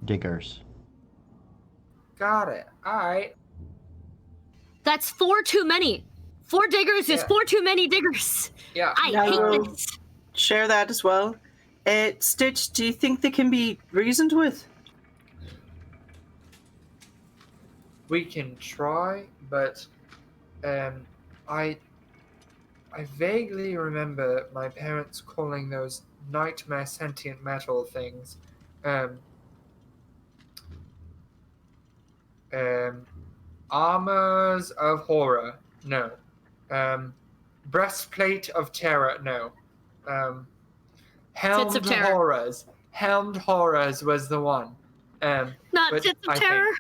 diggers. Got it. Alright. That's 4 too many. 4 diggers is Yeah. 4 too many diggers. Yeah. I Yeah, hate well- this. Share that as well. Stitch, do you think they can be reasoned with? We can try, but I vaguely remember my parents calling those nightmare sentient metal things Armors of Horror, no. Breastplate of Terror, no. Helmed of Terror. Horrors. Helmed Horrors was the one. Not But Tits of I Terror.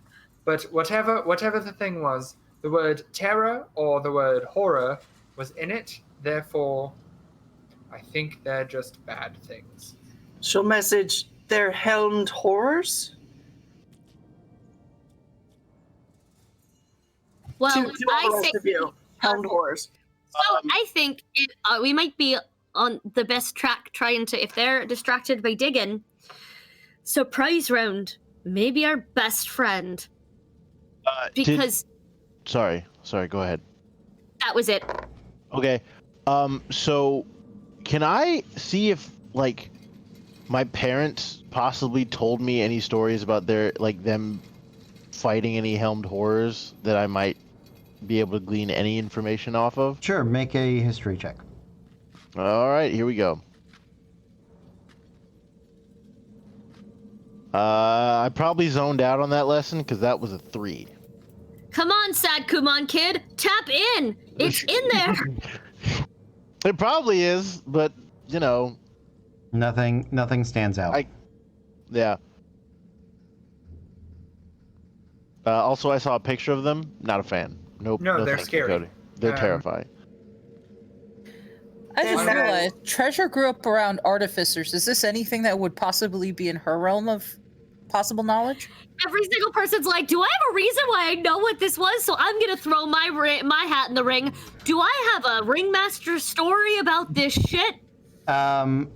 But whatever the thing was, the word terror or the word horror was in it. Therefore, I think they're just bad things. She'll message their helmed horrors. Well, to all the I rest say of you. Helmed horrors. so. I think we might be on the best track trying to, if they're distracted by digging, surprise round. Maybe our best friend. Because Sorry, go ahead. that was it. Okay. So can I see if like my parents possibly told me any stories about their them fighting any helmed horrors that I might be able to glean any information off of? Sure, make a history check. All right, here we go. I probably zoned out on that lesson because that was a 3. Come on, Sad Kumon kid, tap in. It's in there. It probably is, but you know, Nothing stands out. yeah. Also, I saw a picture of them. Not a fan. Nope. No, they're thank you, scary. Cody. They're terrifying. I just And, realized Treasure grew up around artificers. Is this anything that would possibly be in her realm of possible knowledge? Every single person's like, do I have a reason why I know what this was? So I'm gonna throw my hat in the ring. Do I have a ringmaster story about this shit? I'm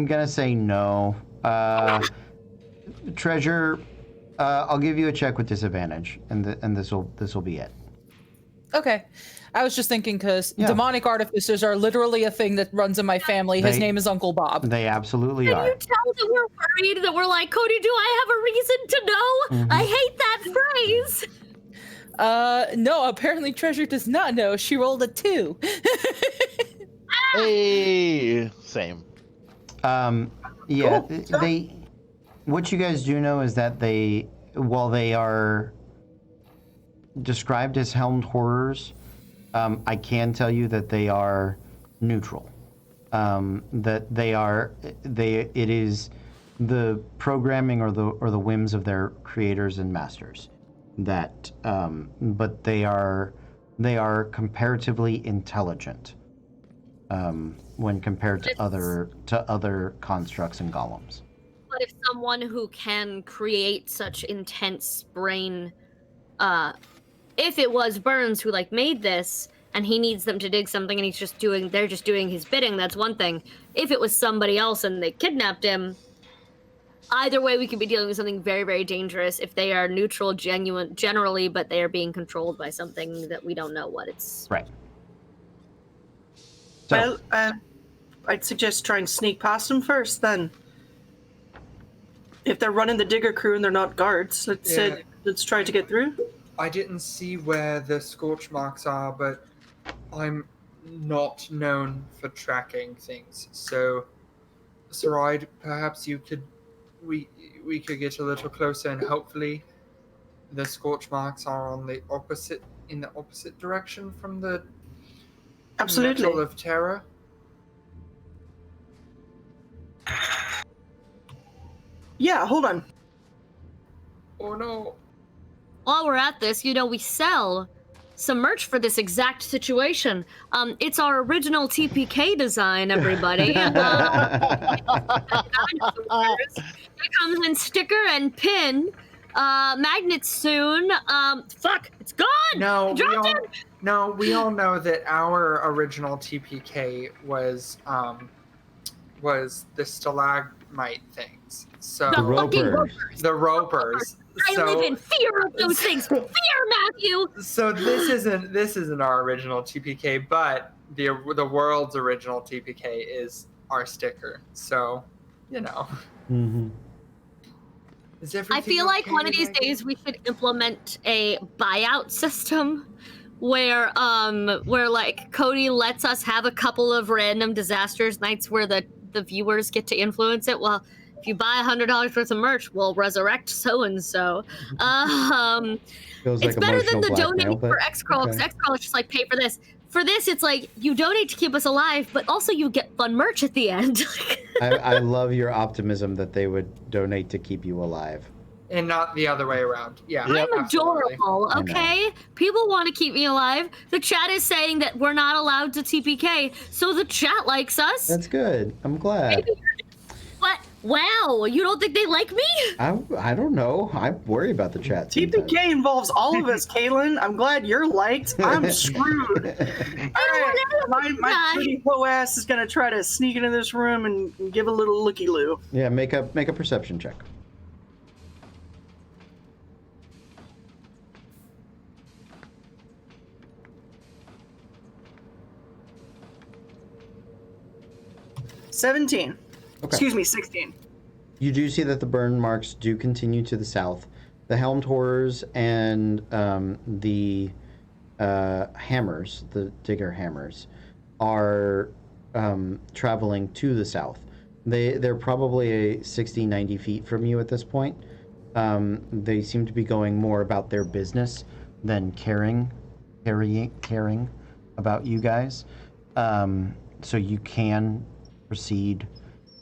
gonna say no. Treasure, I'll give you a check with disadvantage, and this will be it. Okay. I was just thinking because Yeah. demonic artificers are literally a thing that runs in my family. His They- name is Uncle Bob. They absolutely Can are. you tell that we're worried? That we're like, Cody, do I have a reason to know? Mhm. I hate that phrase. No, apparently Treasure does not know. She rolled a 2. Hey, same. Yeah, they. What you guys do know is that while they are described as helmed horrors, I can tell you that they are neutral. That it is the programming or the whims of their creators and masters. But they are comparatively intelligent when compared to other constructs and golems. But if someone who can create such intense brain, if it was Burns who made this and he needs them to dig something and they're just doing his bidding, that's one thing. If it was somebody else and they kidnapped him, either way we could be dealing with something very, very dangerous. If they are neutral, generally, but they are being controlled by something that we don't know what it's. Right. So, Well, I'd suggest try and sneak past them first then. If they're running the digger crew and they're not guards, let's try to get through. I didn't see where the scorch marks are, but I'm not known for tracking things. So, Saride, perhaps we could get a little closer, and hopefully, the scorch marks are in the opposite direction from the Absolutely. Metal of Terror. Yeah, hold on. Oh no! While we're at this, we sell some merch for this exact situation. It's our original TPK design, everybody. It comes in sticker and pin. Magnets soon. It's gone! No, Dropped it! we all know that our original TPK was the stalagmite things. So The fucking ropers. the ropers. I live in fear of those things. Fear, Matthew. So this isn't our original TPK, but the world's original TPK is our sticker. So, mhm. Is everything I feel like okay, one of these Maggie? days we should implement a buyout system where Cody lets us have a couple of random disasters nights where the viewers get to influence it. Well, if you buy $100 worth of merch, we'll resurrect so and so. Feels It's like better than emotional the blackmail, donating but for X-Crawl, because okay. X-Crawl is just like, pay for this. For this, it's like, you donate to keep us alive, but also you get fun merch at the end. I love your optimism that they would donate to keep you alive. And not the other way around. Yeah. Yep. I'm absolutely. adorable, I know. okay? People want to keep me alive. The chat is saying that we're not allowed to TPK, so the chat likes us. That's good. I'm glad. What? Wow, you don't think they like me? I don't know. I worry about the chat. sometimes. TPK involves all of us, Kaylin. I'm glad you're liked. I'm screwed. Alright, my pretty hoe ass is gonna try to sneak into this room and give a little looky-loo. Yeah, make a perception check. $17. Okay. Excuse me, 16. You do see that the burn marks do continue to the south. The helmed horrors and the hammers, the digger hammers, are traveling to the south. They're probably 60, 90 feet from you at this point. They seem to be going more about their business than caring about you guys. So you can proceed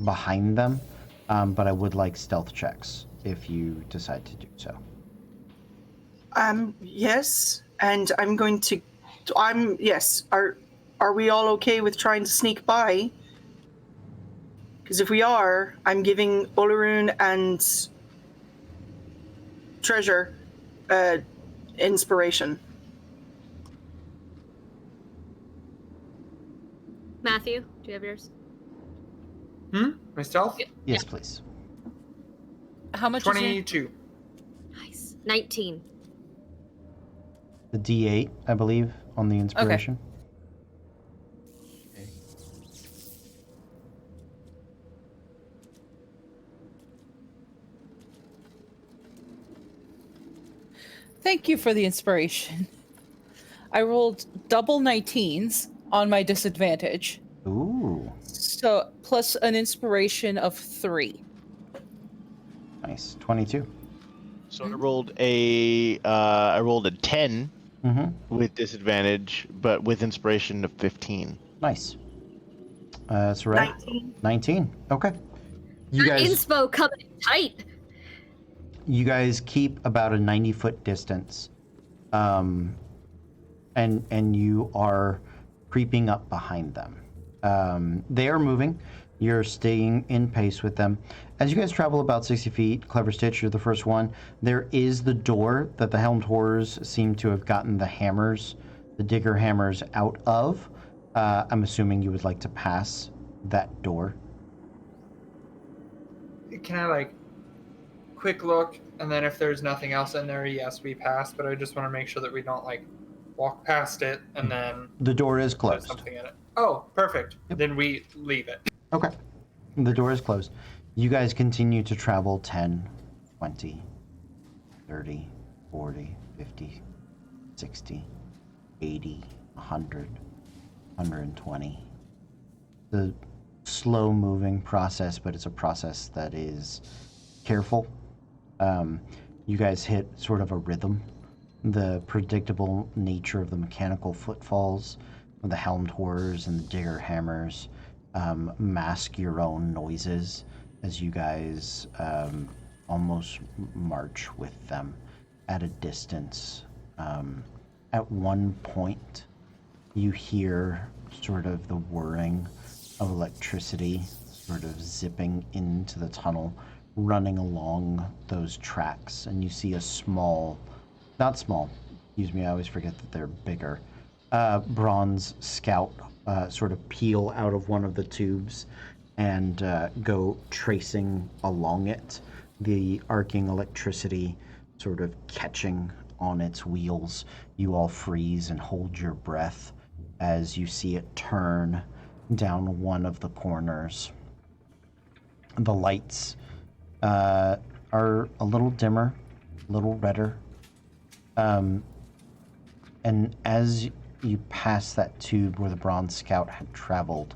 behind them, but I would like stealth checks if you decide to do so. Yes, and I'm going to. Yes. Are we all okay with trying to sneak by? Because if we are, I'm giving Olaroon and Treasure inspiration. Matthew, do you have yours? Myself? Yes, please. How much is it? 22. Nice. 19. The D8, I believe, on the inspiration. Thank you for the inspiration. I rolled double 19s on my disadvantage. Ooh, So plus an inspiration of 3. nice. 22. So I rolled a 10 Mm-hmm. with disadvantage, but with inspiration of 15. Nice. That's right. 19. 19. Okay. You That guys, inspo coming in tight. you guys keep about a 90-foot distance, and you are creeping up behind them. They are moving. You're staying in pace with them. As you guys travel about 60 feet, Clever Stitch, you're the first one. There is the door that the Helmed Horrors seem to have gotten the hammers, the digger hammers, out of. I'm assuming you would like to pass that door. Can I, quick look, and then if there's nothing else in there, yes, we pass, but I just want to make sure that we don't, walk past it and then The door is there's closed. something in it. Oh, perfect. Yep. Then we leave it. Okay. The door is closed. You guys continue to travel 10, 20, 30, 40, 50, 60, 80, 100, 120. The slow moving process, but it's a process that is careful. You guys hit sort of a rhythm. The predictable nature of the mechanical footfalls, the helmed horrors and the digger hammers mask your own noises as you guys almost march with them at a distance. At one point, you hear sort of the whirring of electricity sort of zipping into the tunnel, running along those tracks, and you see a not small, excuse me, I always forget that they're bigger, bronze scout sort of peel out of one of the tubes and go tracing along it, the arcing electricity sort of catching on its wheels. You all freeze and hold your breath as you see it turn down one of the corners. The lights are a little dimmer, a little redder. And as you pass that tube where the Bronze Scout had traveled,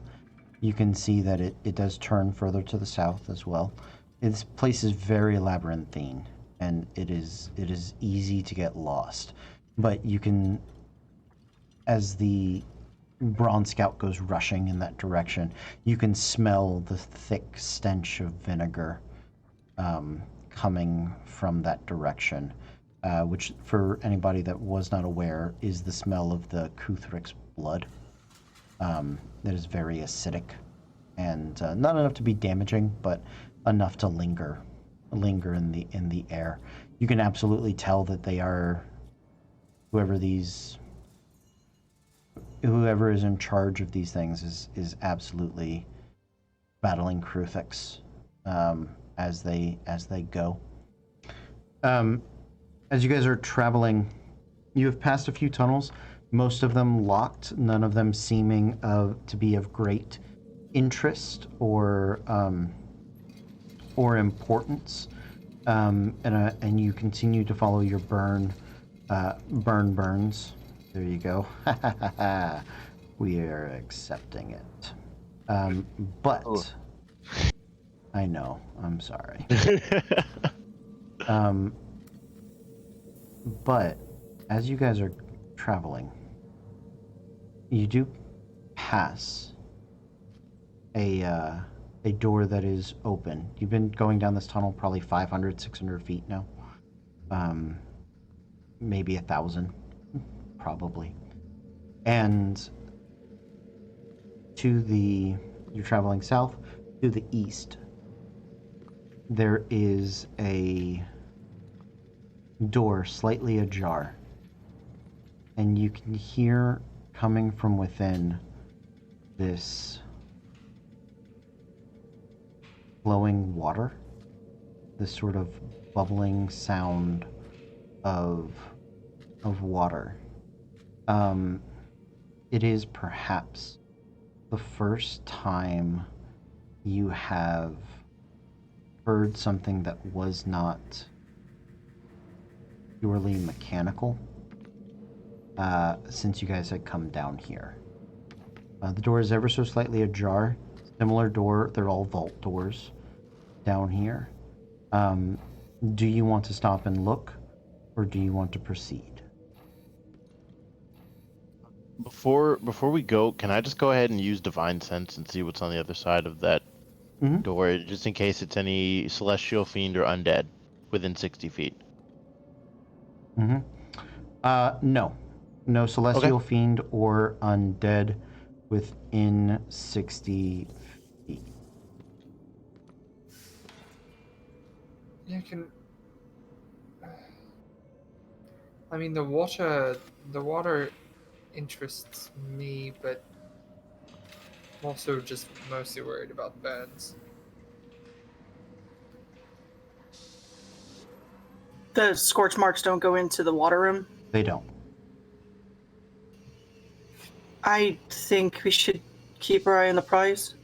you can see that it does turn further to the south as well. This place is very labyrinthine, and it is easy to get lost. But you can, as the Brawn Scout goes rushing in that direction, you can smell the thick stench of vinegar coming from that direction, which, for anybody that was not aware, is the smell of the Kuthrik's blood. That is very acidic, and not enough to be damaging, but enough to linger in the air. You can absolutely tell that they are whoever is in charge of these things is absolutely battling Kruthix as they go. As you guys are traveling, you have passed a few tunnels, most of them locked, none of them seeming to be of great interest or importance. And you continue to follow your burns. There you go. We are accepting it. But I know, I'm sorry. But as you guys are traveling, you do pass a door that is open. You've been going down this tunnel probably 500, 600 feet now. Maybe 1,000, probably. And you're traveling south, to the east, there is a door slightly ajar. And you can hear coming from within this flowing water, this sort of bubbling sound of water. It is perhaps the first time you have heard something that was not purely mechanical since you guys had come down here. The door is ever so slightly ajar. Similar door, they're all vault doors down here. Do you want to stop and look, or do you want to proceed? Before we go, can I just go ahead and use Divine Sense and see what's on the other side of that door, just in case it's any celestial fiend or undead within 60 feet? No celestial fiend or undead within 60 feet. Yeah, I mean, the water interests me, but I'm also just mostly worried about birds. The scorch marks don't go into the water room. They don't. I think we should keep our eye on the prize.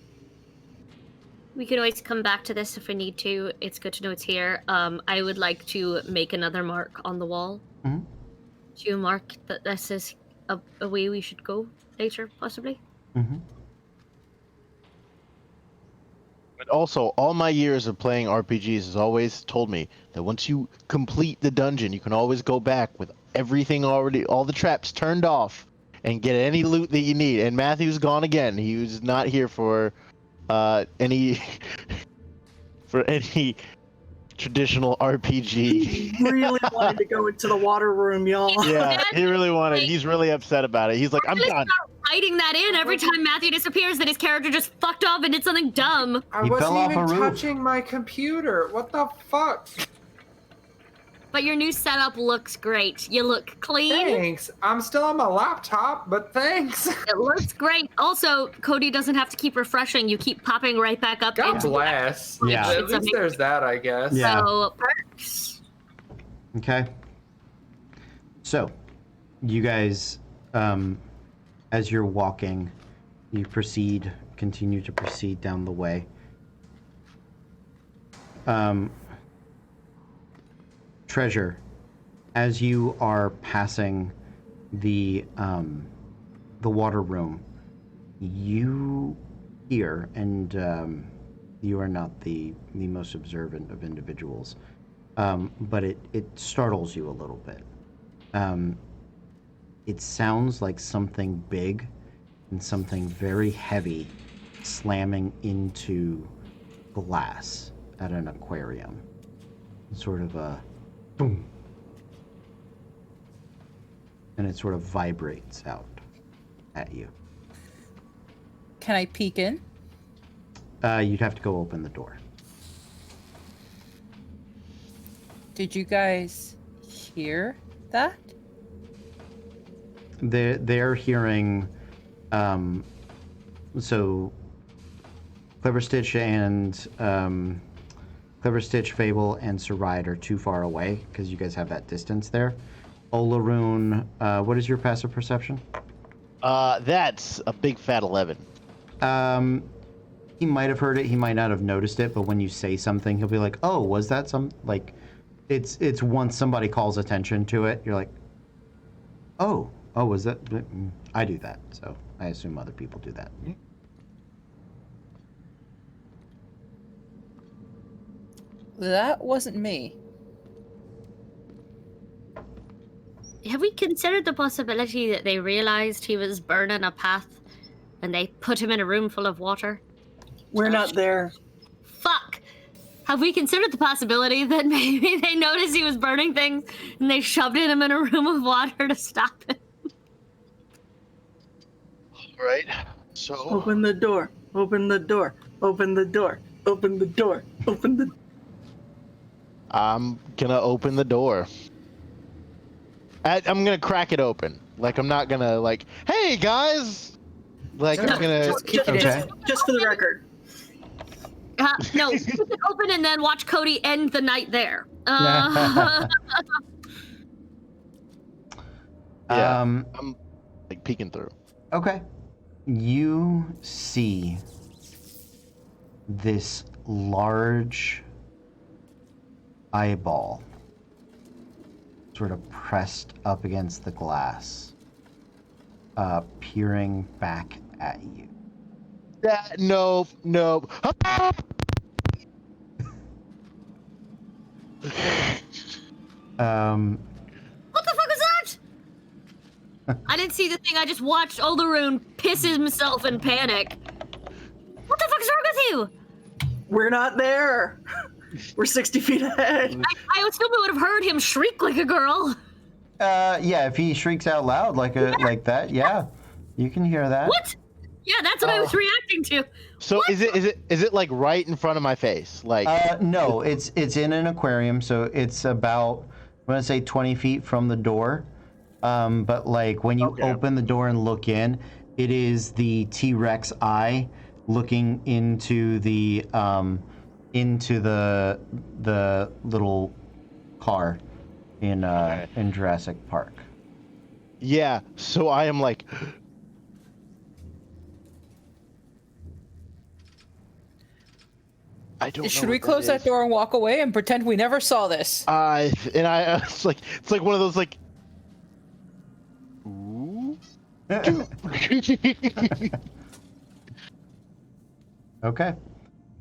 We can always come back to this if we need to. It's good to know it's here. I would like to make another mark on the wall. To mark that this is a way we should go later, possibly. But also, all my years of playing RPGs has always told me that once you complete the dungeon, you can always go back with everything already, all the traps turned off, and get any loot that you need. And Matthew's gone again. He was not here for any traditional RPG. He really wanted to go into the water room, y'all. Yeah, he really wanted. He's really upset about it. He's like, I'm done. Writing that in every time Matthew disappears, that his character just fucked off and did something dumb. I He fell wasn't off even a roof. touching my computer. What the fuck? But your new setup looks great. You look clean. Thanks. I'm still on my laptop, but thanks. It looks great. Also, Cody doesn't have to keep refreshing. You keep popping right back up God into bless. Yeah. At It's least amazing. there's that, I guess. Yeah. So, perks. Okay. So, you guys, as you're walking, you continue to proceed down the way. Treasure, as you are passing the water room, you hear, and You are not the most observant of individuals, but it startles you a little bit. It sounds like something big and something very heavy slamming into glass at an aquarium. Sort of a boom. And it sort of vibrates out at you. Can I peek in? You'd have to go open the door. Did you guys hear that? They're hearing, so Clever Stitch and Clever Stitch, Fable, and Saride are too far away because you guys have that distance there. Olaroon, what is your passive perception? That's a big fat 11. He might have heard it, he might not have noticed it, but when you say something, he'll be like, "Oh, was that some like?" It's once somebody calls attention to it, you're like, "Oh, was that?" I do that, so I assume other people do that. That wasn't me. Have we considered the possibility that they realized he was burning a path and they put him in a room full of water? We're not there. Fuck! Have we considered the possibility that maybe they noticed he was burning things and they shoved him in a room of water to stop him? All right. So Open the door. Open the door. Open the door. Open the door. Open the. I'm gonna open the door. I'm gonna crack it open. Like I'm not gonna like, hey guys. Like I'm gonna. Just for the record. No, keep it open and then watch Cody end the night there. Yeah, I'm like peeking through. Okay. You see this large eyeball sort of pressed up against the glass, peering back at you. Nope. What the fuck was that? I didn't see the thing. I just watched Olaroon piss himself in panic. What the fuck's wrong with you? We're not there. We're 60 feet ahead. I assume I would have heard him shriek like a girl. Yeah, if he shrieks out loud like that, yeah, you can hear that. What? Yeah, that's what I was reacting to. So What? is it like right in front of my face? Like No, it's in an aquarium, so it's about, I'm gonna say 20 feet from the door. But like when you open the door and look in, it is the T-Rex eye looking into the little car in Jurassic Park. yeah. So I am like. I don't know Should what we close that is. door and walk away and pretend we never saw this? It's like one of those like. Ooh. Okay.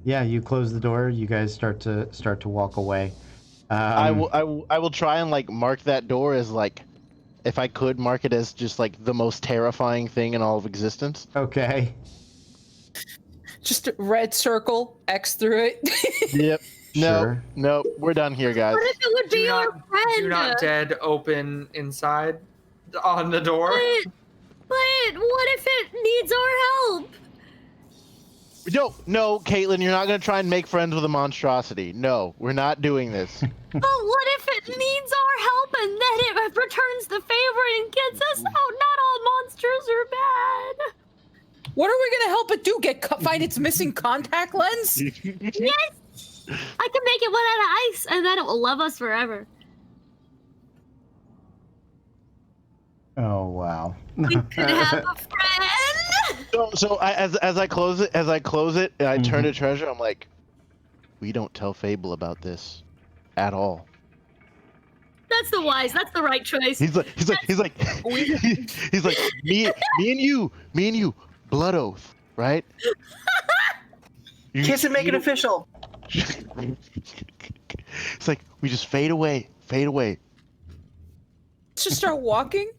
Yeah, you close the door. You guys start to walk away. I will try and like mark that door as like, if I could mark it as just like the most terrifying thing in all of existence. Okay. Just a red circle, X through it. Yep. Sure. No, we're done here, guys. What if it would be our friend? Do not dead open inside on the door. But what if it needs our help? No, Caitlin, you're not gonna try and make friends with a monstrosity. No, we're not doing this. But what if it needs our help and then it returns the favor and gets us out? Not all monsters are bad. What are we gonna help it do? Find its missing contact lens? Yes! I can make it one out of ice and then it will love us forever. Oh wow. We could have a friend! So as I close it, and I turn to Treasure, I'm like, we don't tell Fable about this at all. That's the right choice. He's like, me and you, blood oath, right? Kiss and make it official. It's like we just fade away. Let's just start walking.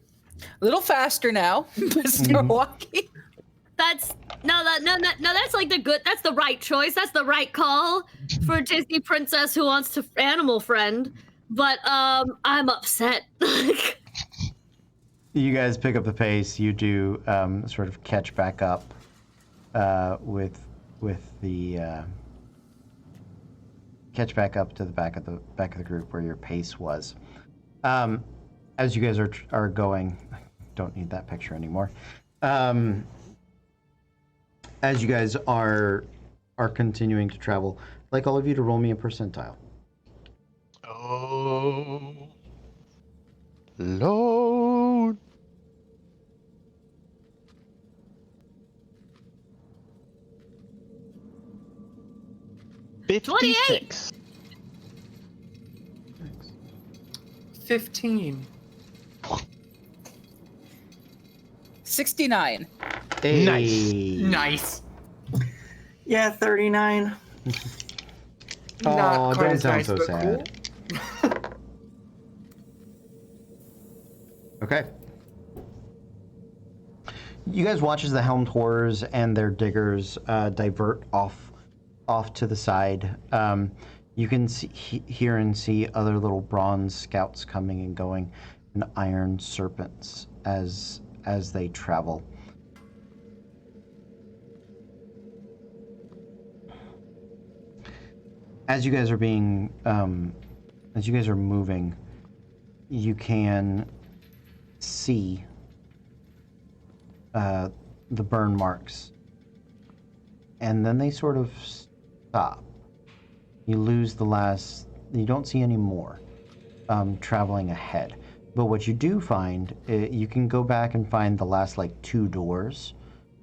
A little faster now, but start walking. That's that's like that's the right choice. That's the right call for a Disney princess who wants to animal friend. But I'm upset. You guys pick up the pace. You do sort of catch back up with the catch back up to the back of the group where your pace was. As you guys are going, don't need that picture anymore. As you guys are continuing to travel, I'd like all of you to roll me a percentile. Oh, Lord. $28. 56. 15. 69. Nice. Nice. Yeah, 39. Oh, Not quite don't as sound nice, so but sad. cool. Okay. You guys watch as the Helmed Horrors and their diggers divert off to the side. You can hear and see other little bronze scouts coming and going, and iron serpents as they travel. As you guys are moving, you can see the burn marks, and then they sort of stop. You lose you don't see any more traveling ahead. But what you do find, you can go back and find the last like 2 doors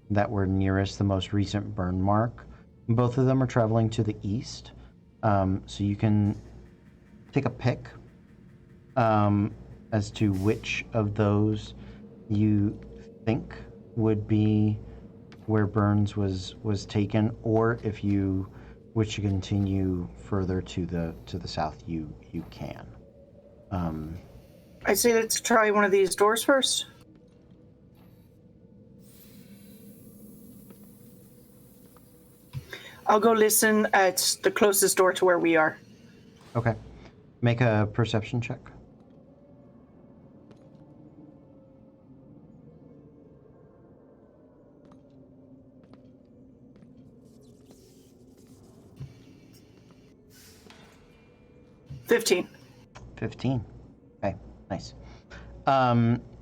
that were nearest the most recent burn mark. Both of them are traveling to the east. So you can take a pick as to which of those you think would be where Burns was taken, or if you wish to continue further to the south, you can. I say let's try one of these doors first. I'll go listen at the closest door to where we are. Okay. Make a perception check. $15. 15. Okay, nice.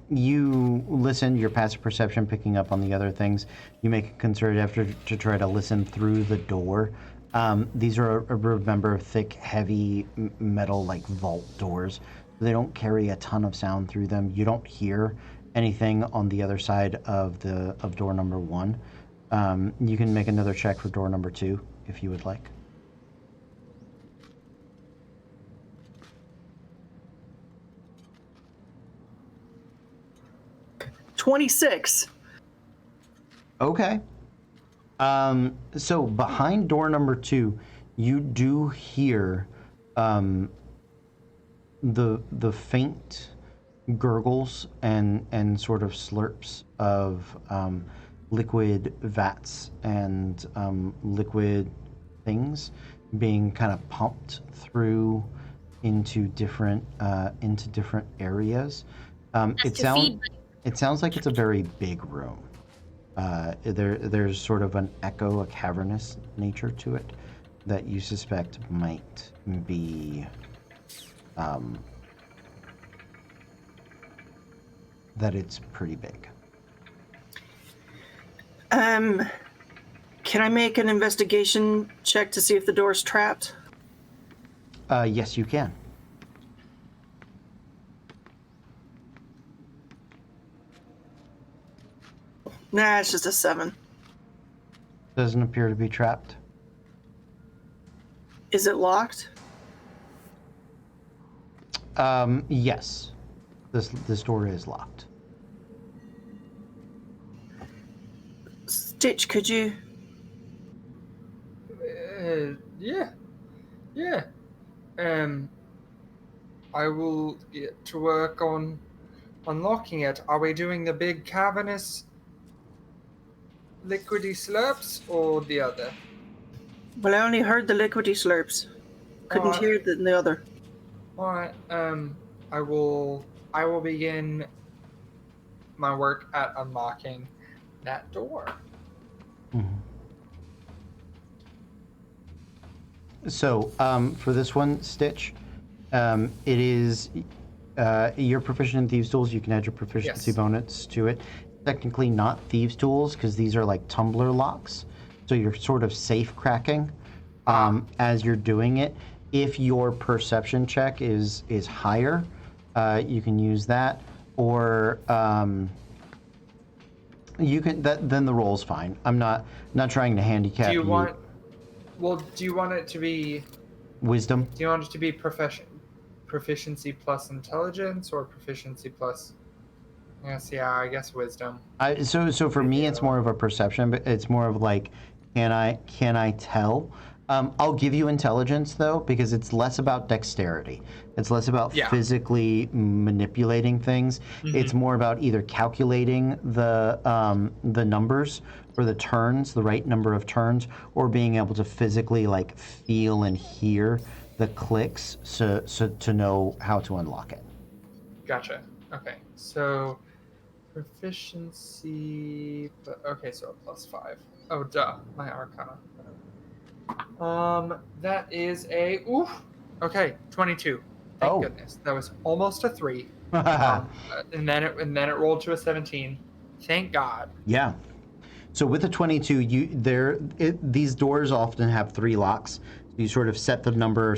You listen, your passive perception picking up on the other things. You make a concerted effort to try to listen through the door. These are, remember, thick, heavy metal, like vault doors. They don't carry a ton of sound through them. You don't hear anything on the other side of door number 1. You can make another check for door number 2 if you would like. 26. Okay. So behind door number 2, you do hear the faint gurgles and sort of slurps of liquid vats and liquid things being kind of pumped through into different areas. It sounds like it's a very big room. There's sort of a cavernous nature to it that you suspect might be that it's pretty big. Can I make an investigation check to see if the door's trapped? Yes, you can. Nah, it's just a 7. Doesn't appear to be trapped. Is it locked? Yes. This door is locked. Stitch, could you? Yeah. I will get to work on unlocking it. Are we doing the big cavernous liquidy slurps or the other? Well, I only heard the liquidy slurps. Couldn't Alright. hear the other. All right. I will begin my work at unlocking that door. Mhm. So, for this one, Stitch, it is you're proficient in Thieves' Tools. You can add your proficiency Yes. bonus to it. Technically, not Thieves' Tools because these are like tumbler locks, so you're sort of safe cracking as you're doing it. If your perception check is higher, you can use that, or you can. Then the roll's fine. I'm not trying to handicap Do you you. want? Well, do you want it to be? Wisdom. Do you want it to be proficiency plus intelligence or proficiency plus? Yes, yeah, I guess wisdom. So for me, it's more of a perception, but it's more of like, can I tell? I'll give you intelligence though, because it's less about dexterity. It's less about Yeah. physically manipulating things. It's more about either calculating the numbers or the turns, the right number of turns, or being able to physically like feel and hear the clicks, so to know how to unlock it. Gotcha. Okay, so proficiency. Okay, so a +5. Oh, duh, my Arcana. That is a Okay, 22. Thank Oh. goodness. That was almost a 3. And then it rolled to a 17. Thank God. Yeah. So with a 22, these doors often have 3 locks. You sort of set the number,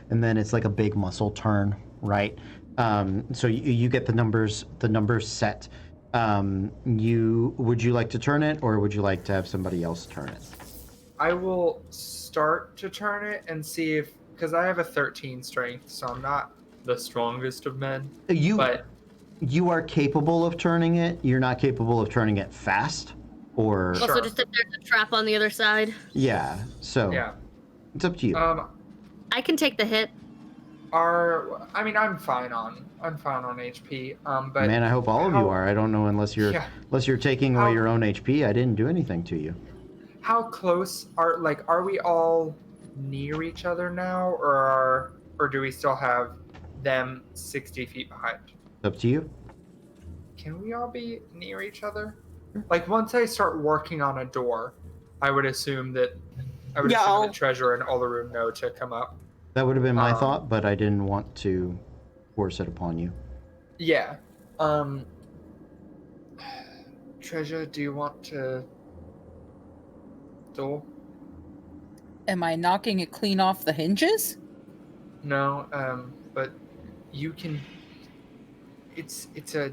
and then it's like a big muscle turn, right? So you get the numbers set. Would you like to turn it, or would you like to have somebody else turn it? I will start to turn it and see if, because I have a 13 strength, so I'm not the strongest of men. But You are capable of turning it. You're not capable of turning it fast, or Sure. Also, just if there's a trap on the other side, yeah. So yeah, it's up to you. I can take the hit. I'm fine on HP. But Man, I hope all of you are. I don't know unless you're taking away How- your own HP. I didn't do anything to you. how close are we all near each other now, or do we still have them 60 feet behind? It's up to you. Can we all be near each other? Like once I start working on a door, I would assume that I'll- Treasure and Olaroon know to come up. That would have been my Um, thought, but I didn't want to force it upon you. Yeah. Treasure, do you want to door? Am I knocking it clean off the hinges? No, but you can. It's a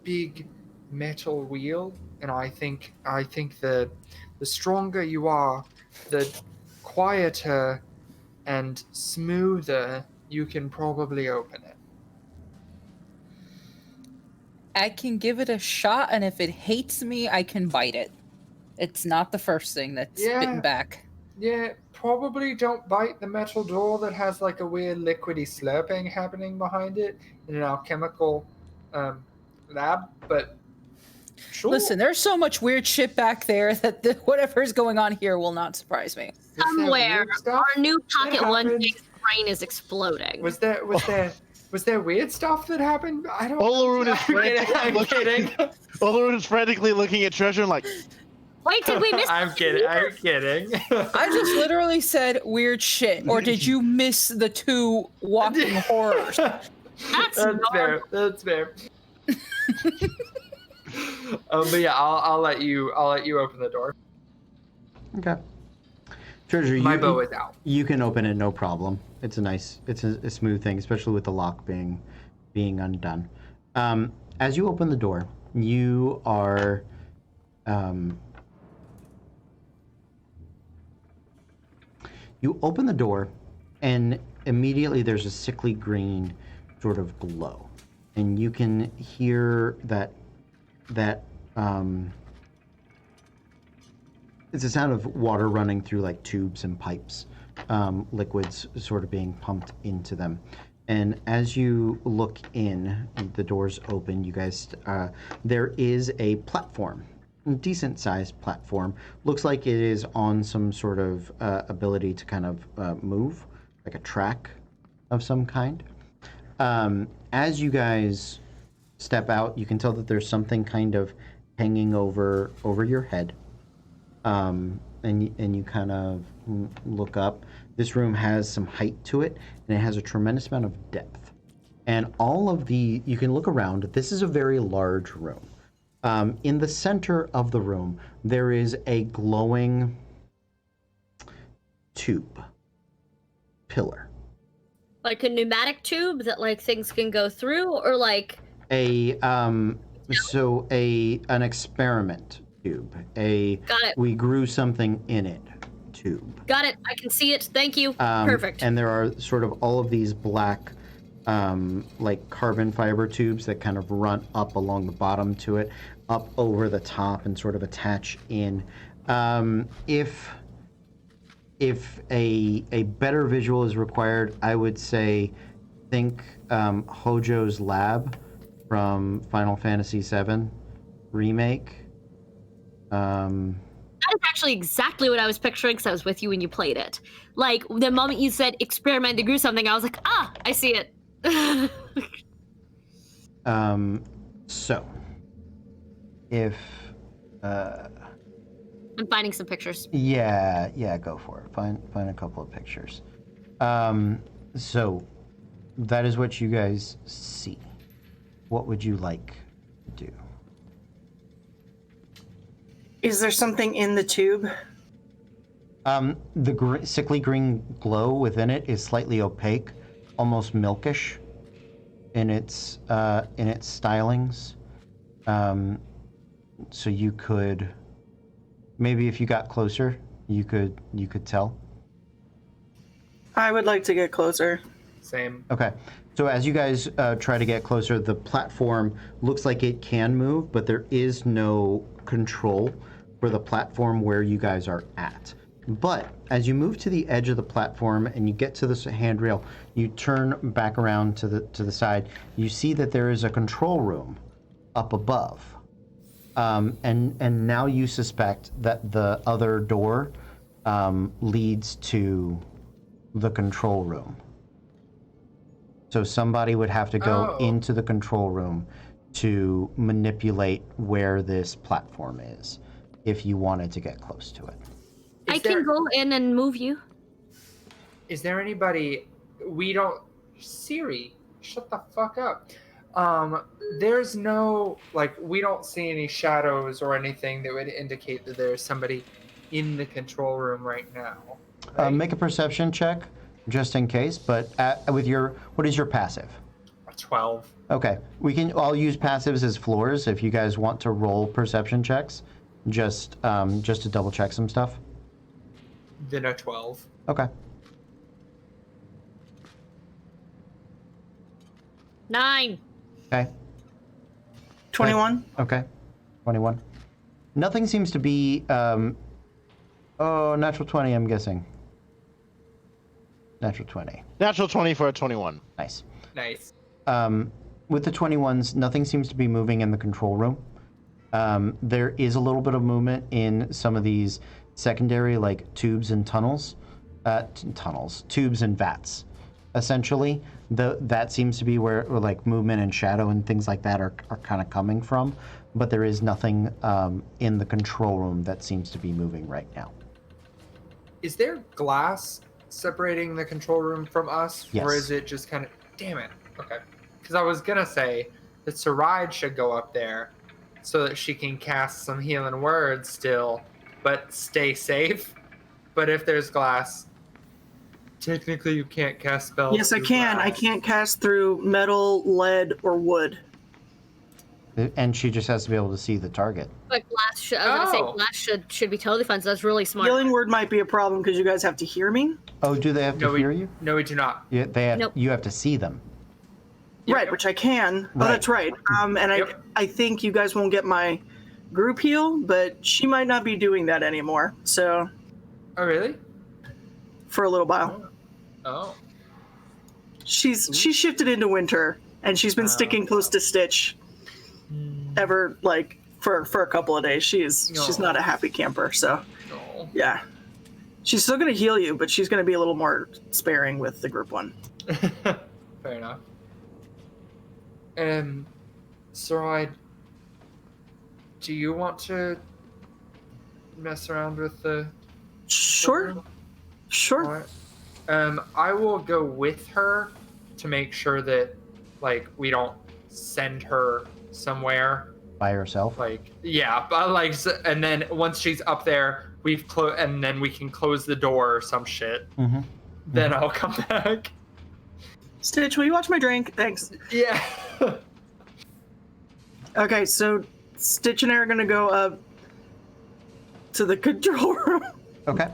big metal wheel, and I think the stronger you are, the quieter and smoother you can probably open it. I can give it a shot, and if it hates me, I can bite it. It's not the first thing that's Yeah. bitten back. Yeah, probably don't bite the metal door that has like a weird liquidy slurping happening behind it in an alchemical lab, but sure. Listen, there's so much weird shit back there that whatever's going on here will not surprise me. Is there Somewhere, weird stuff? our new pocket one happened. Jake's brain is exploding. Was there weird stuff that happened? I don't. Olaroon is I'm kidding. Olaroon is frantically looking at Treasure and like, Wait, did we miss? I'm kidding. I'm kidding. I just literally said weird shit, or did you miss the 2 walking horrors? That's That's fair. That's fair. But yeah, I'll let you open the door. Okay. Treasure, My bow is out. You can open it, no problem. It's a smooth thing, especially with the lock being undone. As you open the door, you are you open the door, and immediately there's a sickly green sort of glow, and you can hear that it's a sound of water running through like tubes and pipes, liquids sort of being pumped into them. And as you look in, the doors open, you guys, there is a platform, a decent-sized platform. Looks like it is on some sort of ability to kind of move, like a track of some kind. As you guys step out, you can tell that there's something kind of hanging over your head. And you kind of look up. This room has some height to it, and it has a tremendous amount of depth. And you can look around. This is a very large room. In the center of the room, there is a glowing tube, pillar. Like a pneumatic tube that like things can go through, or like An experiment tube. Got it. We grew something in it tube. Got it. I can see it. Thank you. Perfect. And there are sort of all of these black, like carbon fiber tubes that kind of run up along the bottom to it, up over the top, and sort of attach in. If a better visual is required, I would say think Hojo's Lab from Final Fantasy VII Remake. That is actually exactly what I was picturing because I was with you when you played it. Like, the moment you said experiment to grew something, I was like, I see it. So, if... I'm finding some pictures. Yeah, go for it. Find a couple of pictures. So, that is what you guys see. What would you like to do? Is there something in the tube? The sickly green glow within it is slightly opaque, almost milkish in its stylings. So you could, maybe if you got closer, you could tell. I would like to get closer. Same. Okay. So as you guys try to get closer, the platform looks like it can move, but there is no control for the platform where you guys are at. But as you move to the edge of the platform and you get to this handrail, you turn back around to the side. You see that there is a control room up above, and now you suspect that the other door leads to the control room. So somebody would have to go into the control room to manipulate where this platform is, if you wanted to get close to it. I can go in and move you. Is there anybody Siri, shut the fuck up. There's no, we don't see any shadows or anything that would indicate that there's somebody in the control room right now. Right? Make a perception check, just in case, but what is your passive? 12. Okay, I'll use passives as floors if you guys want to roll perception checks, just to double check some stuff. Then a 12. Okay. 9. Okay. 21. Okay. 21. Nothing seems to be, natural 20, I'm guessing. Natural 20. Natural 20 for a 21. Nice. Nice. With the 21s, nothing seems to be moving in the control room. There is a little bit of movement in some of these secondary, like tubes and tubes and vats, essentially. That seems to be where like movement and shadow and things like that are kind of coming from, but there is nothing in the control room that seems to be moving right now. Is there glass separating the control room from us? Yes. Or is it just kind of... Damn it. Okay. Because I was going to say that Saride should go up there so that she can cast some healing words still, but stay safe. But if there's glass, technically you can't cast spells. Yes, I through can. glass. I can't cast through metal, lead, or wood. And she just has to be able to see the target. But glass I was gonna say glass should be totally fine, so that's really smart. Healing word might be a problem because you guys have to hear me. Oh, do they have to hear you? No, we do not. Yeah, they have. Nope. You have to see them. Right, which I can. Oh, Right. that's right. And Yep. I think you guys won't get my group heal, but she might not be doing that anymore. So Oh, really? for a little while, Oh. she's shifted into winter, and she's been sticking close to Stitch ever for a couple of days. She's not a happy camper. So No. yeah, she's still gonna heal you, but she's gonna be a little more sparing with the group one. Fair enough. Sarai, do you want to mess around with the? Sure. Alright. I will go with her to make sure that, we don't send her somewhere. By herself. Yeah, but and then once she's up there, and then we can close the door or some shit. Mm-hmm. Then I'll come back. Stitch, will you watch my drink? Thanks. Yeah. Okay, so Stitch and I are gonna go up to the control room. Okay.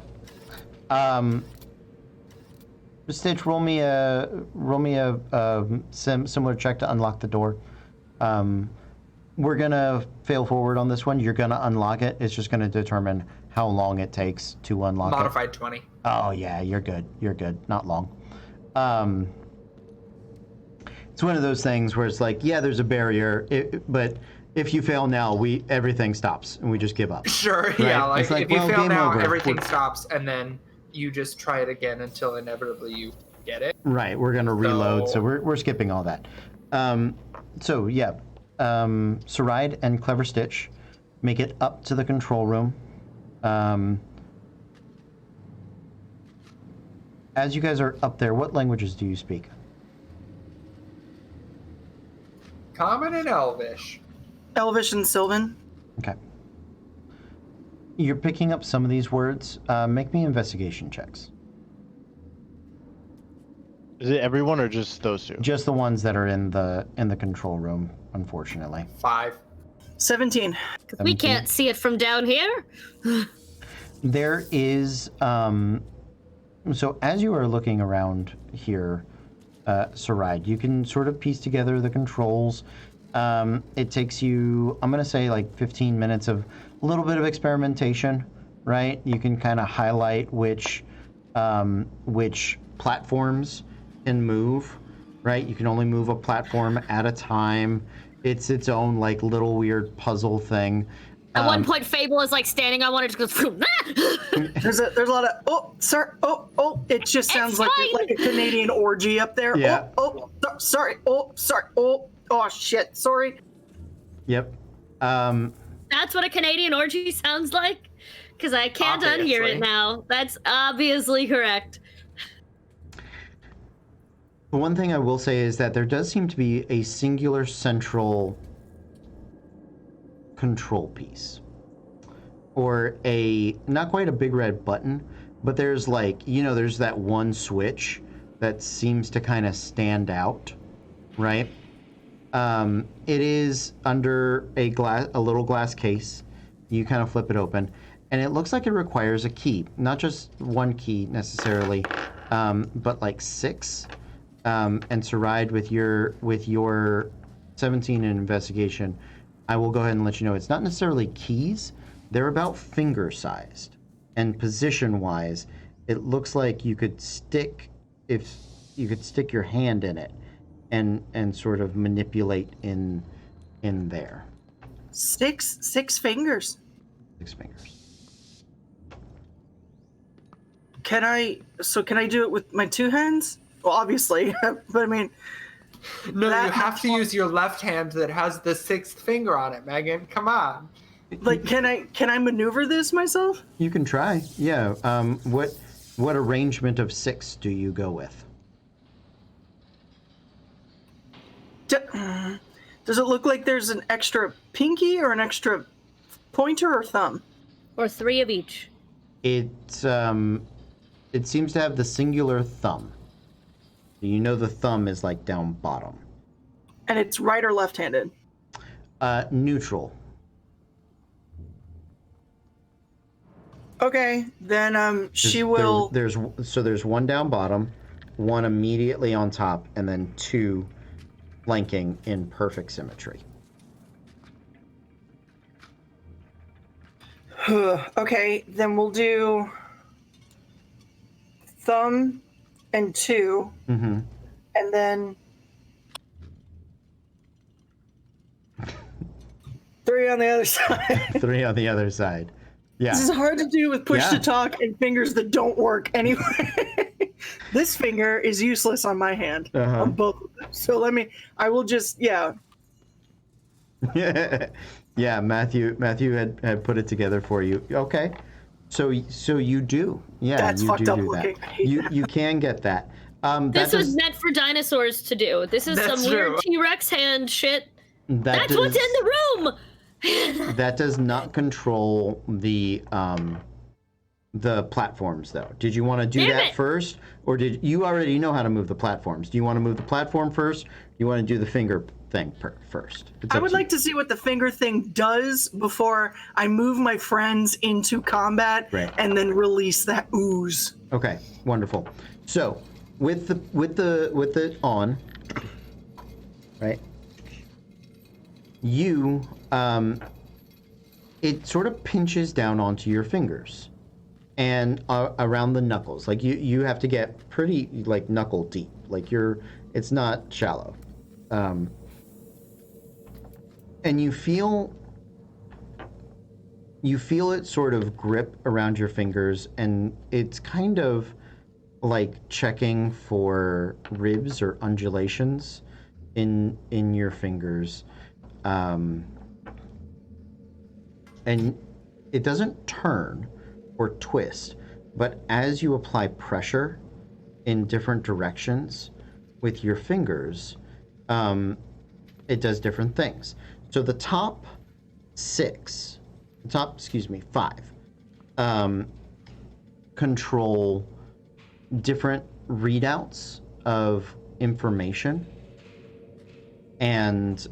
Stitch, roll me a similar check to unlock the door. We're gonna fail forward on this one. You're gonna unlock it. It's just gonna determine how long it takes to unlock it. Modified 20. Oh yeah, you're good. You're good. Not long. It's one of those things where it's like, yeah, there's a barrier, but if you fail now, everything stops and we just give up. Sure, Right? yeah. It's If you fail game now, over. everything We're- stops, and then you just try it again until inevitably you get it. Right, we're gonna reload, so So- we're skipping all that. So yeah, Saride and Clever Stitch make it up to the control room. As you guys are up there, what languages do you speak? Common and Elvish. Elvish and Sylvan. Okay. You're picking up some of these words. Make me investigation checks. Is it everyone or just those two? Just the ones that are in the control room, unfortunately. 5. 17. We can't see it from down here. There is so as you are looking around here, Saride, you can sort of piece together the controls. It takes you, I'm gonna say, 15 minutes of a little bit of experimentation, right? You can kind of highlight which platforms can move, right? You can only move a platform at a time. It's its own little weird puzzle thing. At one point, Fable is standing on one and just goes. There's a lot of it just sounds like fine. a Canadian orgy up there. Yeah. Sorry. Shit. Sorry. Yep. That's what a Canadian orgy sounds like. Because I can't unhear Obviously. it now. That's obviously correct. The one thing I will say is that there does seem to be a singular central control piece, or not quite a big red button, but there's there's that one switch that seems to kind of stand out, right? It is under a little glass case. You kind of flip it open, and it looks like it requires a key, not just one key necessarily, but 6. And Saride, with your 17 in investigation, I will go ahead and let you know it's not necessarily keys. They're about finger sized, and position wise, it looks like you could stick your hand in it, and sort of manipulate in there. 6 fingers. 6 fingers. Can I do it with my 2 hands? Well, obviously, but I mean, No, That- you have to use your left hand that has the 6th finger on it, Megan. Come on. can I maneuver this myself? You can try. Yeah. What arrangement of 6 do you go with? Does it look like there's an extra pinky or an extra pointer or thumb? Or 3 of each. It seems to have the singular thumb. You know the thumb is down bottom. And it's right or left-handed? Neutral. Okay, then she There- will. There's one down bottom, one immediately on top, and then 2 flanking in perfect symmetry. Okay, then we'll do thumb and 2, Mm-hmm. and then 3 on the other side. 3 on the other side. Yeah. This is hard to do with push Yeah. to talk and fingers that don't work anyway. This finger is useless on my hand. Uh-huh. On both of them. So I will just, yeah. Yeah, Matthew had put it together for you. Okay. So you do. Yeah, That's you fucked do up do looking. that. I hate You can get that. This That was does, meant for dinosaurs to do. This is That's some weird true. T-Rex hand shit. that That's what's does- in the room. That does not control the platforms, though. Did you want to do Damn that it. first, or did you already know how to move the platforms? Do you want to move the platform first? Or you want to do the finger thing first? It's I up would to like to see what the finger thing does before I move my friends into combat Right. and then release that ooze. you. Okay, wonderful. So with the on, right? You it sort of pinches down onto your fingers and around the knuckles. Like you have to get pretty like knuckle deep. Like it's not shallow. And you feel it sort of grip around your fingers, and it's kind of like checking for ribs or undulations in your fingers. And it doesn't turn or twist, but as you apply pressure in different directions with your fingers, it does different things. So the top 5, control different readouts of information, and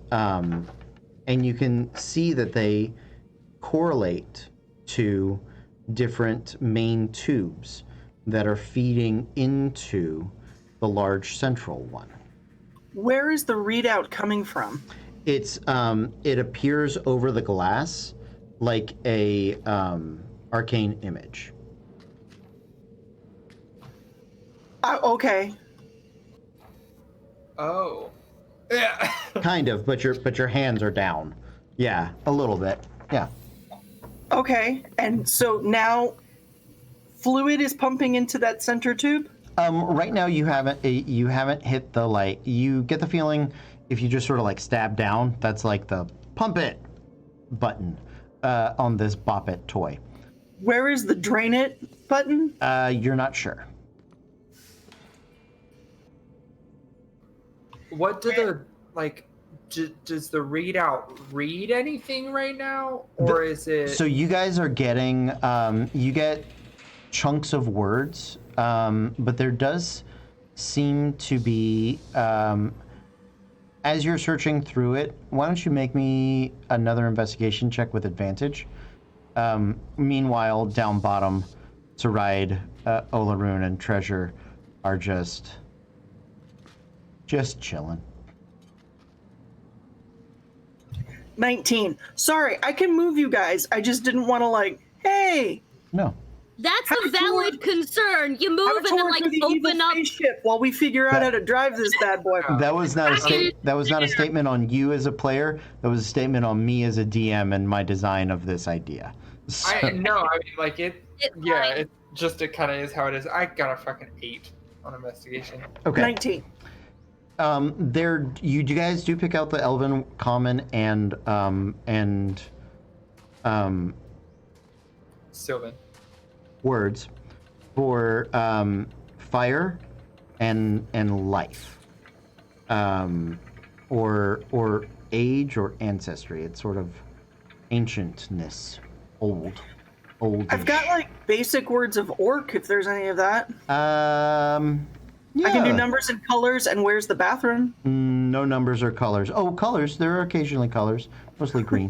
you can see that they correlate to different main tubes that are feeding into the large central one. Where is the readout coming from? It's it appears over the glass like a arcane image. Okay. Oh. Yeah. Kind of, but your hands are down. Yeah, a little bit. Yeah. Okay. And so now fluid is pumping into that center tube? Right now you haven't hit the light. You get the feeling if you just sort of like stab down, that's like the pump it button on this Bop It toy. Where is the drain it button? You're not sure. What do the does the readout read anything right now, or is it? So you guys are getting you get chunks of words, but there does seem to be as you're searching through it. Why don't you make me another investigation check with advantage? Meanwhile, down bottom, Saride, Olaroon, and Treasure are just chilling. 19. Sorry, I can move you guys. I just didn't want to hey. No. That's Have a a tour- valid concern. You Have move a and then tour like through the evil open up. spaceship while we figure out how to drive this bad boy. That was not a statement on you as a player. That was a statement on me as a DM and my design of this idea. So, I mean, it. It's Yeah, fine. it kind of is how it is. I got a fucking 8 on investigation. okay. 19. You guys do pick out the Elven Common and Sylvan. words for fire and life, or age or ancestry. It's sort of ancientness, old. I've got basic words of orc if there's any of that. Yeah. I can do numbers and colors and where's the bathroom? No numbers or colors. Oh, colors. There are occasionally colors. Mostly green.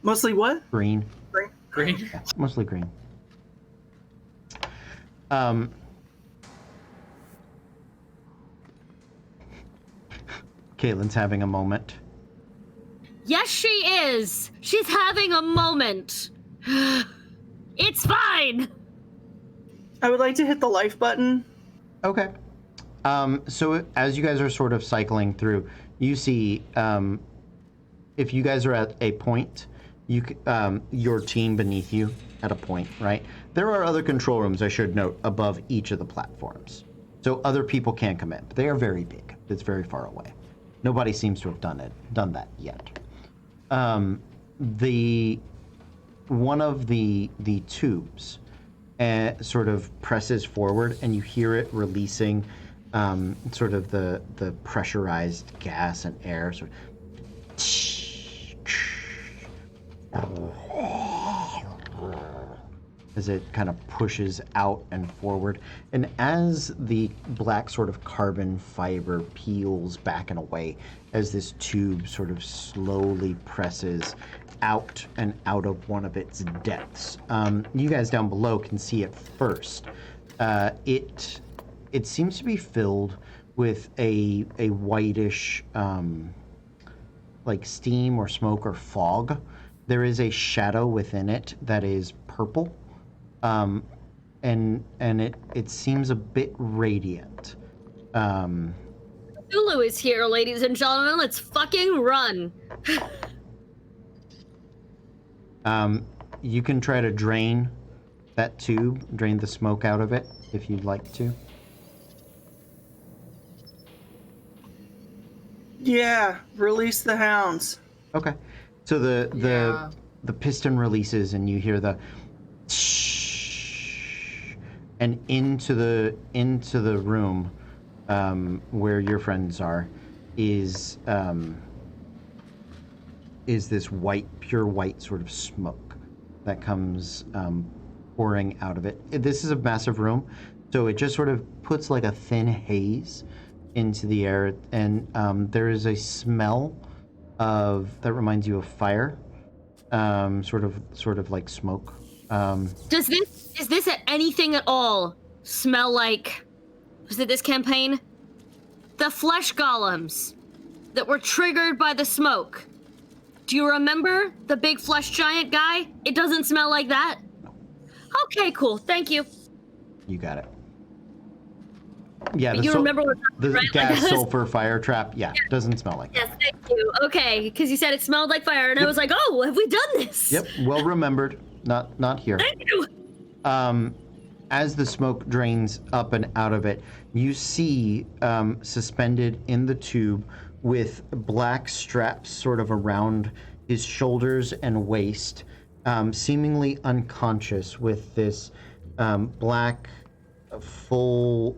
Mostly what? Green. Green. Mostly green. Caitlin's having a moment. Yes, she is. She's having a moment. It's fine. I would like to hit the life button. Okay. So as you guys are sort of cycling through, you see if you guys are at a point, your team beneath you at a point, right? There are other control rooms, I should note, above each of the platforms. So other people can come in. But they are very big. It's very far away. Nobody seems to have done that yet. One of the tubes sort of presses forward, and you hear it releasing sort of the pressurized gas and air, sort of, as it kind of pushes out and forward. And as the black sort of carbon fiber peels back and away, as this tube sort of slowly presses out and out of one of its depths. You guys down below can see it first. It seems to be filled with a whitish like steam or smoke or fog. There is a shadow within it that is purple, and it seems a bit radiant. Zulu is here, ladies and gentlemen. Let's fucking run. You can try to drain that tube, drain the smoke out of it, if you'd like to. Yeah, release the hounds. Okay. So the piston releases, and you hear the and into the room where your friends are is this pure white sort of smoke that comes pouring out of it. This is a massive room, so it just sort of puts like a thin haze into the air, and there is a smell that reminds you of fire, sort of like smoke. Does this anything at all smell like? Was it this campaign? The flesh golems that were triggered by the smoke. Do you remember the big flesh giant guy? It doesn't smell like that. Okay, cool. Thank you. You got it. Yeah, You remember what the right? gas Like, sulfur fire trap. Yeah, doesn't smell like Yes, thank you. Okay, because you said it smelled like fire, and I was like, oh, have we done this? Yep, well remembered. Not here. Thank you. As the smoke drains up and out of it, you see suspended in the tube with black straps sort of around his shoulders and waist, seemingly unconscious, with this black full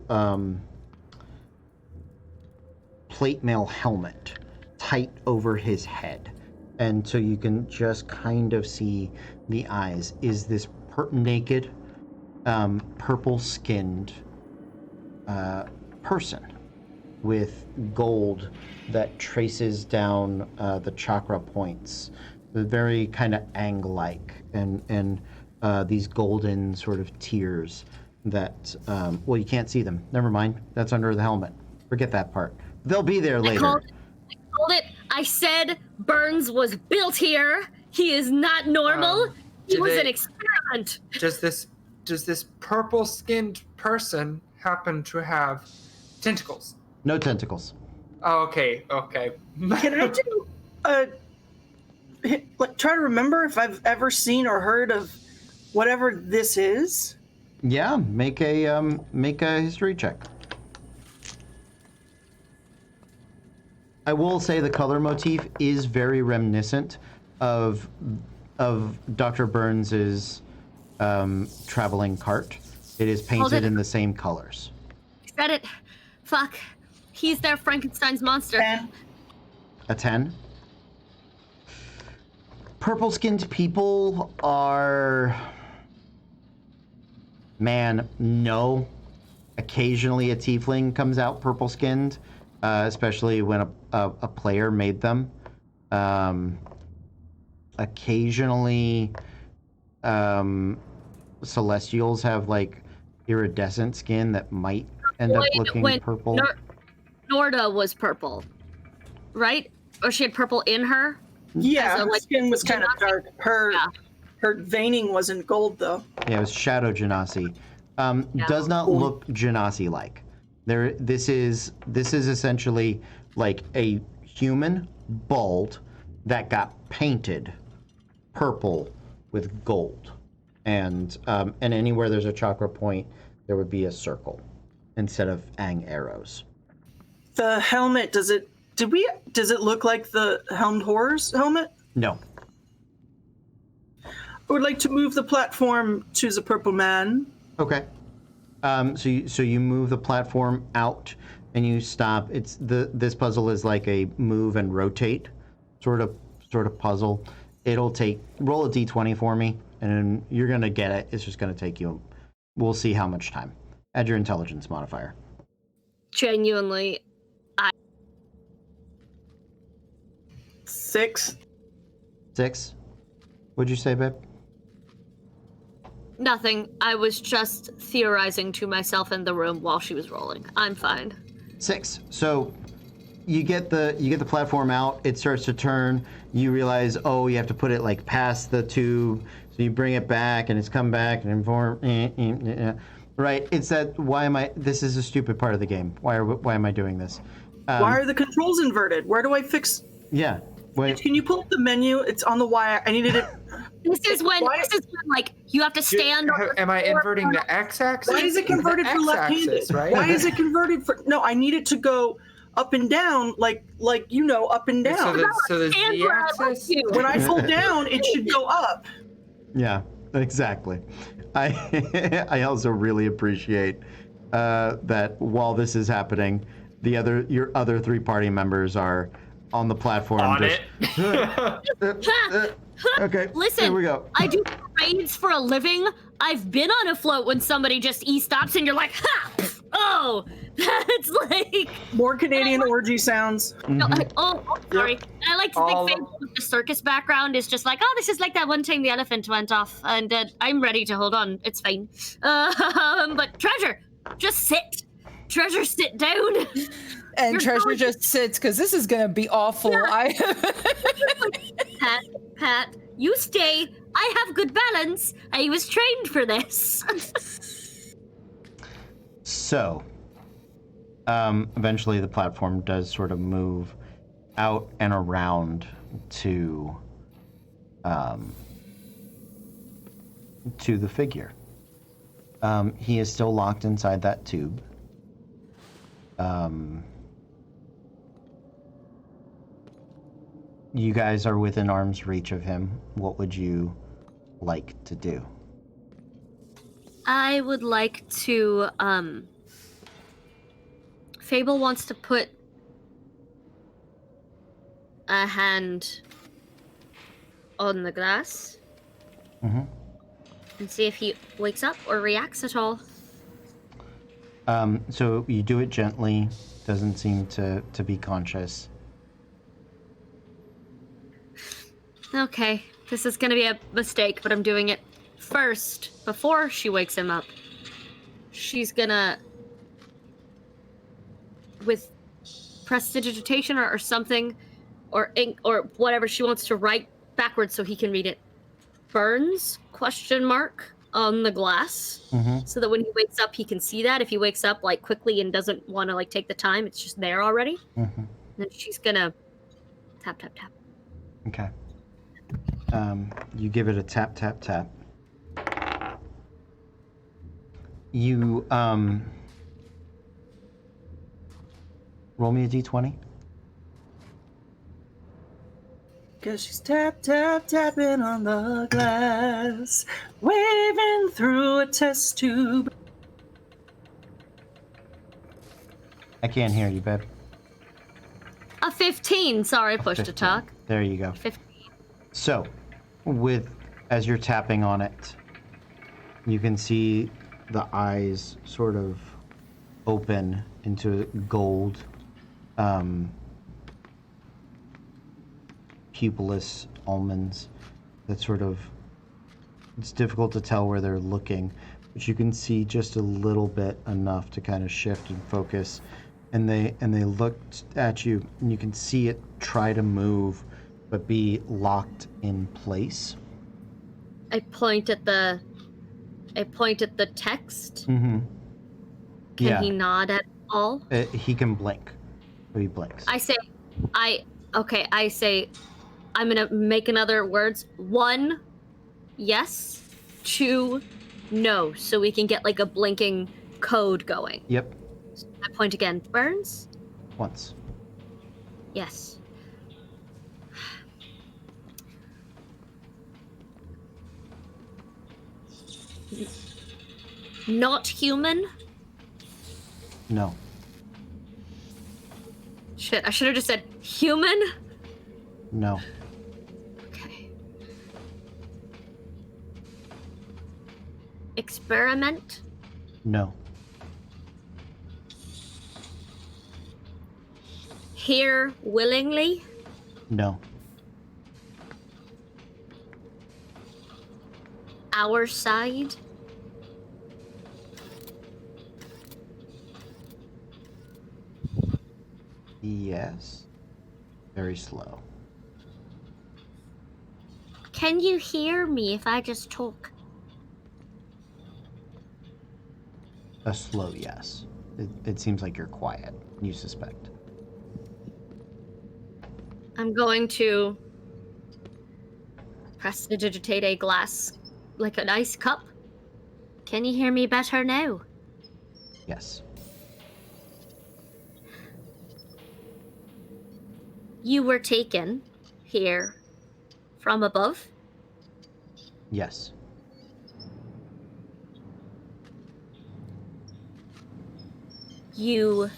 plate mail helmet tight over his head. And so you can just kind of see the eyes. Is this naked, purple-skinned person with gold that traces down the chakra points, very kind of Aang-like, and these golden sort of tears that, well, you can't see them. Never mind. That's under the helmet. Forget that part. They'll be there later. I called it. I said Burns was built here. He is not normal. He was an experiment. Does this purple-skinned person happen to have tentacles? No tentacles. Oh, okay. Can I do try to remember if I've ever seen or heard of whatever this is? Yeah, make a history check. I will say the color motif is very reminiscent of Dr. Burns's traveling cart. It is painted in the same colors. I said it. Fuck. He's their Frankenstein's monster. A 10? Purple-skinned people are... Man, no. Occasionally a tiefling comes out purple-skinned, especially when a player made them. Occasionally, celestials have like iridescent skin that might end up looking purple. Norda was purple, right? Or she had purple in her. Yeah, So, her like, skin was kind of dark. Her Yeah. her veining wasn't gold though. Yeah, it was Shadow Genasi. Does not look Genasi-like. This is essentially like a human bald that got painted purple with gold, and anywhere there's a chakra point, there would be a circle instead of Aang arrows. The helmet, does it look like the Helmed Horror's helmet? No. I would like to move the platform to the purple man. Okay. So you move the platform out and you stop. This puzzle is like a move and rotate sort of puzzle. It'll roll a d20 for me, and you're gonna get it. It's just gonna take you. We'll see how much time. Add your intelligence modifier. Genuinely, 6. 6. What'd you say, babe? nothing. I was just theorizing to myself in the room while she was rolling. I'm fine. 6. So you get the platform out. It starts to turn. You realize, oh, you have to put it like past the tube. So you bring it back, and it's come back and inform. Right? It's that. Why am I? This is a stupid part of the game. Why am I doing this? Why are the controls inverted? Where do I fix? Yeah. Wait. Can you pull up the menu? It's on the Y. I needed it. This is when like you have to stand. on the Am I floor. inverting the x-axis? Why is it converted The for left-handed? x-axis, right? Why is it converted for? No, I need it to go up and down, like up and So down. the Stand where I want z-axis. you. When I pull down, it should go up. Yeah. Exactly. I also really appreciate that while this is happening, your other 3 party members are on the platform. On just, it. Okay. Listen, Here we go. I do raids for a living. I've been on a float when somebody just stops and you're like, ha! Pff, oh, that's like. More Canadian orgy sounds. No, sorry. I like to All- think Fable with the circus background is just like, oh, this is like that one time the elephant went off, and I'm ready to hold on. It's fine. But Treasure, just sit. Treasure, sit down. And You're Treasure going- just sits because this is gonna be awful. Pat, you stay. I have good balance. I was trained for this. So, eventually the platform does sort of move out and around to the figure. He is still locked inside that tube. You guys are within arm's reach of him. What would you like to do? I would like to, Fable wants to put a hand on the glass Mm-hmm. and see if he wakes up or reacts at all. So you do it gently. Doesn't seem to be conscious. Okay, this is gonna be a mistake, but I'm doing it first, before she wakes him up. She's gonna, with prestidigitation or something, or ink, or whatever she wants to write backwards so he can read it. Burns, ? On the glass, Mm-hmm. so that when he wakes up, he can see that. If he wakes up, like, quickly and doesn't want to, like, take the time, it's just there already. Mm-hmm. Then she's gonna tap, tap, tap. Okay. You give it a tap, tap, tap. You, roll me a d20. Cause she's tapping on the glass, waving through a test tube. I can't hear you, babe. A 15. Sorry, push to 15. talk. There you go. 15. So, as you're tapping on it, you can see the eyes sort of open into gold, pupilless almonds that sort of, it's difficult to tell where they're looking, but you can see just a little bit enough to kind of shift and focus, and they look at you, and you can see it try to move, but be locked in place. I point at the text. Mm-hmm. Can Yeah. he nod at all? He can blink. He blinks. I say, I'm gonna make another words. 1, yes. 2, no. So we can get like a blinking code going. Yep. I point again. Burns? Once. Yes. Not human? No. Shit, I should have just said human? No. Okay. Experiment? No. Here willingly? No. Our side? Yes. Very slow. Can you hear me if I just talk? A slow yes. It seems like you're quiet. You suspect. I'm going to prestidigitate a glass, like an ice cup. Can you hear me better now? Yes. You were taken here from above? Yes. You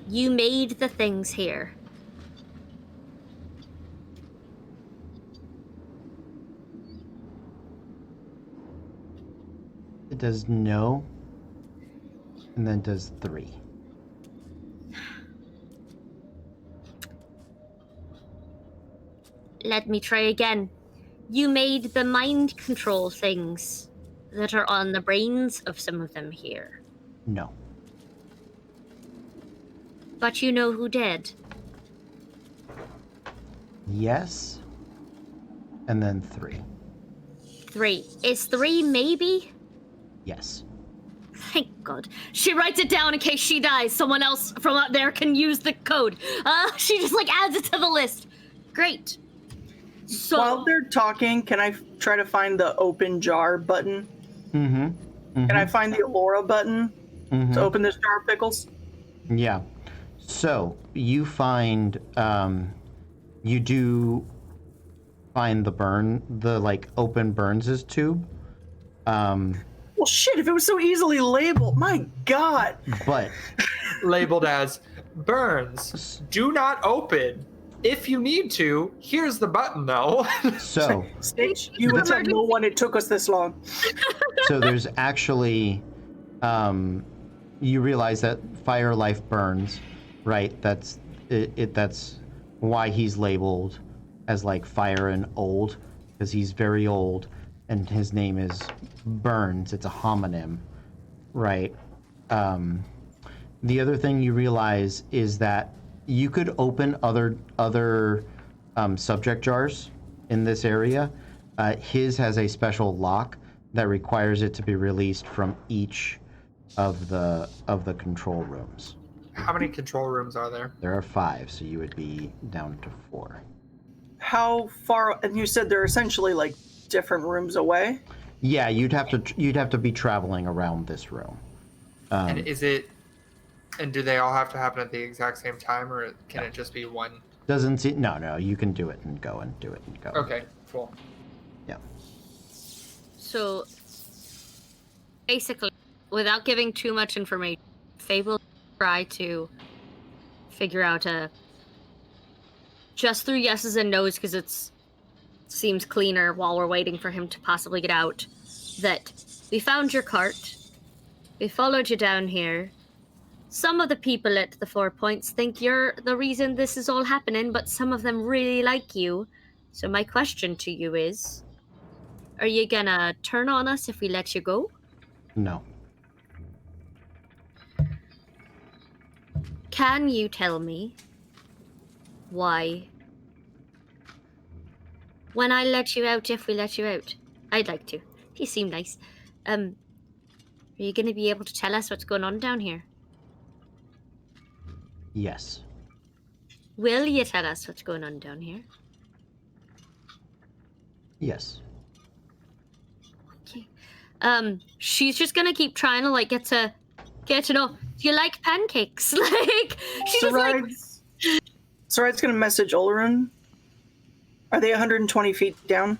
made the things here. It does no. And then does 3. Let me try again. You made the mind control things that are on the brains of some of them here. No. But you know who did. Yes. And then 3. 3. Is 3 maybe? Yes. Thank God. She writes it down in case she dies. Someone else from up there can use the code. She just like adds it to the list. Great. So While they're talking, can I try to find the open jar button? Mm-hmm. Mm-hmm. Can I find the Alora button to open this jar of pickles? Yeah. So you find you do find the like open Burns's tube. Well, shit! If it was so easily labeled, my God! But Labeled as Burns. Do not open. If you need to, here's the button though. so Stage, you would tell no one it took us this long. so there's actually you realize that fire life burns, right? That's that's why he's labeled as like fire and old, because he's very old and his name is Burns. It's a homonym, right? The other thing you realize is that you could open other subject jars in this area. His has a special lock that requires it to be released from each of the control rooms. How many control rooms are there? There are 5, so you would be down to 4. How far? And you said they're essentially like different rooms away. Yeah, you'd have to be traveling around this room. And is it? And do they all have to happen at the exact same time, or can it just be one? Doesn't see. No, you can do it and go and do it and go. Okay, cool. Yeah. So basically, without giving too much information, Fable try to figure out just through yeses and nos, because it seems cleaner while we're waiting for him to possibly get out, that we found your cart, we followed you down here. Some of the people at the 4 Points think you're the reason this is all happening, but some of them really like you. So my question to you is, are you gonna turn on us if we let you go? No. Can you tell me Why? When I let you out, if we let you out, I'd like to. You seem nice. Are you gonna be able to tell us what's going on down here? Yes. Will you tell us what's going on down here? Yes. Okay. She's just gonna keep trying to like get to know. Do you like pancakes? Like she's just like Sarai's gonna message Olorun. Are they 120 feet down?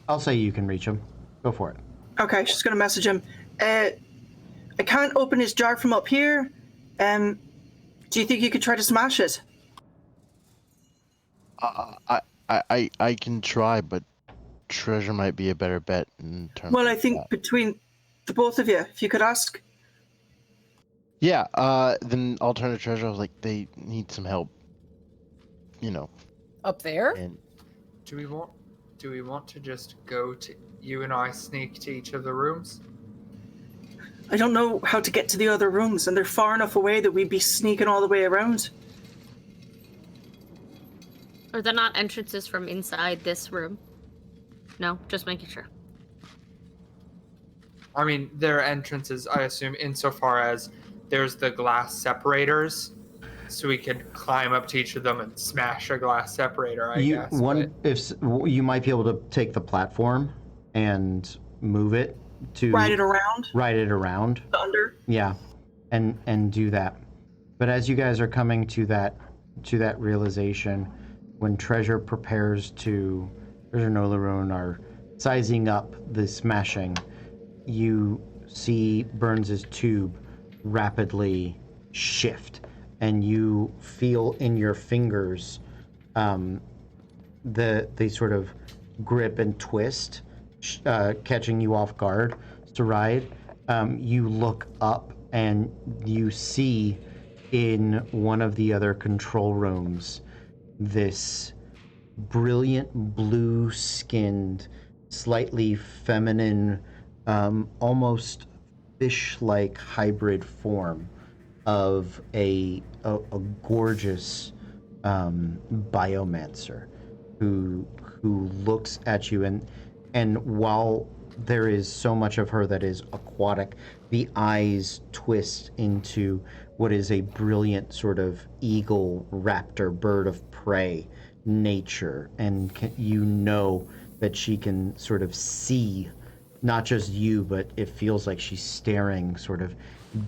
I'll say you can reach him. Go for it. Okay, she's gonna message him. I can't open his jar from up here. Do you think you could try to smash it? I can try, but treasure might be a better bet in terms. Well, I of think that. between the both of you, if you could ask. Yeah. Then alternative treasure. I was like, they need some help. You know. Up there? And Do we want to just go to you and I sneak to each of the rooms? I don't know how to get to the other rooms, and they're far enough away that we'd be sneaking all the way around. Are there not entrances from inside this room? No, just making sure. I mean, there are entrances, I assume, insofar as there's the glass separators, so we could climb up to each of them and smash a glass separator, I guess. You might be able to take the platform and move it to Ride it around. Under. Yeah, and do that. But as you guys are coming to that realization, when Treasure and Olorun are sizing up the smashing, you see Burns' tube rapidly shift, and you feel in your fingers the sort of grip and twist, catching you off guard. Sarai, you look up and you see in one of the other control rooms this brilliant blue-skinned, slightly feminine, almost fish-like hybrid form of a gorgeous biomancer who looks at you, and while there is so much of her that is aquatic, the eyes twist into what is a brilliant sort of eagle, raptor, bird of prey nature, and you know that she can sort of see not just you, but it feels like she's staring sort of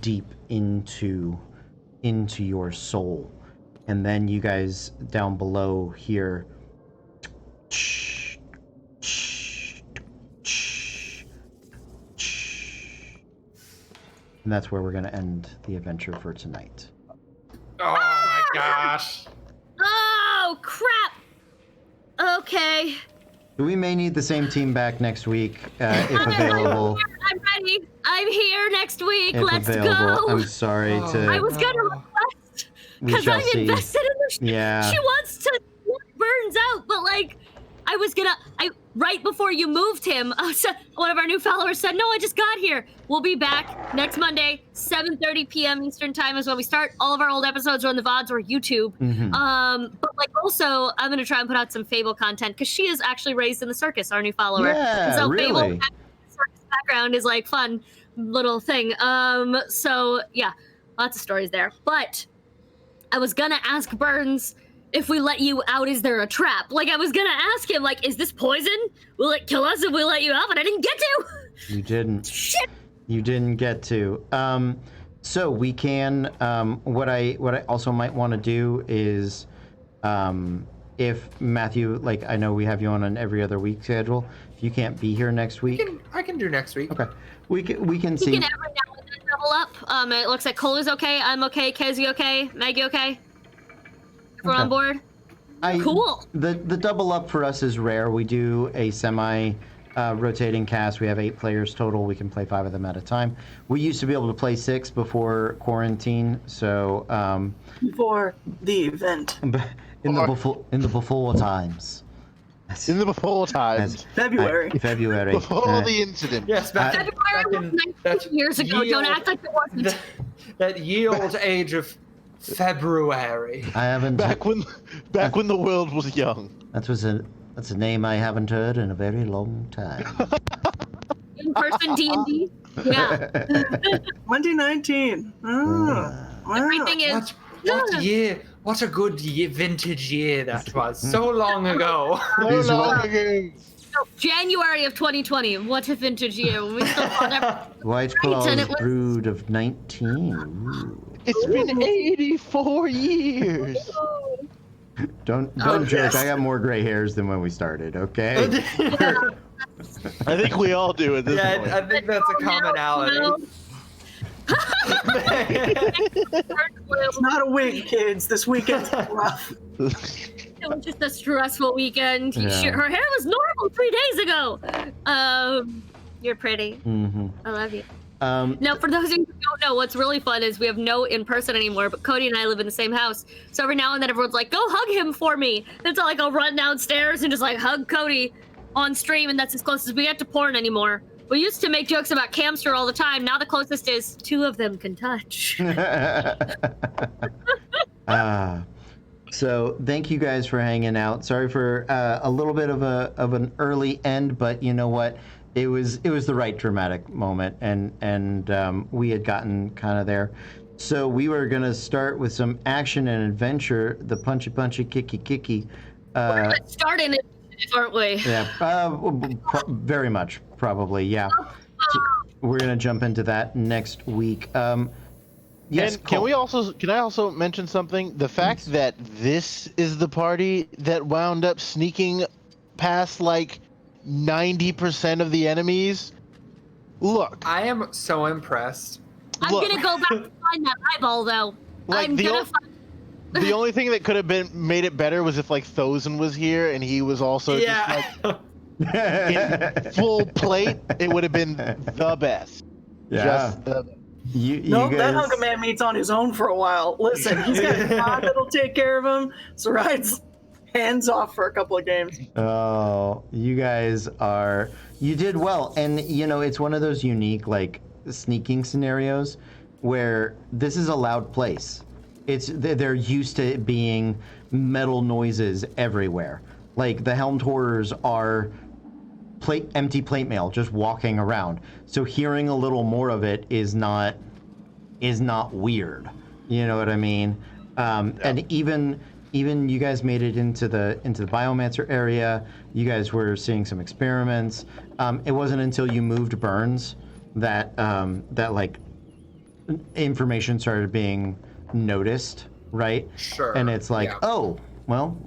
deep into your soul. And then you guys down below hear and that's where we're going to end the adventure for tonight. Oh my gosh. Oh crap! Okay. We may need the same team back next week, if available. I'm ready. I'm here next week. If Let's available. go. I'm sorry to. I was gonna request We because shall I'm see. invested in the. Yeah. She wants to Burns out, but like, I right before you moved him, one of our new followers said, "No, I just got here." We'll be back next Monday, 7:30 p.m. Eastern time is when we start. All of our old episodes are on the VODs or YouTube. Mhm. But like also, I'm gonna try and put out some Fable content because she is actually raised in the circus, our new follower. Yeah, and so really? Fable circus background is like fun little thing. So yeah, lots of stories there. But I was gonna ask Burns, if we let you out, is there a trap? Like, I was gonna ask him, like, is this poison? Will it kill us if we let you out? But I didn't get to! You didn't. Shit! You didn't get to. So we can, what I also might want to do is, if Matthew, like, I know we have you on an every other week schedule. If you can't be here next week. I can do next week. Okay. We can He see. can every now and then double up. It looks like Cole is okay, I'm okay, Kezi okay, Maggie okay? We're Okay. on board? I- Cool. The double up for us is rare. We do a semi rotating cast. We have 8 players total. We can play 5 of them at a time. We used to be able to play 6 before quarantine. So For the event. in the before times. in the before times, February. February. before the incident. Yes, back in February was 19 years ago, don't act like it wasn't. that ye old age of February. I haven't. Back when the world was young. That's a name I haven't heard in a very long time. In-person D&D. Yeah. 2019. Oh, wow. Everything is. What year? What a good vintage year that was. So long ago. These long were- ago. January of 2020. What a vintage year. We still thought everything. White and Claws it was- Brood of 19. Ooh. It's been 84 years. Don't Oh, joke. yes. I got more gray hairs than when we started. Okay. I think we all do at this point. Yeah, I think that's a commonality. It's not a wig, kids. This weekend's rough. It was just a stressful weekend. Yeah. Her hair was normal 3 days ago. You're pretty. Mm-hmm. I love you. Um, Now, for those of you who don't know, what's really fun is we have no in-person anymore, but Cody and I live in the same house. So every now and then everyone's like, go hug him for me. And so like I'll run downstairs and just like hug Cody on stream, and that's as close as we get to porn anymore. We used to make jokes about Camster all the time. Now the closest is 2 of them can touch. So thank you guys for hanging out. Sorry for a little bit of an early end, but you know what? It was the right dramatic moment, and we had gotten kind of there. So we were gonna start with some action and adventure. The punchy kicky kicky. We're gonna start in it, aren't we? Yeah, very much probably. Yeah. So we're gonna jump into that next week. Yes. And can Cole. I also mention something? The fact that this is the party that wound up sneaking past like 90% of the enemies. Look, I am so impressed. I'm Look. gonna go back and find that eyeball though. Like, I'm the gonna ol- find. the only thing that could have been made it better was if like Thozen was here and he was also just like in full plate. It would have been the best. Yeah. Just the best. You Nope, that guys- hunk of man meat's on his own for a while. Listen, he's got a mod that'll take care of him. So Ride's hands off for a couple of games. Oh, you guys you did well. And, you know, it's one of those unique, like, sneaking scenarios where this is a loud place. They're used to it being metal noises everywhere. Like, the Helmed Horrors are empty plate mail just walking around. So hearing a little more of it is not weird. You know what I mean? And even you guys made it into the Biomancer area. You guys were seeing some experiments. It wasn't until you moved Burns that like information started being noticed, right? Sure. And it's like, yeah. oh, well,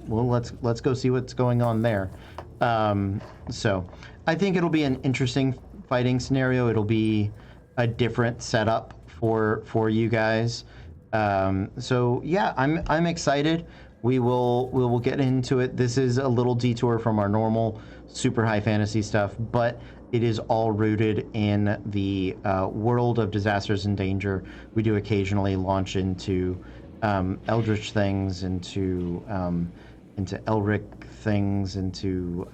let's go see what's going on there. So I think it'll be an interesting fighting scenario. It'll be a different setup for you guys. So yeah, I'm excited. We will get into it. This is a little detour from our normal super high fantasy stuff, but it is all rooted in the world of disasters and danger. We do occasionally launch into eldritch things, into Elric things, into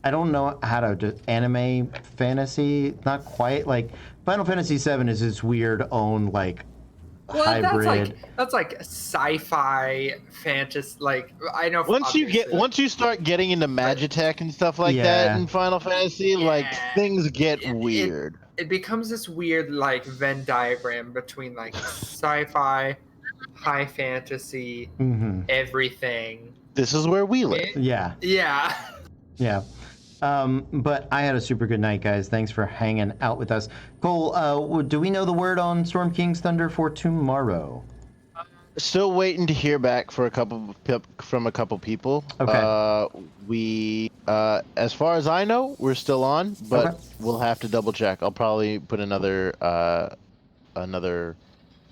I don't know how to do anime fantasy. Not quite. Like Final Fantasy VII is its weird own like Well, hybrid. that's like sci-fi fantasy. Like I know. Once you start getting into Magitech and stuff like Yeah. that in Final Fantasy, like Yeah. things get weird. it becomes this weird like Venn diagram between like sci-fi, high fantasy, Mhm. everything. This is where we live. Yeah. Yeah. Yeah. But I had a super good night, guys. Thanks for hanging out with us. Cole, do we know the word on Storm King's Thunder for tomorrow? Still waiting to hear back from a couple people. Okay. We, as far as I know, we're still on, but Okay. we'll have to double check. I'll probably put another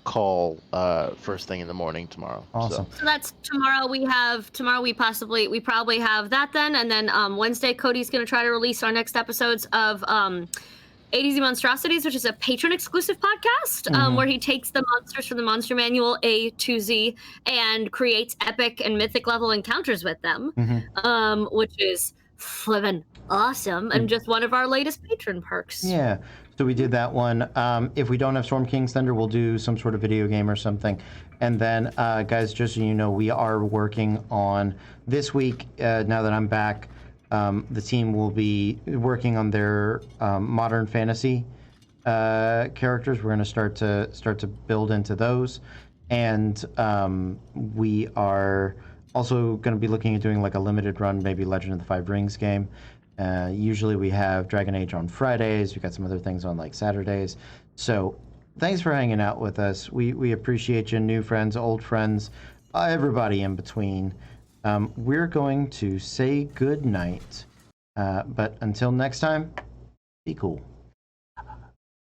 call first thing in the morning tomorrow. Awesome. So that's tomorrow. We probably have that then, and then Wednesday Cody's gonna try to release our next episodes of A to Z Monstrosities, which is a patron exclusive podcast where he takes the monsters from the Monster Manual A to Z and creates epic and mythic level encounters with them, which is flippin' awesome and just one of our latest patron perks. Yeah, so we did that one. If we don't have Storm King's Thunder, we'll do some sort of video game or something. And then, guys, just so you know, we are working on this week. Now that I'm back, the team will be working on their modern fantasy characters. We're going to start to build into those, and we are also going to be looking at doing like a limited run, maybe Legend of the Five Rings game. Usually we have Dragon Age on Fridays. We've got some other things on like Saturdays. So thanks for hanging out with us. We appreciate you, new friends, old friends, everybody in between. We're going to say good night. But until next time, be cool.